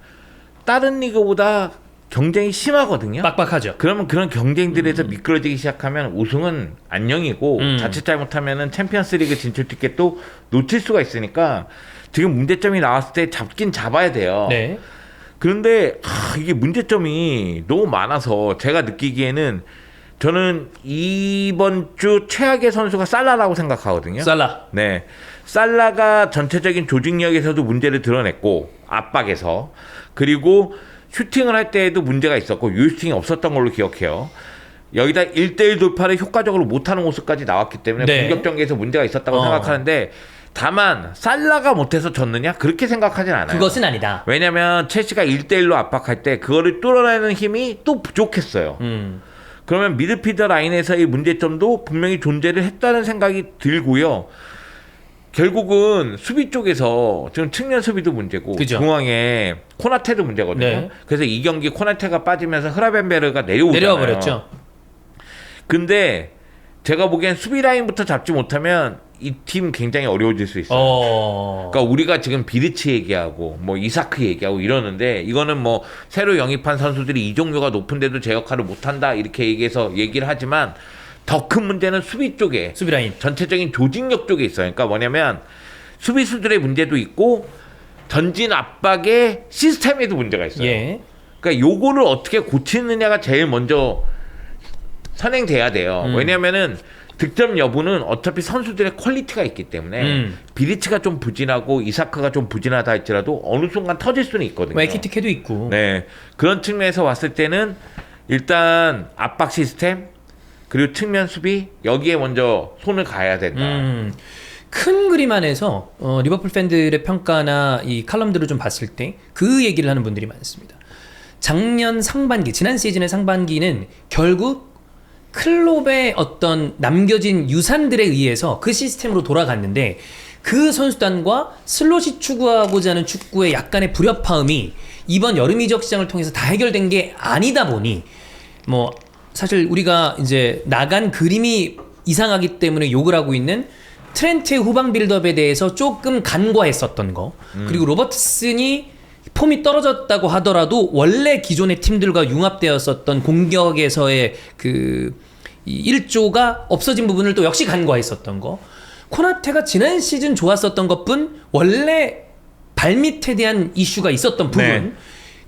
다른 리그보다 경쟁이 심하거든요. 빡빡하죠. 그러면 그런 경쟁들에서 미끄러지기 시작하면 우승은 안녕이고 자칫 잘못하면은 챔피언스리그 진출 티켓도 놓칠 수가 있으니까 지금 문제점이 나왔을 때 잡긴 잡아야 돼요. 네. 그런데 이게 문제점이 너무 많아서 제가 느끼기에는 저는 이번 주 최악의 선수가 살라라고 생각하거든요. 살라. 네. 살라가 전체적인 조직력에서도 문제를 드러냈고 압박에서, 그리고 슈팅을 할 때에도 문제가 있었고 유슈팅이 없었던 걸로 기억해요. 여기다 1대1 돌파를 효과적으로 못하는 모습까지 나왔기 때문에 네. 공격 전개에서 문제가 있었다고 생각하는데, 다만 살라가 못해서 졌느냐? 그렇게 생각하진 않아요. 그것은 아니다. 왜냐면 첼시가 1대1로 압박할 때 그거를 뚫어내는 힘이 또 부족했어요. 그러면 미드필더 라인에서의 문제점도 분명히 존재를 했다는 생각이 들고요. 결국은 수비 쪽에서 지금 측면 수비도 문제고, 그죠. 중앙에 코나테도 문제거든요. 네. 그래서 이 경기 코나테가 빠지면서 흐라벤베르가 내려오잖아요. 내려와 버렸죠. 근데 제가 보기엔 수비 라인부터 잡지 못하면 이 팀 굉장히 어려워질 수 있어요. 그러니까 우리가 지금 비르치 얘기하고 뭐 이사크 얘기하고 이러는데 이거는 뭐 새로 영입한 선수들이 이종류가 높은데도 제 역할을 못한다 이렇게 얘기해서 얘기를 하지만 더 큰 문제는 수비 쪽에 수비 라인. 전체적인 조직력 쪽에 있어요. 그러니까 뭐냐면 수비수들의 문제도 있고 전진 압박의 시스템에도 문제가 있어요. 예. 그러니까 요거를 어떻게 고치느냐가 제일 먼저 선행돼야 돼요. 왜냐면은 득점 여부는 어차피 선수들의 퀄리티가 있기 때문에 비리치가 좀 부진하고 이사크가 좀 부진하다 할지라도 어느 순간 터질 수는 있거든요. 에키티케도 있고. 네. 그런 측면에서 봤을 때는 일단 압박 시스템 그리고 측면 수비 여기에 먼저 손을 가야 된다. 큰 그림 안에서 리버풀 팬들의 평가나 이 칼럼들을 좀 봤을 때 그 얘기를 하는 분들이 많습니다. 작년 상반기, 지난 시즌의 상반기는 결국 클롭의 어떤 남겨진 유산들에 의해서 그 시스템으로 돌아갔는데 그 선수단과 슬롯이 추구하고자 하는 축구의 약간의 불협화음이 이번 여름 이적 시장을 통해서 다 해결된 게 아니다 보니 뭐 사실 우리가 이제 나간 그림이 이상하기 때문에 욕을 하고 있는 트렌트의 후방 빌드업에 대해서 조금 간과했었던 거 그리고 로버트슨이 폼이 떨어졌다고 하더라도 원래 기존의 팀들과 융합되었었던 공격에서의 이 1조가 없어진 부분을 또 역시 간과했었던 거 코나테가 지난 시즌 좋았었던 것뿐 원래 발밑에 대한 이슈가 있었던 부분 네.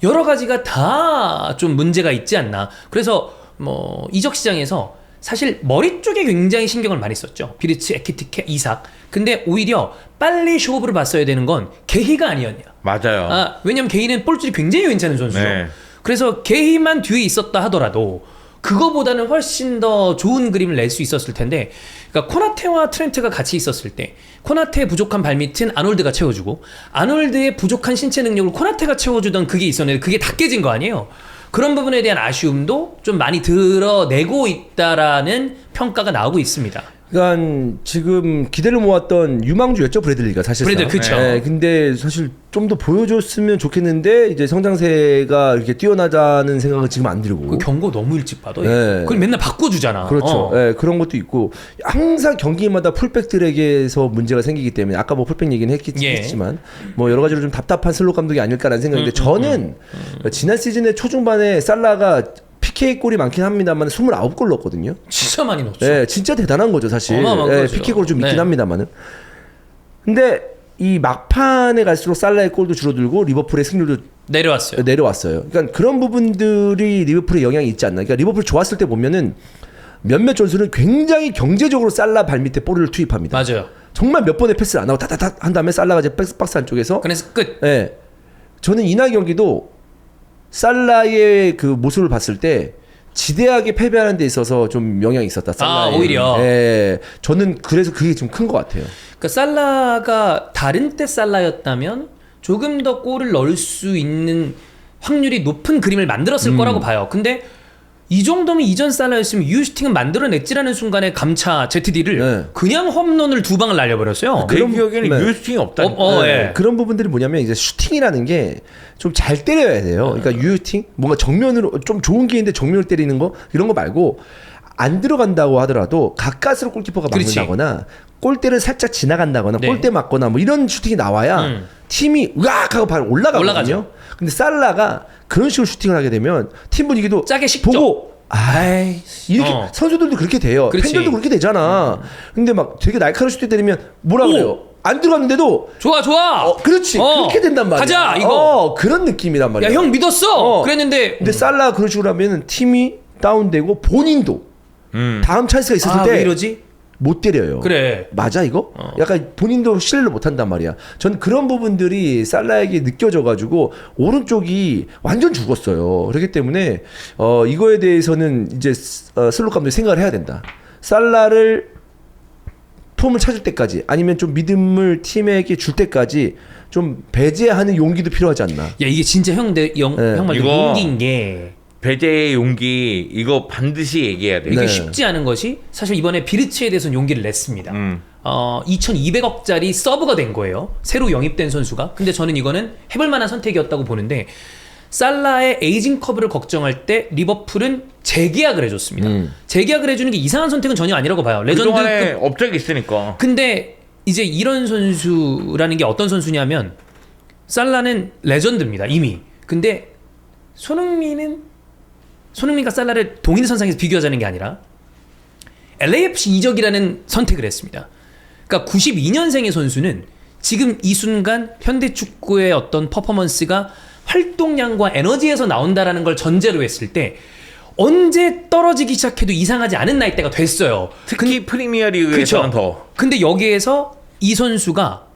여러 가지가 다 좀 문제가 있지 않나. 그래서 뭐 이적 시장에서 사실 머리 쪽에 굉장히 신경을 많이 썼죠. 비르치, 에키티케, 이삭. 근데 오히려 빨리 쇼업을 봤어야 되는 건 게히가 아니었냐. 맞아요. 왜냐면 게히는 볼줄이 굉장히 괜찮은 선수죠. 네. 그래서 게히만 뒤에 있었다 하더라도 그거보다는 훨씬 더 좋은 그림을 낼 수 있었을 텐데, 그러니까 코나테와 트렌트가 같이 있었을 때 코나테의 부족한 발밑은 아놀드가 채워주고 아놀드의 부족한 신체 능력을 코나테가 채워주던 그게 있었는데 그게 다 깨진 거 아니에요. 그런 부분에 대한 아쉬움도 좀 많이 드러내고 있다라는 평가가 나오고 있습니다. 그러니까 지금 기대를 모았던 유망주였죠, 브래들리가 사실상. 브래들, 그쵸. 네, 근데 사실 좀 더 보여줬으면 좋겠는데 이제 성장세가 이렇게 뛰어나다는 생각은 지금 안 들고. 그 경고 너무 일찍 받아. 네. 그걸 맨날 바꿔주잖아. 그렇죠. 네, 그런 것도 있고 항상 경기마다 풀백들에게서 문제가 생기기 때문에 아까 뭐 풀백 얘기는 했지만 뭐 여러 가지로 좀 답답한 슬롯 감독이 아닐까라는 생각인데 저는 지난 시즌의 초중반에 살라가 PK 골이 많긴 합니다만 29골 넣었거든요. 진짜 많이 넣었죠. 네, 진짜 대단한 거죠, 사실. 어마어마한 네, 거죠. PK 골 좀 있긴 네. 합니다만은. 근데 이 막판에 갈수록 살라의 골도 줄어들고 리버풀의 승률도 내려왔어요. 내려왔어요. 그러니까 그런 부분들이 리버풀에 영향이 있지 않나. 그러니까 리버풀 좋았을 때 보면은 몇몇 전술은 굉장히 경제적으로 살라 발밑에 볼을 투입합니다. 맞아요. 정말 몇 번의 패스를 안 하고 다다다 한 다음에 살라가 이제 박스 안쪽에서. 그래서 끝. 네. 저는 이날 경기도 살라의 그 모습을 봤을 때 지대하게 패배하는 데 있어서 좀 영향이 있었다. 살라의. 오히려. 예. 저는 그래서 그게 좀 큰 것 같아요. 그러니까 살라가 다른 때 살라였다면 조금 더 골을 넣을 수 있는 확률이 높은 그림을 만들었을 거라고 봐요. 근데 이 정도면 이전 살라였으면 유슈팅은 만들어냈지라는 순간에 감차 ZD를 네. 그냥 홈런을 2방을 날려버렸어요. 내 기억에는 네. 유스팅이 없다. 예. 그런 부분들이 뭐냐면 이제 슈팅이라는 게 좀 잘 때려야 돼요. 그러니까 유슈팅 뭔가 정면으로 좀 좋은 기회인데 정면을 때리는 거 이런 거 말고 안 들어간다고 하더라도 가까스로 골키퍼가 그렇지. 막는다거나 골대를 살짝 지나간다거나 네. 골대 맞거나 뭐 이런 슈팅이 나와야 팀이 으악 하고 바로 올라가거든요. 올라가죠. 근데 살라가 그런 식으로 슈팅을 하게 되면 팀 분위기도 짜게 식죠. 보고 아이 이렇게 선수들도 그렇게 돼요. 그렇지. 팬들도 그렇게 되잖아. 근데 막 되게 날카로운 슈팅 때리면 뭐라 그래요? 안 들어갔는데도 좋아 좋아. 그렇지 그렇게 된단 말이야. 가자 이거. 그런 느낌이란 말이야. 야 형 믿었어. 그랬는데 근데 살라가 그런 식으로 하면 팀이 다운되고 본인도 다음 찬스가 있었을 왜 때 이러지? 못 때려요. 그래. 맞아 이거? 약간 본인도 신뢰를 못 한단 말이야. 전 그런 부분들이 살라에게 느껴져 가지고 오른쪽이 완전 죽었어요. 그렇기 때문에 이거에 대해서는 이제 슬롯 감독이 생각을 해야 된다. 살라를 폼을 찾을 때까지 아니면 좀 믿음을 팀에게 줄 때까지 좀 배제하는 용기도 필요하지 않나. 야 이게 진짜 형 말 이거 용기인 게 배제의 용기 이거 반드시 얘기해야 돼. 이게 네. 쉽지 않은 것이 사실 이번에 비르치에 대해서는 용기를 냈습니다. 2,200억짜리 서브가 된 거예요. 새로 영입된 선수가. 근데 저는 이거는 해볼 만한 선택이었다고 보는데 살라의 에이징 커브를 걱정할 때 리버풀은 재계약을 해줬습니다. 재계약을 해주는 게 이상한 선택은 전혀 아니라고 봐요. 그동안에 레전드급. 업적이 있으니까. 근데 이제 이런 선수라는 게 어떤 선수냐면 살라는 레전드입니다 이미. 근데 손흥민과 살라를 동일선상에서 비교하자는 게 아니라 LAFC 이적이라는 선택을 했습니다. 그러니까 92년생의 선수는 지금 이 순간 현대축구의 어떤 퍼포먼스가 활동량과 에너지에서 나온다라는 걸 전제로 했을 때 언제 떨어지기 시작해도 이상하지 않은 나이대가 됐어요. 특히 프리미어리그에서는 더. 근데 여기에서 이 선수가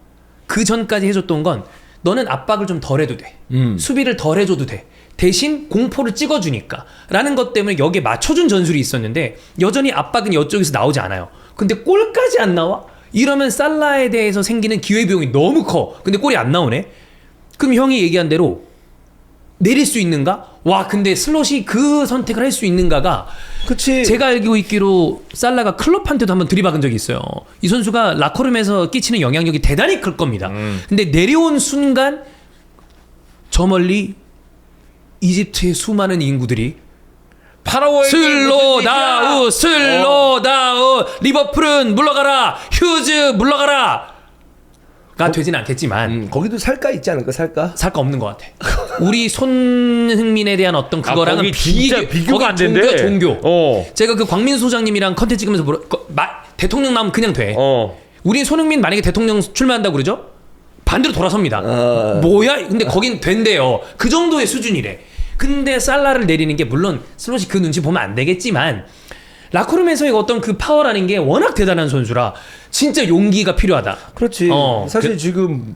그 전까지 해줬던 건 너는 압박을 좀 덜 해도 돼. 수비를 덜 해줘도 돼. 대신 공포를 찍어주니까 라는 것 때문에 여기에 맞춰준 전술이 있었는데 여전히 압박은 이쪽에서 나오지 않아요. 근데 골까지 안 나와? 이러면 살라에 대해서 생기는 기회비용이 너무 커. 근데 골이 안 나오네? 그럼 형이 얘기한 대로 내릴 수 있는가? 와, 근데 슬롯이 그 선택을 할 수 있는가가 그치. 제가 알고 있기로 살라가 클럽한테도 한번 들이박은 적이 있어요. 이 선수가 라커룸에서 끼치는 영향력이 대단히 클 겁니다. 근데 내려온 순간 저 멀리 이집트의 수많은 인구들이 파라오의 슬로다운 슬로다운 리버풀은 물러가라 휴즈 물러가라 가 되진 않겠지만 거기도 살까 있지 않을까 살까? 살까 없는 것 같아. 우리 손흥민에 대한 어떤 그거랑은 거기 진짜 비교가 안 된대. 종교. 제가 그 광민수 소장님이랑 컨텐츠 찍으면서 대통령 나오면 그냥 돼. 우리 손흥민 만약에 대통령 출마한다고 그러죠? 반대로 돌아섭니다. 뭐야? 근데 거긴 된대요. 그 정도의 수준이래. 근데 살라를 내리는 게 물론 슬롯이 그 눈치 보면 안 되겠지만 라커룸에서의 어떤 그 파워라는 게 워낙 대단한 선수라 진짜 용기가 필요하다. 그렇지. 사실 지금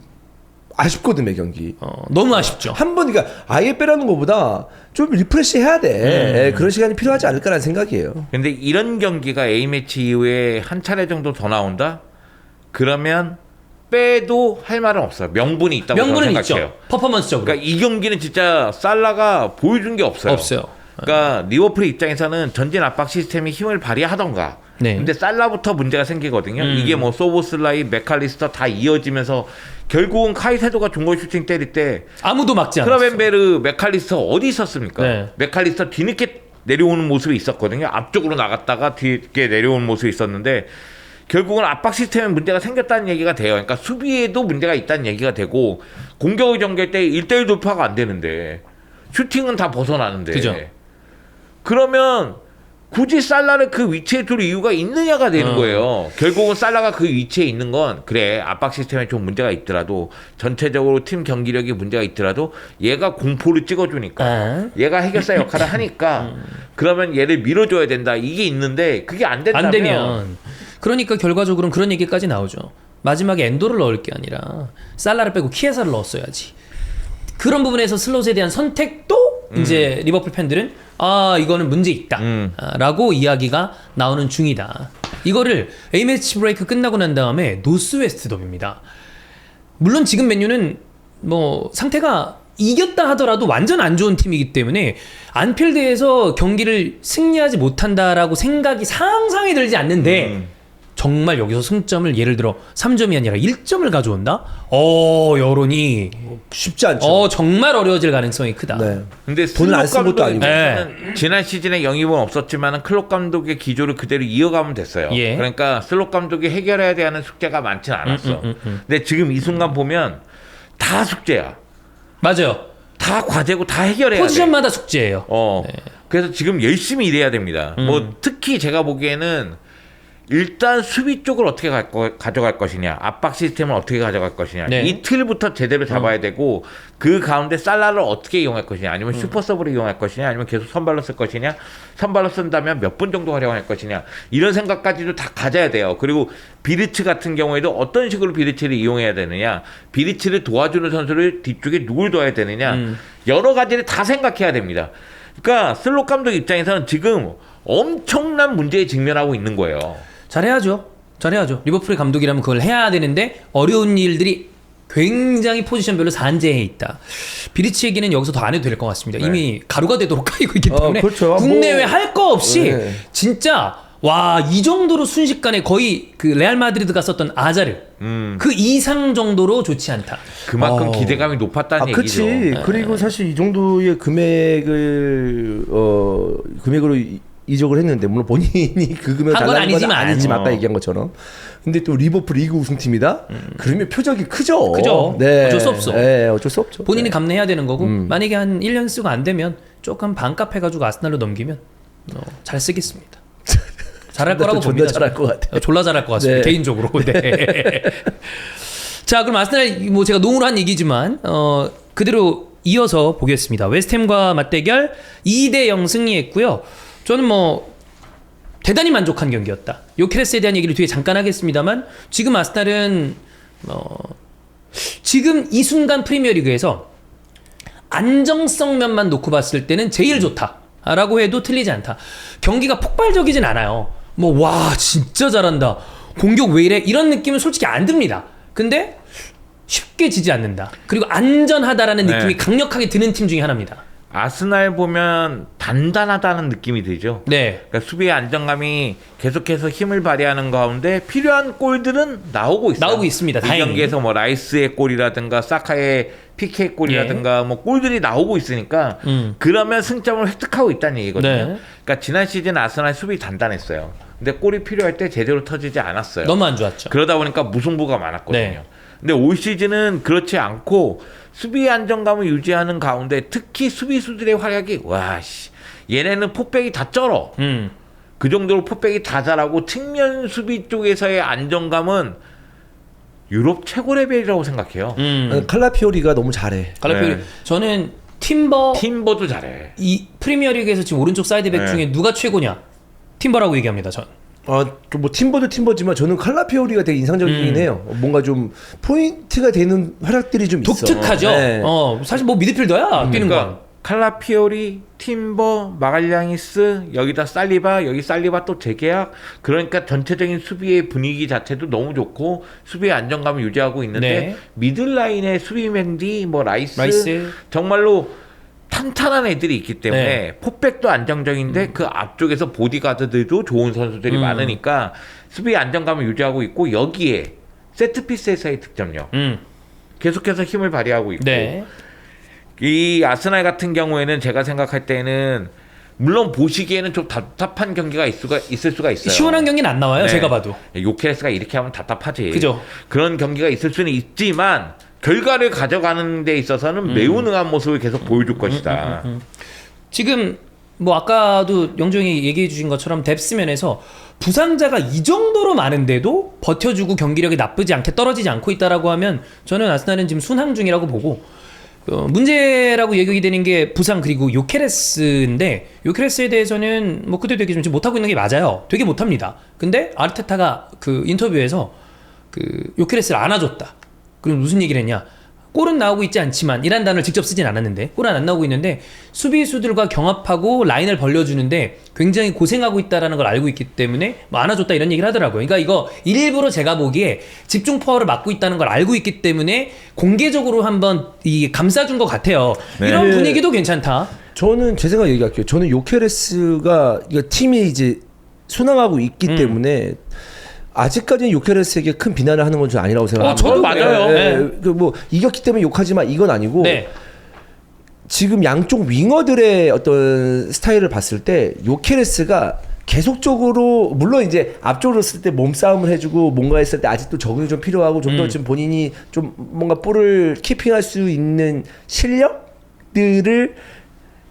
아쉽거든 매 경기. 너무 아쉽죠. 한 번 그러니까 아예 빼라는 것보다 좀 리프레시 해야 돼. 그런 시간이 필요하지 않을까라는 생각이에요. 근데 이런 경기가 A매치 이후에 한 차례 정도 더 나온다? 그러면 빼도 할 말은 없어요. 명분이 있다고 명분은 저는 있죠. 생각해요. 퍼포먼스적으로. 그러니까 이 경기는 진짜 살라가 보여준 게 없어요. 없어요. 그러니까 리버풀 입장에서는 전진 압박 시스템이 힘을 발휘하던가. 네. 근데 살라부터 문제가 생기거든요. 이게 뭐 소보슬라이, 맥칼리스터 다 이어지면서 결국은 카이세도가 중거리 슈팅 때릴 때 아무도 막지 않았어. 크라벤베르, 맥칼리스터 어디 있었습니까? 네. 맥칼리스터 뒤늦게 내려오는 모습이 있었거든요. 앞쪽으로 나갔다가 뒤늦게 내려오는 모습이 있었는데 결국은 압박 시스템에 문제가 생겼다는 얘기가 돼요. 그러니까 수비에도 문제가 있다는 얘기가 되고 공격을 전개할 때 1대1 돌파가 안 되는데 슈팅은 다 벗어나는데 그죠. 그러면 굳이 살라를 그 위치에 둘 이유가 있느냐가 되는 거예요. 결국은 살라가 그 위치에 있는 건 그래 압박 시스템에 좀 문제가 있더라도 전체적으로 팀 경기력이 문제가 있더라도 얘가 공포를 찍어주니까 얘가 해결사 역할을 하니까 그러면 얘를 밀어줘야 된다 이게 있는데 그게 안 된다면 안 되면 그러니까 결과적으로는 그런 얘기까지 나오죠. 마지막에 엔도를 넣을 게 아니라 살라를 빼고 키에사를 넣었어야지. 그런 부분에서 슬롯에 대한 선택도 이제 리버풀 팬들은 이거는 문제 있다 라고 이야기가 나오는 중이다. 이거를 A매치 브레이크 끝나고 난 다음에 노스웨스트 더비입니다. 물론 지금 맨유는 뭐 상태가 이겼다 하더라도 완전 안 좋은 팀이기 때문에 안필드에서 경기를 승리하지 못한다라고 생각이 상상이 들지 않는데 정말 여기서 승점을 예를 들어 3점이 아니라 1점을 가져온다? 여론이 쉽지 않죠. 정말 어려워질 가능성이 크다. 네. 근데 돈을 안 쓴 것도 아니고. 네. 지난 시즌에 영입은 없었지만 클롭 감독의 기조를 그대로 이어가면 됐어요. 예. 그러니까 슬롯 감독이 해결해야 되는 숙제가 많지는 않았어. 근데 지금 이 순간 보면 다 숙제야. 맞아요. 다 과제고 다 해결해야 돼. 포지션마다 숙제예요. 그래서 지금 열심히 일해야 됩니다. 뭐 특히 제가 보기에는 일단 수비 쪽을 어떻게 가져갈 것이냐, 압박 시스템을 어떻게 가져갈 것이냐, 네. 이 틀부터 제대로 잡아야 되고 그 가운데 살라를 어떻게 이용할 것이냐, 아니면 슈퍼서브를 이용할 것이냐, 아니면 계속 선발로 쓸 것이냐, 선발로 쓴다면 몇 분 정도 활용할 것이냐 이런 생각까지도 다 가져야 돼요. 그리고 비리츠 같은 경우에도 어떤 식으로 비리츠를 이용해야 되느냐, 비리츠를 도와주는 선수를 뒤쪽에 누굴 둬야 되느냐 여러 가지를 다 생각해야 됩니다. 그러니까 슬롯 감독 입장에서는 지금 엄청난 문제에 직면하고 있는 거예요. 잘해야죠. 리버풀의 감독이라면 그걸 해야 되는데 어려운 일들이 굉장히 포지션별로 산재해 있다. 비리치 얘기는 여기서 더 안 해도 될 것 같습니다. 이미 가루가 되도록 까이고 있기 때문에 그렇죠. 국내외 할 거 없이 네. 진짜 와, 이 정도로 순식간에 거의 그 레알 마드리드가 썼던 아자르 그 이상 정도로 좋지 않다. 그만큼 기대감이 높았다는 얘기죠. 그렇지. 그리고 사실 이 정도의 금액으로 이적을 했는데 물론 본인이 그 금액을 한 건 달라는 건 아니지만. 아까 얘기한 것처럼. 근데 또 리버풀 리그 우승팀이다. 그러면 표적이 크죠. 그죠. 네. 어쩔 수 없어. 네, 어쩔 수 없죠. 본인이 감내해야 되는 거고 만약에 한 1년 쓰고 안 되면 조금 반값 해가지고 아스날로 넘기면 잘 쓰겠습니다. 잘할 거라고 존나 봅니다. 잘할 것 같아요. 졸라 잘할 것 같습니다. 네. 개인적으로. 네. 자, 그럼 아스날 뭐 제가 농으로 한 얘기지만 그대로 이어서 보겠습니다. 웨스트햄과 맞대결 2대0 승리했고요. 저는 뭐 대단히 만족한 경기였다. 요케레스에 대한 얘기를 뒤에 잠깐 하겠습니다만 지금 아스날은 지금 이 순간 프리미어리그에서 안정성 면만 놓고 봤을 때는 제일 좋다라고 해도 틀리지 않다. 경기가 폭발적이진 않아요. 뭐 와 진짜 잘한다. 공격 왜 이래? 이런 느낌은 솔직히 안 듭니다. 근데 쉽게 지지 않는다. 그리고 안전하다라는 네. 느낌이 강력하게 드는 팀 중에 하나입니다. 아스날 보면 단단하다는 느낌이 들죠. 네. 그러니까 수비의 안정감이 계속해서 힘을 발휘하는 가운데 필요한 골들은 나오고 있어요. 나오고 있습니다. 이 다행히. 경기에서 뭐 라이스의 골이라든가 사카의 PK 골이라든가 뭐 골들이 나오고 있으니까 그러면 승점을 획득하고 있다는 얘기거든요. 네. 그러니까 지난 시즌 아스날 수비 단단했어요. 근데 골이 필요할 때 제대로 터지지 않았어요. 너무 안 좋았죠. 그러다 보니까 무승부가 많았거든요. 네. 근데 올 시즌은 그렇지 않고 수비의 안정감을 유지하는 가운데 특히 수비수들의 활약이 와씨 얘네는 포백이 다 쩔어. 그 정도로 포백이 다 잘하고 측면 수비 쪽에서의 안정감은 유럽 최고 레벨이라고 생각해요. 칼라피오리가 너무 잘해. 갈라피오리. 네. 저는 팀버도 잘해. 이 프리미어리그에서 지금 오른쪽 사이드백 네. 중에 누가 최고냐? 팀버라고 얘기합니다. 전. 뭐 팀버도 팀버지만 저는 칼라피오리가 되게 인상적이긴 해요. 뭔가 좀 포인트가 되는 활약들이 좀 있어. 독특하죠. 네. 사실 뭐 미드필더야 뛰는 건. 그러니까 칼라피오리, 팀버, 마갈량이스, 여기다 살리바, 여기 살리바 또 재계약. 그러니까 전체적인 수비의 분위기 자체도 너무 좋고 수비의 안정감을 유지하고 있는데 네. 미들라인의 수비 맨디, 뭐 라이스. 정말로 탄탄한 애들이 있기 때문에 네. 포백도 안정적인데 그 앞쪽에서 보디가드들도 좋은 선수들이 많으니까 수비 안정감을 유지하고 있고 여기에 세트피스에서의 득점력 계속해서 힘을 발휘하고 있고 네. 이 아스날 같은 경우에는 제가 생각할 때는 물론 보시기에는 좀 답답한 경기가 있을 수가 있어요. 시원한 경기는 안 나와요. 네. 제가 봐도. 요케레스가 이렇게 하면 답답하지. 그죠. 그런 경기가 있을 수는 있지만 결과를 가져가는 데 있어서는 매우 능한 모습을 계속 보여줄 것이다. 지금 뭐 아까도 영종이 얘기해 주신 것처럼 뎁스 면에서 부상자가 이 정도로 많은데도 버텨주고 경기력이 나쁘지 않게 떨어지지 않고 있다라고 하면 저는 아스날은 지금 순항 중이라고 보고 문제라고 얘기가 되는 게 부상 그리고 요케레스인데 요케레스에 대해서는 뭐 그때도 얘기 좀 못하고 있는 게 맞아요. 되게 못합니다. 근데 아르테타가 그 인터뷰에서 그 요케레스를 안아줬다. 그럼 무슨 얘기를 했냐? 골은 나오고 있지 않지만 이란 단어를 직접 쓰진 않았는데 골은 안 나오고 있는데 수비수들과 경합하고 라인을 벌려주는데 굉장히 고생하고 있다라는 걸 알고 있기 때문에 뭐 안아줬다 이런 얘기를 하더라고요. 그러니까 이거 일부러 제가 보기에 집중 파워를 막고 있다는 걸 알고 있기 때문에 공개적으로 한번 이 감싸준 것 같아요. 네. 이런 분위기도 괜찮다. 저는 제 생각 얘기할게요. 저는 요케레스가 이거 팀이 이제 순항하고 있기 때문에 아직까지는 요케레스에게 큰 비난을 하는 건 좀 아니라고 생각합니다. 저도 맞아요. 네. 뭐 이겼기 때문에 욕하지만 이건 아니고 네. 지금 양쪽 윙어들의 어떤 스타일을 봤을 때 요케레스가 계속적으로 물론 이제 앞쪽으로 쓸 때 몸싸움을 해주고 뭔가 했을 때 아직도 적응이 좀 필요하고 좀 더 지금 본인이 좀 뭔가 볼을 키핑할 수 있는 실력들을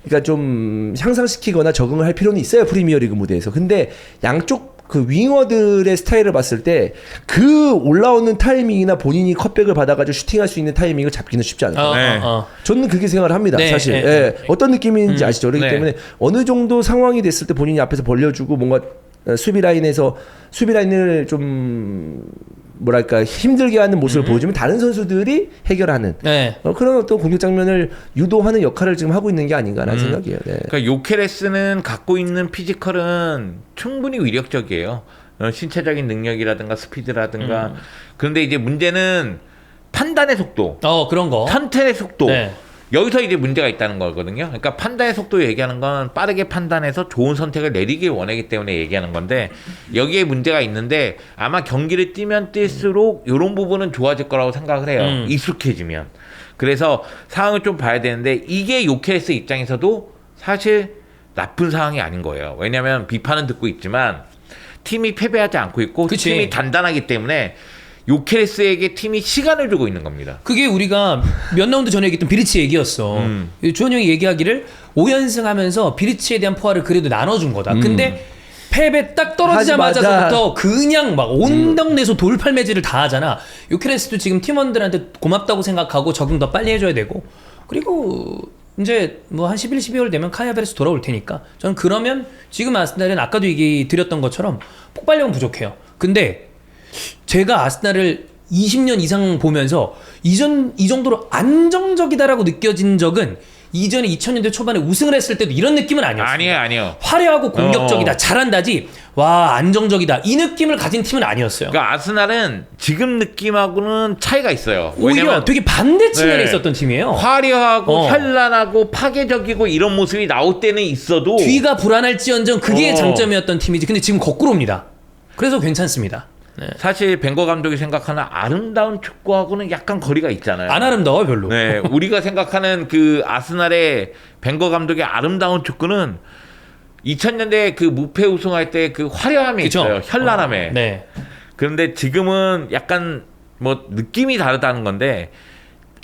그러니까 좀 향상시키거나 적응을 할 필요는 있어요 프리미어리그 무대에서. 근데 양쪽 그 윙어들의 스타일을 봤을 때 그 올라오는 타이밍이나 본인이 컷백을 받아가지고 슈팅할 수 있는 타이밍을 잡기는 쉽지 않아요. 네. 저는 그렇게 생각을 합니다. 네, 사실 네, 예. 네. 어떤 느낌인지 아시죠? 그렇기 네. 때문에 어느 정도 상황이 됐을 때 본인이 앞에서 벌려주고 뭔가 수비 라인을 좀 뭐랄까 힘들게 하는 모습을 보여주면 다른 선수들이 해결하는 네. 그런 어떤 공격 장면을 유도하는 역할을 지금 하고 있는 게 아닌가라는 생각이에요. 네. 그러니까 요케레스는 갖고 있는 피지컬은 충분히 위력적이에요. 신체적인 능력이라든가 스피드라든가. 그런데 이제 문제는 판단의 속도, 그런 거. 선택의 속도. 네. 여기서 이제 문제가 있다는 거거든요. 그러니까 판단의 속도 얘기하는 건 빠르게 판단해서 좋은 선택을 내리길 원하기 때문에 얘기하는 건데 여기에 문제가 있는데 아마 경기를 뛰면 뛸수록 이런 부분은 좋아질 거라고 생각을 해요. 익숙해지면. 그래서 상황을 좀 봐야 되는데 이게 요케레스 입장에서도 사실 나쁜 상황이 아닌 거예요. 왜냐하면 비판은 듣고 있지만 팀이 패배하지 않고 있고 그치. 팀이 단단하기 때문에 요케레스에게 팀이 시간을 주고 있는 겁니다. 그게 우리가 몇 라운드 전에 얘기했던 비리치 얘기였어. 주원 형이 얘기하기를 5연승 하면서 비리치에 대한 포화를 그래도 나눠준 거다. 근데 패배 딱 떨어지자마자부터 그냥 막 온덩내서 돌팔매질을 다 하잖아. 요케레스도 지금 팀원들한테 고맙다고 생각하고 적응 더 빨리 해줘야 되고 그리고 이제 뭐 한 11, 12월 되면 카이 하베르스 돌아올 테니까 저는 그러면 지금 아스날은 아까도 얘기 드렸던 것처럼 폭발력은 부족해요. 근데 제가 아스날을 20년 이상 보면서 이 정도로 안정적이다라고 느껴진 적은 이전에 2000년대 초반에 우승을 했을 때도 이런 느낌은 아니었어요. 아니에요. 화려하고 공격적이다, 잘한다지, 와 안정적이다 이 느낌을 가진 팀은 아니었어요. 그러니까 아스날은 지금 느낌하고는 차이가 있어요. 오히려 왜냐면 되게 반대 측면에 네. 있었던 팀이에요. 화려하고 현란하고 파괴적이고 이런 모습이 나올 때는 있어도 뒤가 불안할지언정 그게 어. 장점이었던 팀이지. 근데 지금 거꾸로입니다. 그래서 괜찮습니다. 네. 사실 벵거 감독이 생각하는 아름다운 축구하고는 약간 거리가 있잖아요. 안 아름다워요 별로. 네, 우리가 생각하는 그 아스날의 벵거 감독의 아름다운 축구는 2000년대 그 무패 우승할 때 그 화려함이 그쵸? 있어요. 현란함에. 네. 그런데 지금은 약간 뭐 느낌이 다르다는 건데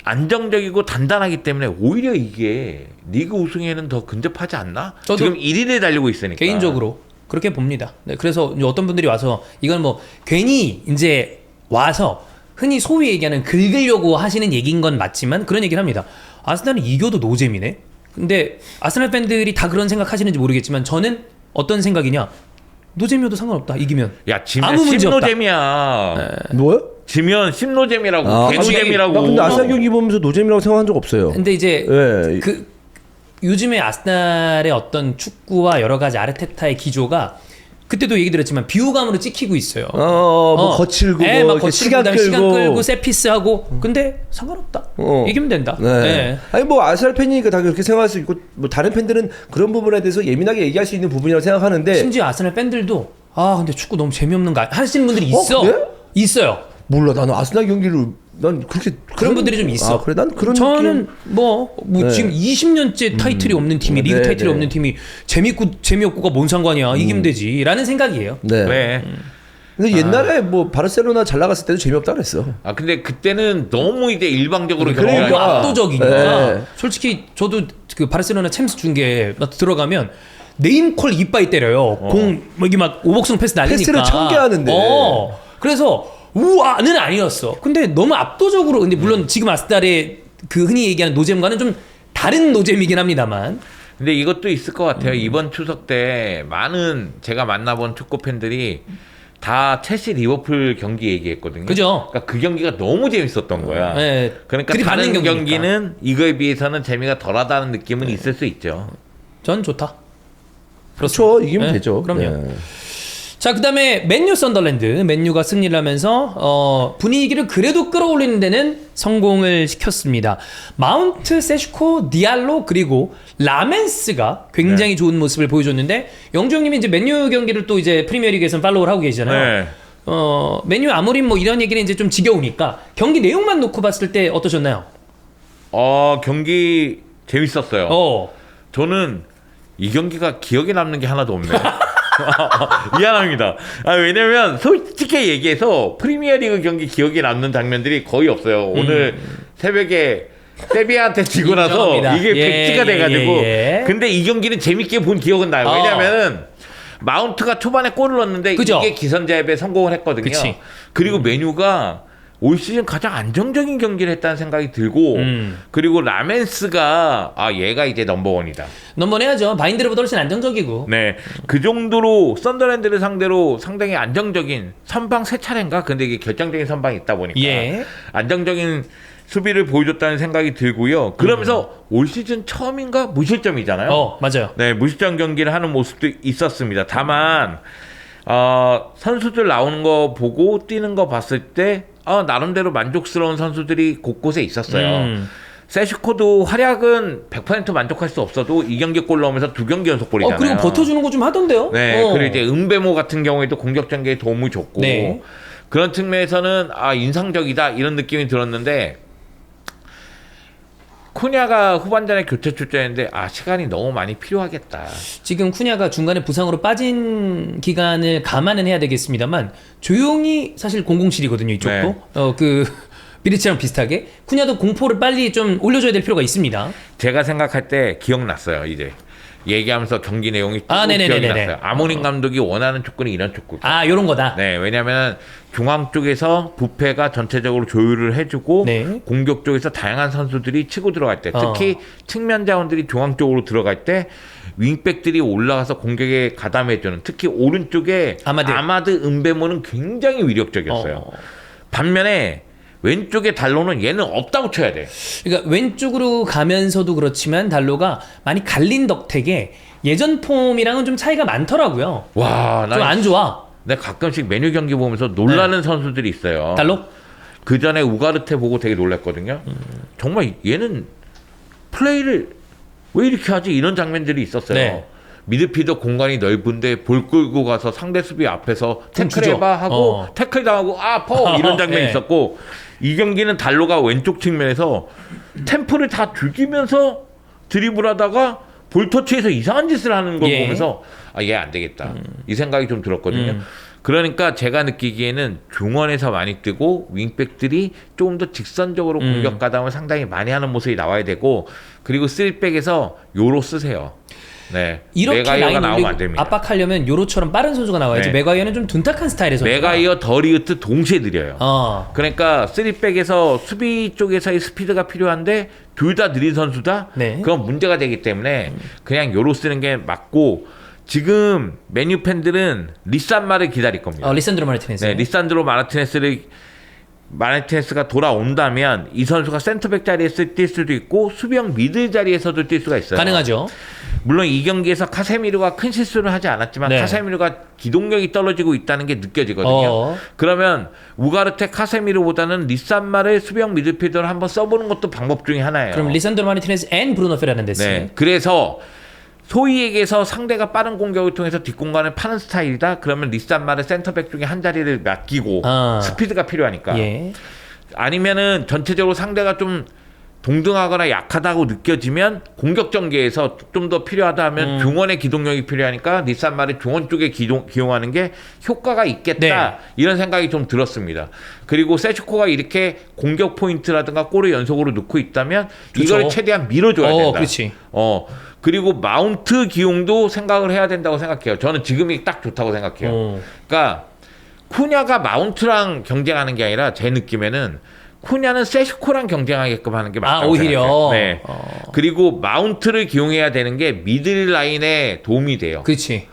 안정적이고 단단하기 때문에 오히려 이게 리그 우승에는 더 근접하지 않나? 저도 지금 1위를 달리고 있으니까. 개인적으로 그렇게 봅니다. 네, 그래서 이제 어떤 분들이 와서 이건 뭐 괜히 이제 와서 흔히 소위 얘기하는 긁으려고 하시는 얘기인 건 맞지만 그런 얘기를 합니다. 아스날은 이겨도 노잼이네. 근데 아스날 팬들이 다 그런 생각하시는지 모르겠지만 저는 어떤 생각이냐? 노잼이어도 상관없다. 이기면 야, 지면 아무 문제 없다. 심노잼이야. 뭐요? 지면 심노잼이라고. 개노잼이라고. 나 근데 아스날 경기 보면서 노잼이라고 생각한 적 없어요. 근데 이제 네. 그 요즘에 아스날의 어떤 축구와 여러 가지 아르테타의 기조가 그때도 얘기 드렸지만 비호감으로 찍히고 있어요. 뭐 거칠고 네, 뭐 막 이렇게 시간 끌고 시간 끌고 세피스하고 근데 상관없다. 이기면 된다. 네. 네. 아니 뭐 아스날 팬이니까 다 그렇게 생각할 수 있고 뭐 다른 팬들은 그런 부분에 대해서 예민하게 얘기할 수 있는 부분이라고 생각하는데 심지어 아스날 팬들도 아 근데 축구 너무 재미없는 거 하시는 분들이 있어. 그래? 있어요. 몰라 나는 아스날 경기를 난 그렇게 그런 분들이 좀 있어. 아, 그래 난 그런 저는 느낌. 뭐 네. 지금 20년째 타이틀이 없는 팀이 리그 네, 타이틀이 네. 없는 팀이 재미없고가 뭔 상관이야. 이기면 되지라는 생각이에요. 네. 네. 근데 옛날에 뭐 바르셀로나 잘 나갔을 때도 재미없다 그랬어. 아 근데 그때는 너무 이제 일방적으로 그러니까. 너무 경기가 압도적이니까 네. 솔직히 저도 그 바르셀로나 챔스 중계 들어가면 네임콜 이빠이 때려요. 공 여기 막 오복성 패스 날리니까 패스를 1000개 하는데. 그래서 우와는 아니었어. 근데 너무 압도적으로 근데 물론 지금 아스날의 그 흔히 얘기하는 노잼과는 좀 다른 노잼이긴 합니다만 근데 이것도 있을 것 같아요. 이번 추석 때 많은 제가 만나본 축구 팬들이 다 첼시 리버풀 경기 얘기했거든요. 그죠? 그러니까 그 경기가 너무 재밌었던 거야. 네, 그러니까 들이받는 다른 경기니까. 경기는 이거에 비해서는 재미가 덜하다는 느낌은 있을 수 있죠. 전 좋다. 그렇죠. 이기면 네, 되죠. 그럼요. 네. 자, 그다음에 맨유 썬더랜드. 맨유가 승리를 하면서 분위기를 그래도 끌어올리는 데는 성공을 시켰습니다. 마운트, 세슈코, 디알로 그리고 라멘스가 굉장히 좋은 모습을 보여줬는데 영주 형님이 이제 맨유 경기를 또 이제 프리미어리그에서는 팔로우를 하고 계시잖아요. 네. 맨유 아무리 뭐 이런 얘기는 이제 좀 지겨우니까 경기 내용만 놓고 봤을 때 어떠셨나요? 경기 재밌었어요. 저는 이 경기가 기억에 남는 게 하나도 없네요. 미안합니다. 왜냐면 솔직히 얘기해서 프리미어리그 경기 기억에 남는 장면들이 거의 없어요. 오늘 새벽에 세비야한테 지고 나서 인정합니다. 이게 백지가 돼가지고 예. 근데 이 경기는 재밌게 본 기억은 나요. 왜냐면은 마운트가 초반에 골을 넣었는데 그죠? 이게 기선제압에 성공을 했거든요. 그치. 그리고 메뉴가 올 시즌 가장 안정적인 경기를 했다는 생각이 들고 그리고 라멘스가 얘가 이제 넘버원이다. 넘버원 해야죠. 바인드르보다 훨씬 안정적이고. 네, 그 정도로 썬더랜드를 상대로 상당히 안정적인 선방 세 차례인가? 근데 이게 결정적인 선방이 있다 보니까 예. 안정적인 수비를 보여줬다는 생각이 들고요. 그러면서 올 시즌 처음인가 무실점이잖아요. 맞아요. 네, 무실점 경기를 하는 모습도 있었습니다. 다만 선수들 나오는 거 보고 뛰는 거 봤을 때 나름대로 만족스러운 선수들이 곳곳에 있었어요. 세슈코도 활약은 100% 만족할 수 없어도 이 경기 골 넣으면서 2경기 연속 골이잖아요. 그리고 버텨주는 거 좀 하던데요. 네, 그리고 이제 은베모 같은 경우에도 공격 전개에 도움을 줬고 네. 그런 측면에서는 인상적이다 이런 느낌이 들었는데 쿠냐가 후반전에 교체 출전했는데 시간이 너무 많이 필요하겠다. 지금 쿠냐가 중간에 부상으로 빠진 기간을 감안은 해야 되겠습니다만 조용히 사실 007이거든요. 이쪽도 네. 비리치랑 비슷하게 쿠냐도 공포를 빨리 좀 올려줘야 될 필요가 있습니다. 제가 생각할 때 기억났어요. 이제 얘기하면서 경기 내용이 쭉 기억이 났어요. 아모린 감독이 원하는 축구는 이런 축구. 요런 거다. 네, 왜냐하면 중앙 쪽에서 부패가 전체적으로 조율을 해주고 네. 공격 쪽에서 다양한 선수들이 치고 들어갈 때, 특히 측면 자원들이 중앙 쪽으로 들어갈 때 윙백들이 올라가서 공격에 가담해주는, 특히 오른쪽에 아마드 은베모는 굉장히 위력적이었어요. 반면에 왼쪽에 달로는 얘는 없다고 쳐야 돼. 그러니까 왼쪽으로 가면서도 그렇지만 달로가 많이 갈린 덕택에 예전 폼이랑은 좀 차이가 많더라고요. 와, 좀 안 좋아. 내가 가끔씩 메뉴 경기 보면서 놀라는 선수들이 있어요. 달로? 그 전에 우가르테 보고 되게 놀랐거든요. 정말 얘는 플레이를 왜 이렇게 하지? 이런 장면들이 있었어요. 네. 미드필더 공간이 넓은데 볼 끌고 가서 상대 수비 앞에서 태클해봐 하고 태클 당하고 퍼 이런 장면이 네. 있었고 이 경기는 달로가 왼쪽 측면에서 템포를 다 죽이면서 드리블하다가 볼터치에서 이상한 짓을 하는 걸 보면서 얘 안 되겠다 이 생각이 좀 들었거든요. 그러니까 제가 느끼기에는 중원에서 많이 뜨고 윙백들이 조금 더 직선적으로 공격 가담을 상당히 많이 하는 모습이 나와야 되고 그리고 3백에서 요로 쓰세요. 네, 이렇게 라인 나오면 안 됩니다. 압박하려면 요로처럼 빠른 선수가 나와야지. 네. 맥과이어는 좀 둔탁한 스타일의 선수가. 맥과이어, 더리우트 동시에 느려요. 그러니까 3백에서 수비 쪽에서의 스피드가 필요한데 둘 다 느린 선수다? 네. 그건 문제가 되기 때문에 그냥 요로 쓰는 게 맞고 지금 메뉴 팬들은 리산마를 기다릴 겁니다. 리산드로 마르티네스. 네, 리산드로 마르티네스가 돌아온다면 이 선수가 센터백 자리에서 뛸 수도 있고 수비형 미드 자리에서도 뛸 수가 있어요. 가능하죠. 물론 이 경기에서 카세미르가 큰 실수를 하지 않았지만 카세미르가 기동력이 떨어지고 있다는 게 느껴지거든요. 그러면 우가르테 카세미르보다는 리산마를 수비형 미드필더를 한번 써보는 것도 방법 중에 하나예요. 그럼 리산드로 마르티네스 앤 브루노 페르난데스. 네, 그래서 소위 얘기해서 상대가 빠른 공격을 통해서 뒷공간을 파는 스타일이다. 그러면 리산마를 센터백 중에 한 자리를 맡기고 스피드가 필요하니까. 아니면은 전체적으로 상대가 좀 동등하거나 약하다고 느껴지면 공격 전개에서 좀 더 필요하다 하면 중원의 기동력이 필요하니까 리산마를 중원 쪽에 기용하는 게 효과가 있겠다. 이런 생각이 좀 들었습니다. 그리고 세슈코가 이렇게 공격 포인트라든가 골을 연속으로 넣고 있다면 이걸 최대한 밀어줘야 된다. 그렇지. 그리고 마운트 기용도 생각을 해야 된다고 생각해요. 저는 지금이 딱 좋다고 생각해요. 그러니까 쿠냐가 마운트랑 경쟁하는 게 아니라 제 느낌에는 쿠냐는 세슈코랑 경쟁하게끔 하는 게 맞다고 오히려. 생각해요. 네. 그리고 마운트를 기용해야 되는 게 미들 라인에 도움이 돼요. 그렇지.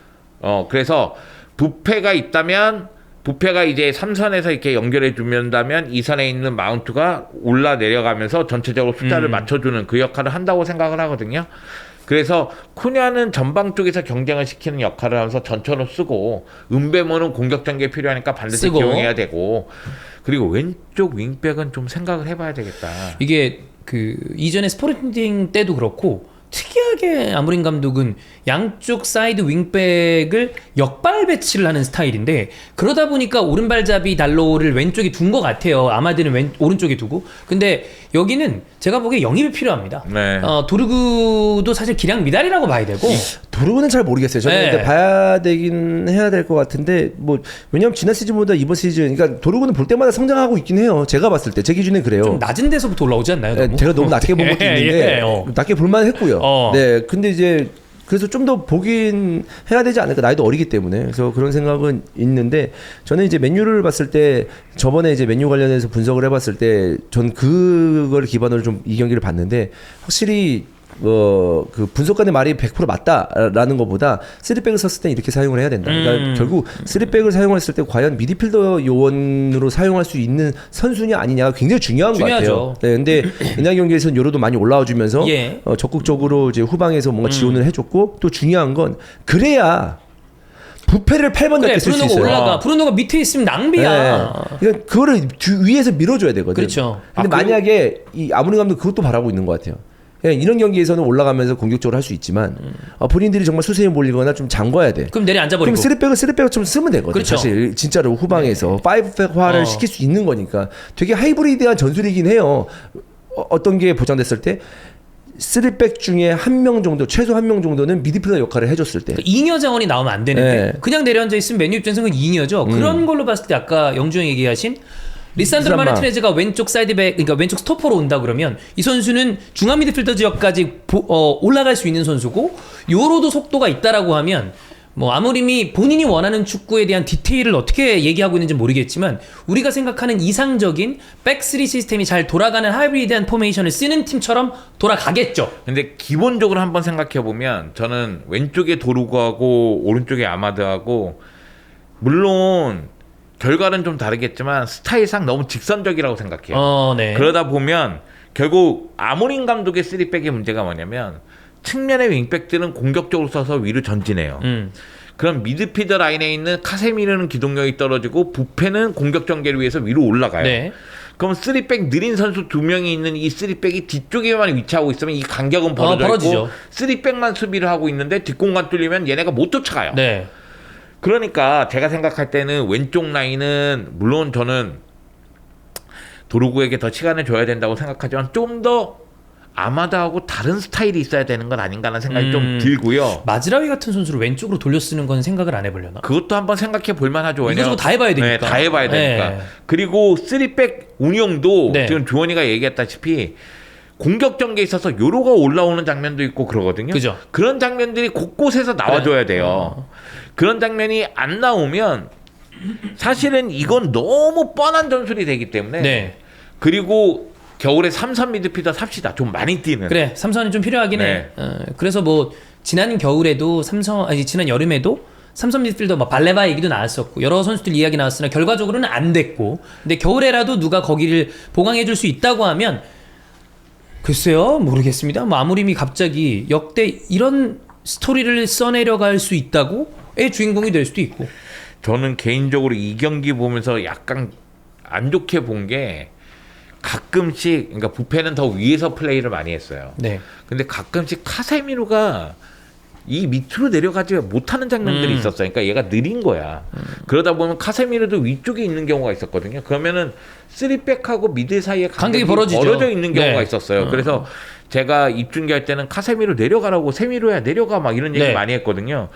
그래서 부패가 있다면 부패가 이제 3선에서 이렇게 연결해 주면다면 2선에 있는 마운트가 올라 내려가면서 전체적으로 숫자를 맞춰주는 그 역할을 한다고 생각을 하거든요. 그래서 쿠냐는 전방 쪽에서 경쟁을 시키는 역할을 하면서 전처럼 쓰고 은베모는 공격 전개에 필요하니까 반드시 기용해야 되고 그리고 왼쪽 윙백은 좀 생각을 해봐야 되겠다. 이게 이전에 스포르팅 때도 그렇고 특이하게 아모린 감독은 양쪽 사이드 윙백을 역발 배치를 하는 스타일인데 그러다 보니까 오른발잡이 달로를 왼쪽에 둔 것 같아요. 아마드는 오른쪽에 두고. 근데 여기는 제가 보기에 영입이 필요합니다. 도르구도 사실 기량 미달이라고 봐야 되고. 도르구는 잘 모르겠어요. 저는 근데 봐야 되긴 해야 될 것 같은데 왜냐면 지난 시즌보다 이번 시즌 그러니까 도르구는 볼 때마다 성장하고 있긴 해요. 제가 봤을 때 제 기준엔 그래요. 좀 낮은 데서부터 올라오지 않나요? 너무? 제가 너무 낮게 본 것도 있는데 낮게 볼만 했고요. 네, 근데 이제 그래서 좀 더 보긴 해야 되지 않을까. 나이도 어리기 때문에. 그래서 그런 생각은 있는데 저는 이제 맨유를 봤을 때 저번에 이제 맨유 관련해서 분석을 해봤을 때 전 그걸 기반으로 좀 이 경기를 봤는데 확실히 그 분석가의 말이 100% 맞다라는 것보다 3백을 썼을 때 이렇게 사용을 해야 된다. 그러니까 결국 3백을 사용했을 때 과연 미드필더 요원으로 사용할 수 있는 선수냐 아니냐가 굉장히 중요한 것 같아요. 네, 근데 이날 경기에서는 요로도 많이 올라와 주면서 적극적으로 이제 후방에서 뭔가 지원을 해줬고 또 중요한 건 그래야 부패를 8번 그래, 넘게 쓸 수 브루노가 있어요. 올라가. 브루노가 밑에 있으면 낭비야. 그러니까 그거를 위에서 밀어줘야 되거든. 그렇죠. 근데 만약에 이 아무리 감독 그것도 바라고 있는 것 같아요. 그냥 이런 경기에서는 올라가면서 공격적으로 할 수 있지만 본인들이 정말 수세에 몰리거나 좀 잠궈야 돼. 그럼 내려앉아버리고. 그럼 3백을 좀 쓰면 되거든. 그렇죠. 사실 진짜로 후방에서 5백화를 시킬 수 있는 거니까 되게 하이브리드한 전술이긴 해요. 어떤 게 보장됐을 때 3백 중에 한 명 정도, 최소 한 명 정도는 미드필더 역할을 해줬을 때. 그러니까 잉여 자원이 나오면 안 되는데 네. 그냥 내려앉아 있으면 맨유 입장에서는 잉여죠. 그런 걸로 봤을 때 아까 영주 형이 얘기하신 리산드로 마르티네즈가 왼쪽 사이드백, 그러니까 왼쪽 스토퍼로 온다 그러면 이 선수는 중앙 미드필더 지역까지 올라갈 수 있는 선수고 요로도 속도가 있다라고 하면 뭐 아무리 본인이 원하는 축구에 대한 디테일을 어떻게 얘기하고 있는지 모르겠지만 우리가 생각하는 이상적인 백3 시스템이 잘 돌아가는 하이브리드한 포메이션을 쓰는 팀처럼 돌아가겠죠. 근데 기본적으로 한번 생각해 보면 저는 왼쪽에 도루고하고 오른쪽에 아마드하고 물론 결과는 좀 다르겠지만 스타일상 너무 직선적이라고 생각해요. 네. 그러다 보면 결국 아모린 감독의 3백의 문제가 뭐냐면 측면의 윙백들은 공격적으로 써서 위로 전진해요. 그럼 미드필더 라인에 있는 카세미르는 기동력이 떨어지고 부페는 공격 전개를 위해서 위로 올라가요. 네. 그럼 3백 느린 선수 2명이 있는 이 3백이 뒤쪽에만 위치하고 있으면 이 간격은 벌어지죠. 3백만 수비를 하고 있는데 뒷공간 뚫리면 얘네가 못 쫓아가요. 네. 그러니까 제가 생각할 때는 왼쪽 라인은 물론 저는 도루구에게 더 시간을 줘야 된다고 생각하지만 좀 더 아마다하고 다른 스타일이 있어야 되는 건 아닌가라는 생각이 좀 들고요. 마즈라위 같은 선수를 왼쪽으로 돌려 쓰는 건 생각을 안 해보려나? 그것도 한번 생각해 볼 만하죠. 이거 저거 다 해봐야 되니까. 네, 다 해봐야 되니까. 네. 그리고 3백 운영도 네. 지금 주원이가 얘기했다시피 공격 전개에 있어서 요로가 올라오는 장면도 있고 그러거든요. 그죠. 그런 장면들이 곳곳에서 나와줘야 돼요. 그런 장면이 안 나오면 사실은 이건 너무 뻔한 전술이 되기 때문에 네. 그리고 겨울에 3선 미드필더 삽시다. 좀 많이 뛰는. 그래, 삼선이 좀 필요하긴 해. 그래서 뭐 지난 겨울에도 지난 여름에도 삼선 미드필더 뭐 발레바 얘기도 나왔었고 여러 선수들 이야기 나왔으나 결과적으로는 안 됐고, 근데 겨울에라도 누가 거기를 보강해줄 수 있다고 하면 글쎄요, 모르겠습니다. 뭐 아무림이 갑자기 역대 이런 스토리를 써내려갈 수 있다고의 주인공이 될 수도 있고. 저는 개인적으로 이 경기 보면서 약간 안 좋게 본 게 가끔씩, 그러니까 부페는 더 위에서 플레이를 많이 했어요. 네. 근데 가끔씩 카세미로가 이 밑으로 내려가지 못하는 장면들이 있었어요. 그러니까 얘가 느린 거야. 그러다 보면 카세미로도 위쪽에 있는 경우가 있었거든요. 그러면은 3백하고 미드 사이에 간격이 벌어져 있는 경우가 네. 있었어요. 그래서 제가 입중계할 때는 카세미로 내려가라고, 세미로야 내려가 막 이런 얘기 네. 많이 했거든요.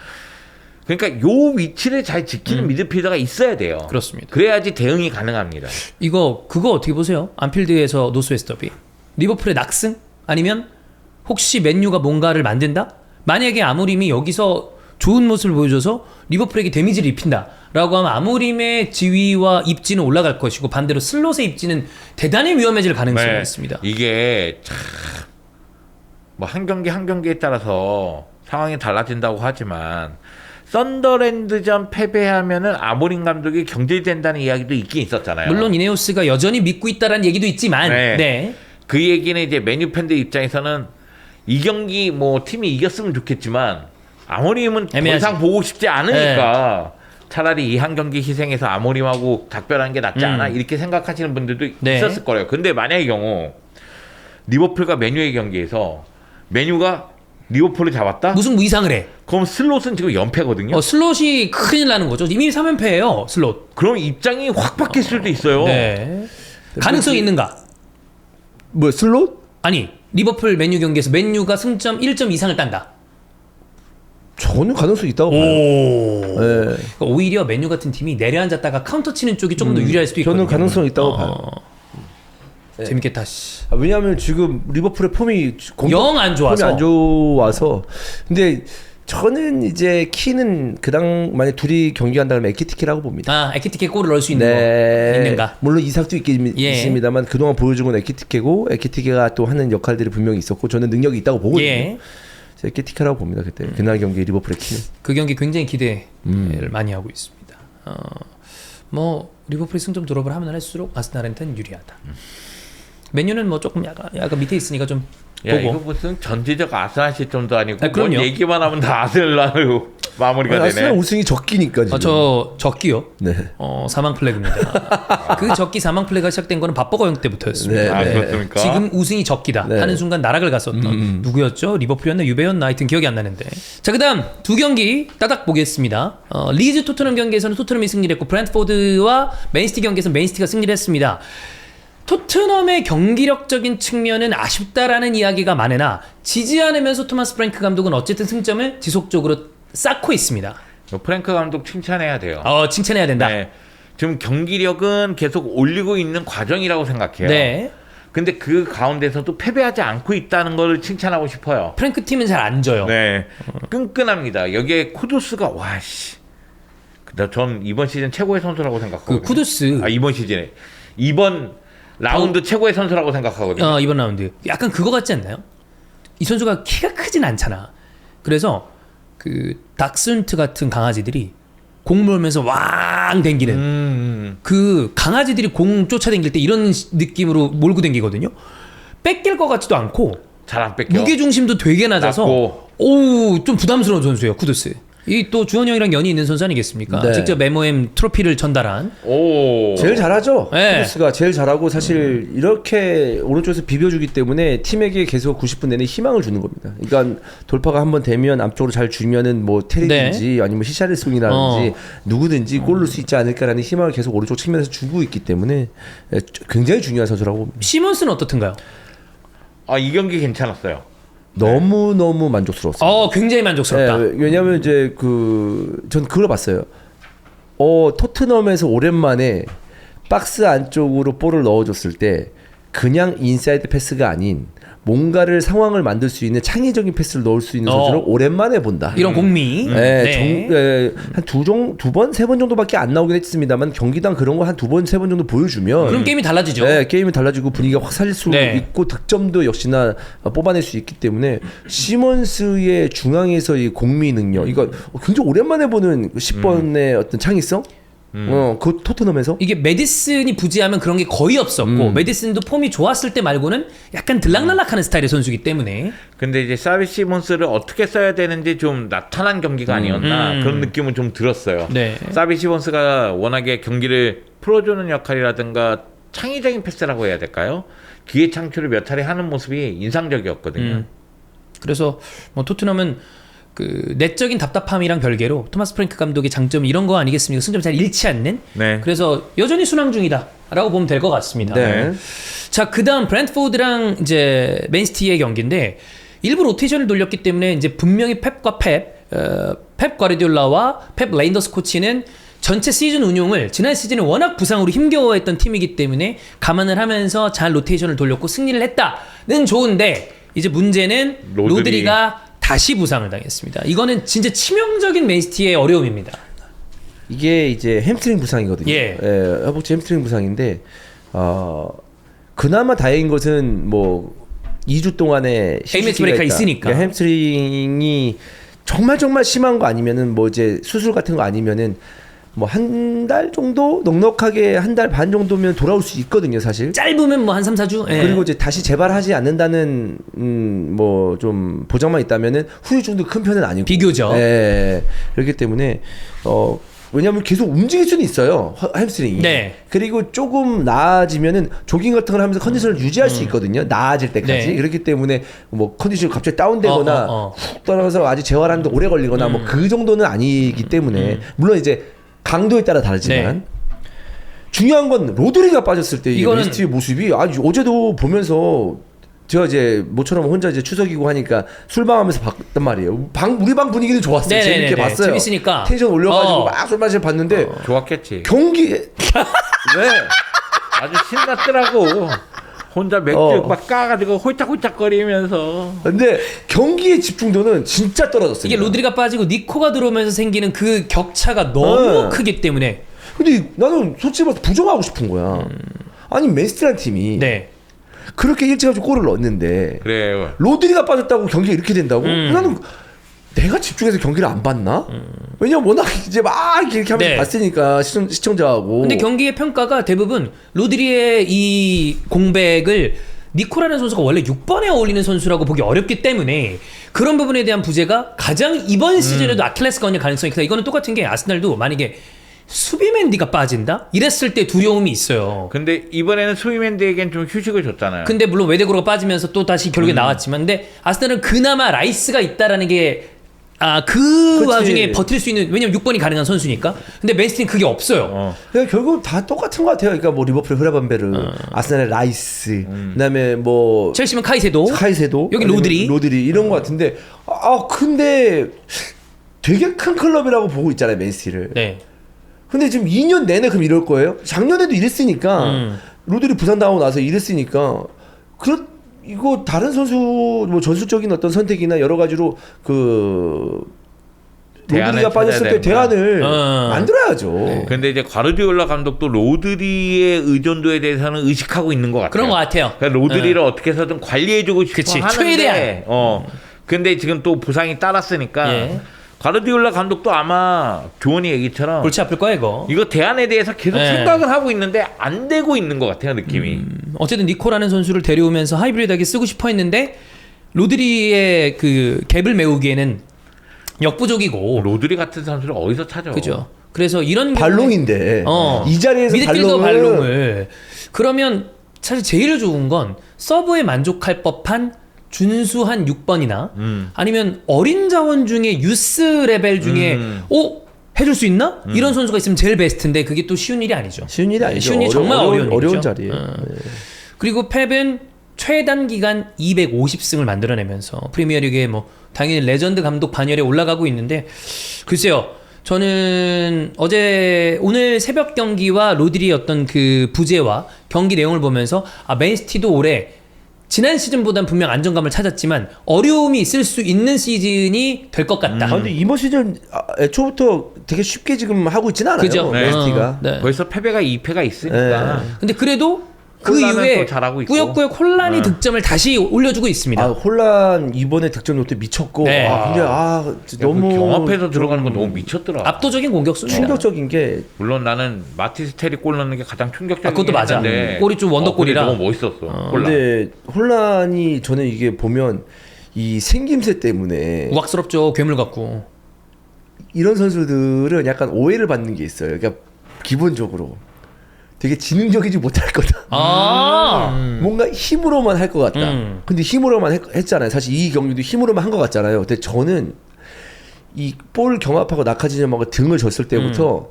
그러니까 요 위치를 잘 지키는 미드필더가 있어야 돼요. 그렇습니다. 그래야지 대응이 가능합니다. 그거 어떻게 보세요? 안필드에서 노스웨스트 더비. 리버풀의 낙승? 아니면 혹시 맨유가 뭔가를 만든다? 만약에 아무림이 여기서 좋은 모습을 보여줘서 리버풀에게 데미지를 입힌다라고 하면 아무림의 지위와 입지는 올라갈 것이고 반대로 슬롯의 입지는 대단히 위험해질 가능성이 있습니다. 이게 참 뭐 한 경기 한 경기에 따라서 상황이 달라진다고 하지만 썬더랜드전 패배하면은 아모린 감독이 경질된다는 이야기도 있긴 있었잖아요. 물론 이네오스가 여전히 믿고 있다라는 얘기도 있지만 네. 그 얘기는 이제 맨유 팬들 입장에서는 이 경기 뭐 팀이 이겼으면 좋겠지만 아모림은 더 이상 보고 싶지 않으니까 차라리 이 한 경기 희생해서 아모림하고 작별하는 게 낫지 않아? 이렇게 생각하시는 분들도 있었을 거예요. 근데 만약의 경우 리버풀과 맨유의 경기에서 맨유가 리버풀을 잡았다? 무슨 이상을 해. 그럼 슬롯은 지금 연패거든요. 슬롯이 큰일 나는 거죠. 이미 3연패예요. 슬롯. 그럼 입장이 확 바뀔 수도 있어요. 네. 가능성이 있는가? 뭐 슬롯? 아니, 리버풀 맨유 경기에서 맨유가 승점 1점 이상을 딴다. 저는 가능성이 있다고 봐요. 네. 그러니까 오히려 맨유 같은 팀이 내려앉았다가 카운터 치는 쪽이 조금 더 유리할 수도 있거든요. 저는 가능성이 있다고 봐요. 재밌겠다. 씨. 왜냐하면 지금 리버풀의 폼이 영 안 좋아서. 폼이 안 좋아서. 근데 저는 이제 키는 그당 만약 둘이 경기한다면 에키티케라고 봅니다. 에키티케 골을 넣을 수 있는 거 있는가? 물론 이삭도 있습니다만 그동안 보여준 건 에키티케고 에키티케가 또 하는 역할들이 분명히 있었고 저는 능력이 있다고 보거든요. 에키티케라고 봅니다. 그때 그날 경기 리버풀의 키는. 그 경기 굉장히 기대를 많이 하고 있습니다. 뭐 리버풀이 승점 드롭을 하면 할수록 아스날한테는 유리하다. 맨유는 뭐 조금 약간 밑에 있으니까 좀 야, 보고. 이거 무슨 전지적 아스날 시점도 아니고 그럼요. 뭔 얘기만 하면 다 아스날로. 마무리가 되네. 아스날 우승이 적기니까 지금. 저 적기요. 네. 사망 플래그입니다. 그 적기 사망 플래그가 시작된 거는 밥버거 형 때부터였습니다. 네, 아, 네. 그렇습니까? 지금 우승이 적기다 네. 하는 순간 나락을 갔었던 누구였죠? 리버풀이었나 유베였나 하여튼 기억이 안 나는데. 자, 그다음 두 경기 따닥 보겠습니다. 리즈 토트넘 경기에서는 토트넘이 승리를 했고 브랜트포드와 맨시티 경기에서 맨시티가 승리를 했습니다. 토트넘의 경기력적인 측면은 아쉽다라는 이야기가 많으나 지지 않으면서 토마스 프랭크 감독은 어쨌든 승점을 지속적으로 쌓고 있습니다. 프랭크 감독 칭찬해야 돼요. 칭찬해야 된다. 네. 지금 경기력은 계속 올리고 있는 과정이라고 생각해요. 네. 근데 그 가운데서도 패배하지 않고 있다는 걸 칭찬하고 싶어요. 프랭크 팀은 잘 안 져요. 네. 끈끈합니다. 여기에 쿠두스가 와씨. 전 이번 시즌 최고의 선수라고 생각하거든요. 그 쿠두스. 이번 시즌에 이번 라운드 최고의 선수라고 생각하거든요. 이번 라운드 약간 그거 같지 않나요? 이 선수가 키가 크진 않잖아. 그래서 그 닥스훈트 같은 강아지들이 공 몰면서 왕 댕기는 그 강아지들이 공 쫓아댕길 때 이런 느낌으로 몰고 댕기거든요. 뺏길 것 같지도 않고 잘 안 뺏겨. 무게 중심도 되게 낮아서 낮고. 좀 부담스러운 선수예요. 쿠두스. 이 또 주원 형이랑 연이 있는 선수 아니겠습니까? 네. 직접 MOM 트로피를 전달한. 오. 제일 잘하죠. 네. 크로스가 제일 잘하고 사실 이렇게 오른쪽에서 비벼주기 때문에 팀에게 계속 90분 내내 희망을 주는 겁니다. 그러니까 돌파가 한번 되면 앞쪽으로 잘 주면은 뭐 테리든지 아니면 히샤르송이라든지 누구든지 골 넣을 수 있지 않을까라는 희망을 계속 오른쪽 측면에서 주고 있기 때문에 굉장히 중요한 선수라고 봅니다. 시몬스는 어떻든가요? 이 경기 괜찮았어요. 너무 만족스러웠어요. 굉장히 만족스럽다. 왜냐하면 이제 전 그걸 봤어요. 토트넘에서 오랜만에 박스 안쪽으로 볼을 넣어줬을 때 그냥 인사이드 패스가 아닌 뭔가를 상황을 만들 수 있는 창의적인 패스를 넣을 수 있는 선수를 오랜만에 본다. 이런 공미. 한 두 번, 세 번 정도밖에 안 나오긴 했습니다만 경기당 그런 거 한 두 번, 세 번 정도 보여주면 그럼 게임이 달라지죠. 네, 게임이 달라지고 분위기가 확 살릴 수 있고 득점도 역시나 뽑아낼 수 있기 때문에 시몬스의 중앙에서 이 공미 능력 이거 굉장히 오랜만에 보는 10번의 어떤 창의성 그 토트넘에서 이게 메디슨이 부지하면 그런 게 거의 없었고 메디슨도 폼이 좋았을 때 말고는 약간 들락날락하는 스타일의 선수이기 때문에. 근데 이제 사비 시몬스를 어떻게 써야 되는지 좀 나타난 경기가 아니었나 그런 느낌은 좀 들었어요. 네. 사비 시몬스가 워낙에 경기를 풀어주는 역할이라든가 창의적인 패스라고 해야 될까요? 기회 창출을 몇 차례 하는 모습이 인상적이었거든요. 그래서 뭐 토트넘은 그 내적인 답답함이랑 별개로 토마스 프랭크 감독의 장점이 이런 거 아니겠습니까? 승점 잘 잃지 않는. 네. 그래서 여전히 순항 중이다라고 보면 될 것 같습니다. 네. 자, 그다음 브랜트포드랑 이제 맨시티의 경기인데 일부 로테이션을 돌렸기 때문에 이제 분명히 펩 과르디올라와 펩 레인더스 코치는 전체 시즌 운용을 지난 시즌에 워낙 부상으로 힘겨워했던 팀이기 때문에 감안을 하면서 잘 로테이션을 돌렸고 승리를 했다는 좋은데 이제 문제는 로드리가 다시 부상을 당했습니다. 이거는 진짜 치명적인 맨시티의 어려움입니다. 이게 이제 햄스트링 부상이거든요. 허벅지 햄스트링 부상인데 그나마 다행인 것은 뭐 2주 동안에 에이맥스 브레이크가 있으니까. 그러니까 햄스트링이 정말 심한 거 아니면은 뭐 이제 수술 같은 거 아니면은 뭐 한 달 정도 넉넉하게 한 달 반 정도면 돌아올 수 있거든요, 사실. 짧으면 뭐 한 3, 4주? 그리고 이제 다시 재발하지 않는다는 뭐 좀 보장만 있다면은 후유증도 큰 편은 아니고. 비교적. 그렇기 때문에 왜냐하면 계속 움직일 수는 있어요, 햄스트링이. 네. 그리고 조금 나아지면은 조깅 같은 걸 하면서 컨디션을 유지할 수 있거든요, 나아질 때까지. 네. 그렇기 때문에 뭐 컨디션이 갑자기 다운되거나 훅 떨어져서 아직 재활하는데 오래 걸리거나 뭐 그 정도는 아니기 때문에 물론 이제 강도에 따라 다르지만 중요한 건 로드리가 빠졌을 때 이거는 맨시티의 모습이 어제도 보면서 제가 이제 모처럼 혼자 이제 추석이고 하니까 술방하면서 봤단 말이에요. 우리 방 분위기도 좋았어요. 재밌게 봤어요. 재밌으니까 텐션 올려가지고 막 술 마시러 봤는데 좋았겠지. 경기 왜 아주 신났더라고. 혼자 맥주 막 까가지고 홀짝홀짝거리면서. 근데 경기의 집중도는 진짜 떨어졌어요. 이게 로드리가 빠지고 니코가 들어오면서 생기는 그 격차가 너무 크기 때문에. 근데 나는 솔직히 말해서 부정하고 싶은 거야. 아니 맨시티라는 팀이 그렇게 일찍 가지고 골을 넣었는데 그래요. 로드리가 빠졌다고 경기가 이렇게 된다고? 나는 내가 집중해서 경기를 안 봤나? 왜냐면 워낙 이제 막 이렇게 하면서 봤으니까 시청자하고. 근데 경기의 평가가 대부분 로드리의 이 공백을 니코라는 선수가 원래 6번에 어울리는 선수라고 보기 어렵기 때문에 그런 부분에 대한 부재가 가장 이번 시즌에도 아킬레스건일 가능성이 크다. 이거는 똑같은 게 아스날도 만약에 수비맨디가 빠진다? 이랬을 때 두려움이 있어요. 근데 이번에는 수비맨드에겐 좀 휴식을 줬잖아요. 근데 물론 웨데고로가 빠지면서 또 다시 결국에 나왔지만 근데 아스날은 그나마 라이스가 있다라는 게 그 그치. 와중에 버틸 수 있는 왜냐면 6번이 가능한 선수니까. 근데 맨시티는 그게 없어요. 그냥 결국 다 똑같은 것 같아요. 그러니까 뭐 리버풀 흐라반베르, 아스날의 라이스, 그다음에 뭐 첼시면 카이세도, 카이세도, 여기 아니면 로드리 이런 것 같은데 근데 되게 큰 클럽이라고 보고 있잖아요, 맨시티를. 네. 근데 지금 2년 내내 그럼 이럴 거예요? 작년에도 이랬으니까 로드리 부상 당하고 나서 이랬으니까 이거 다른 선수 뭐 전술적인 어떤 선택이나 여러 가지로 로드리가 빠졌을 때 대안을 만들어야죠. 근데 이제 과르디올라 감독도 로드리의 의존도에 대해서는 의식하고 있는 것 같아요. 그런 것 같아요. 그러니까 로드리를 어떻게 해서든 관리해주고 싶어 그치, 하는데 최대한. 근데 지금 또 부상이 따랐으니까 예. 과르디올라 감독도 아마 조언이 얘기처럼 골치 아플 거야 이거. 이거 대안에 대해서 계속 예. 생각을 하고 있는데 안 되고 있는 것 같아요, 느낌이. 어쨌든 니코라는 선수를 데려오면서 하이브리드하게 쓰고 싶어 했는데 로드리의 그 갭을 메우기에는 역부족이고. 로드리 같은 선수를 어디서 찾아? 그죠. 그래서 이런 발롱인데 이 자리에서 미드필더 발롱을 그러면 사실 제일 좋은 건 서브에 만족할 법한 준수한 6번이나 아니면 어린 자원 중에 유스 레벨 중에 해줄 수 있나? 이런 선수가 있으면 제일 베스트인데 그게 또 쉬운 일이 아니죠. 쉬운 일이 아니죠. 쉬운 일이 정말 어려운 어려운 일이죠. 자리예요. 네. 그리고 펩은 최단 기간 250승을 만들어내면서 프리미어리그에 뭐 당연히 레전드 감독 반열에 올라가고 있는데 글쎄요. 저는 오늘 새벽 경기와 로드리의 어떤 그 부재와 경기 내용을 보면서 맨시티도 올해 지난 시즌보단 분명 안정감을 찾았지만 어려움이 있을 수 있는 시즌이 될 것 같다. 근데 이번 시즌 애초부터 되게 쉽게 지금 하고 있지는 않아요. 그죠? 맨시티가. 네. 벌써 패배가 2패가 있으니까. 근데 그래도 그 홀란은 이후에 또 잘하고 있고. 꾸역꾸역 혼란이 득점을 다시 올려주고 있습니다. 혼란 이번에 득점 롯데 미쳤고. 네. 근데 너무 너무 경합해서 들어가는 건 너무 미쳤더라. 압도적인 공격수입니다. 충격적인 게 물론 나는 마티스텔이 골 넣는 게 가장 충격적인 그것도 맞아. 골이 좀 원더골이라. 너무 멋있었어. 홀란. 근데 혼란이 저는 이게 보면 이 생김새 때문에 우악스럽죠. 괴물 같고. 이런 선수들은 약간 오해를 받는 게 있어요. 그러니까 기본적으로 되게 지능적이지 못할 거다. 뭔가 힘으로만 할 것 같다. 근데 힘으로만 했잖아요. 사실 이 경기도 힘으로만 한 것 같잖아요. 근데 저는 이 볼 경합하고 낙하지점하고 등을 졌을 때부터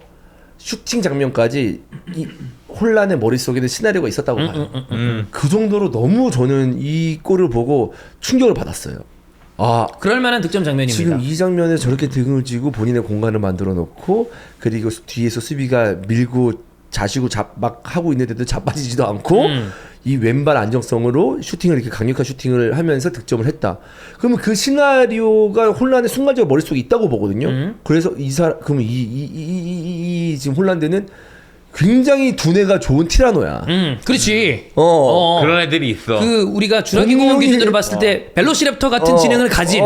슈팅 장면까지 이 혼란의 머릿속에는 시나리오가 있었다고 봐요. 그 정도로 너무 저는 이 골을 보고 충격을 받았어요. 그럴 만한 득점 장면입니다. 지금 이 장면에 저렇게 등을 쥐고 본인의 공간을 만들어 놓고 그리고 뒤에서 수비가 밀고 자시고 막 하고 있는데도 자빠지지도 않고 이 왼발 안정성으로 슈팅을 이렇게 강력한 슈팅을 하면서 득점을 했다. 그러면 그 시나리오가 혼란의 순간적으로 머릿속에 있다고 보거든요. 그래서 그러면 이 지금 혼란되는 굉장히 두뇌가 좋은 티라노야. 그렇지. 그런 애들이 있어. 그 우리가 주라기 공원 기준으로 봤을 때 벨로시랩터 같은 지능을 가진.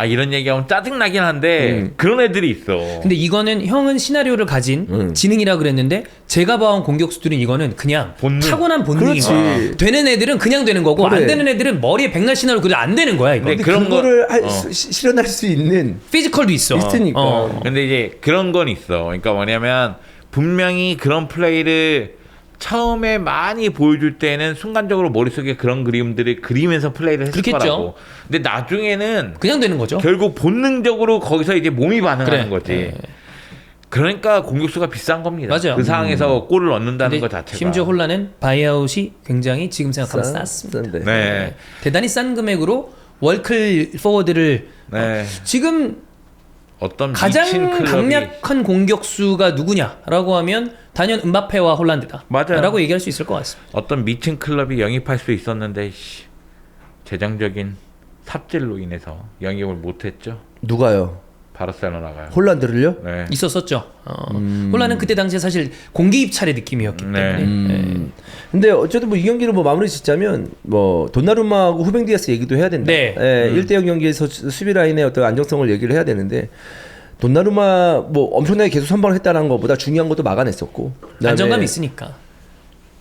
이런 얘기하면 짜증나긴 한데 그런 애들이 있어. 근데 이거는 형은 시나리오를 가진 지능이라 그랬는데 제가 봐온 공격수들은 이거는 그냥 본능. 타고난 본능입니다. 그렇지. 되는 애들은 그냥 되는 거고 그래. 안 되는 애들은 머리에 백날 시나리오 그대로 안 되는 거야 이거. 근데 그런 그거를 실현할 수 있는 피지컬도 있어. 있으니까. 근데 이제 그런 건 있어. 그러니까 뭐냐면 분명히 그런 플레이를 처음에 많이 보여줄 때는 순간적으로 머릿속에 그런 그림들을 그리면서 플레이를 했을 그렇겠죠. 거라고. 근데 나중에는 그냥 되는 거죠. 결국 본능적으로 거기서 이제 몸이 반응하는 그래. 거지. 그러니까 공격수가 비싼 겁니다. 맞아요. 그 상황에서 골을 넣는다는 근데 것 자체가. 심지어 혼란은 바이아웃이 굉장히 지금 생각하면 싼데. 쌌습니다. 네. 대단히 싼 금액으로 월클 포워드를 네. 지금 어떤 가장 미친 클럽이 강력한 공격수가 누구냐라고 하면 단연 음바페와 홀란드다. 맞아요. 라고 얘기할 수 있을 것 같습니다. 어떤 미친 클럽이 영입할 수 있었는데 재정적인 삽질로 인해서 영입을 못했죠. 누가요? 바르셀로나가요. 홀란드를요? 네. 있었었죠. 홀란은 그때 당시에 사실 공개 입찰의 느낌이었기 네. 때문에. 근데 어쨌든 뭐 이 경기를 뭐 마무리 짓자면 뭐 돈나루마하고 후벤 디아스 얘기도 해야 된다. 네. 1대0 경기에서 수비 라인의 어떤 안정성을 얘기를 해야 되는데 돈나루마 뭐 엄청나게 계속 선방을 했다는 것보다 중요한 것도 막아냈었고. 그다음에 안정감이 있으니까.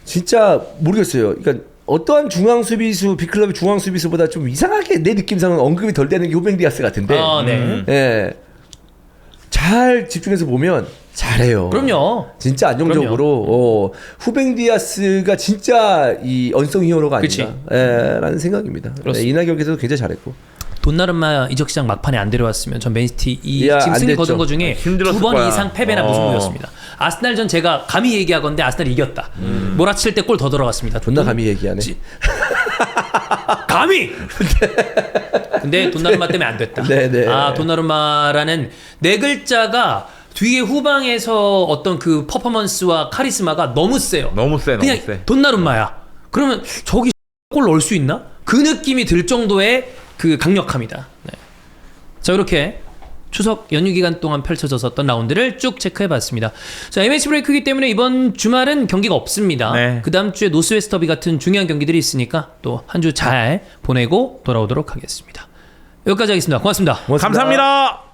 진짜 모르겠어요. 그러니까 어떠한 중앙 수비수 빅클럽의 중앙 수비수보다 좀 이상하게 내 느낌상은 언급이 덜 되는 게 후뱅 디아스 같은데. 네. 예. 잘 집중해서 보면 잘해요. 그럼요. 진짜 안정적으로 후뱅 디아스가 진짜 이 언성 히어로가 아닌가 라는 생각입니다. 네, 이날 경기에서도 굉장히 잘했고. 돈나르마 이적 시장 막판에 안 데려왔으면 전 맨시티 야, 지금 안 승리 됐죠. 거둔 거 중에 힘들었을 2번 거야. 이상 패배나 무승부였습니다. 아스날 전 제가 감히 얘기하건데 아스날이 이겼다. 몰아칠 때 골 더 들어갔습니다. 존나 감히 얘기하네. 감히! 근데 돈나르마 때문에 안 됐다. 네네. 아, 돈나르마라는 네 글자가 뒤에 후방에서 어떤 그 퍼포먼스와 카리스마가 너무 세요. 너무 세, 너무 그냥 세. 돈나르마야. 그러면 저기 골 넣을 수 있나? 그 느낌이 들 정도의 그 강력함이다. 네. 자, 이렇게 추석 연휴 기간 동안 펼쳐졌었던 라운드를 쭉 체크해봤습니다. 자, MH 브레이크이기 때문에 이번 주말은 경기가 없습니다. 네. 그 다음 주에 노스웨스트 더비 같은 중요한 경기들이 있으니까 또 한 주 잘 보내고 돌아오도록 하겠습니다. 여기까지 하겠습니다. 고맙습니다. 고맙습니다. 감사합니다.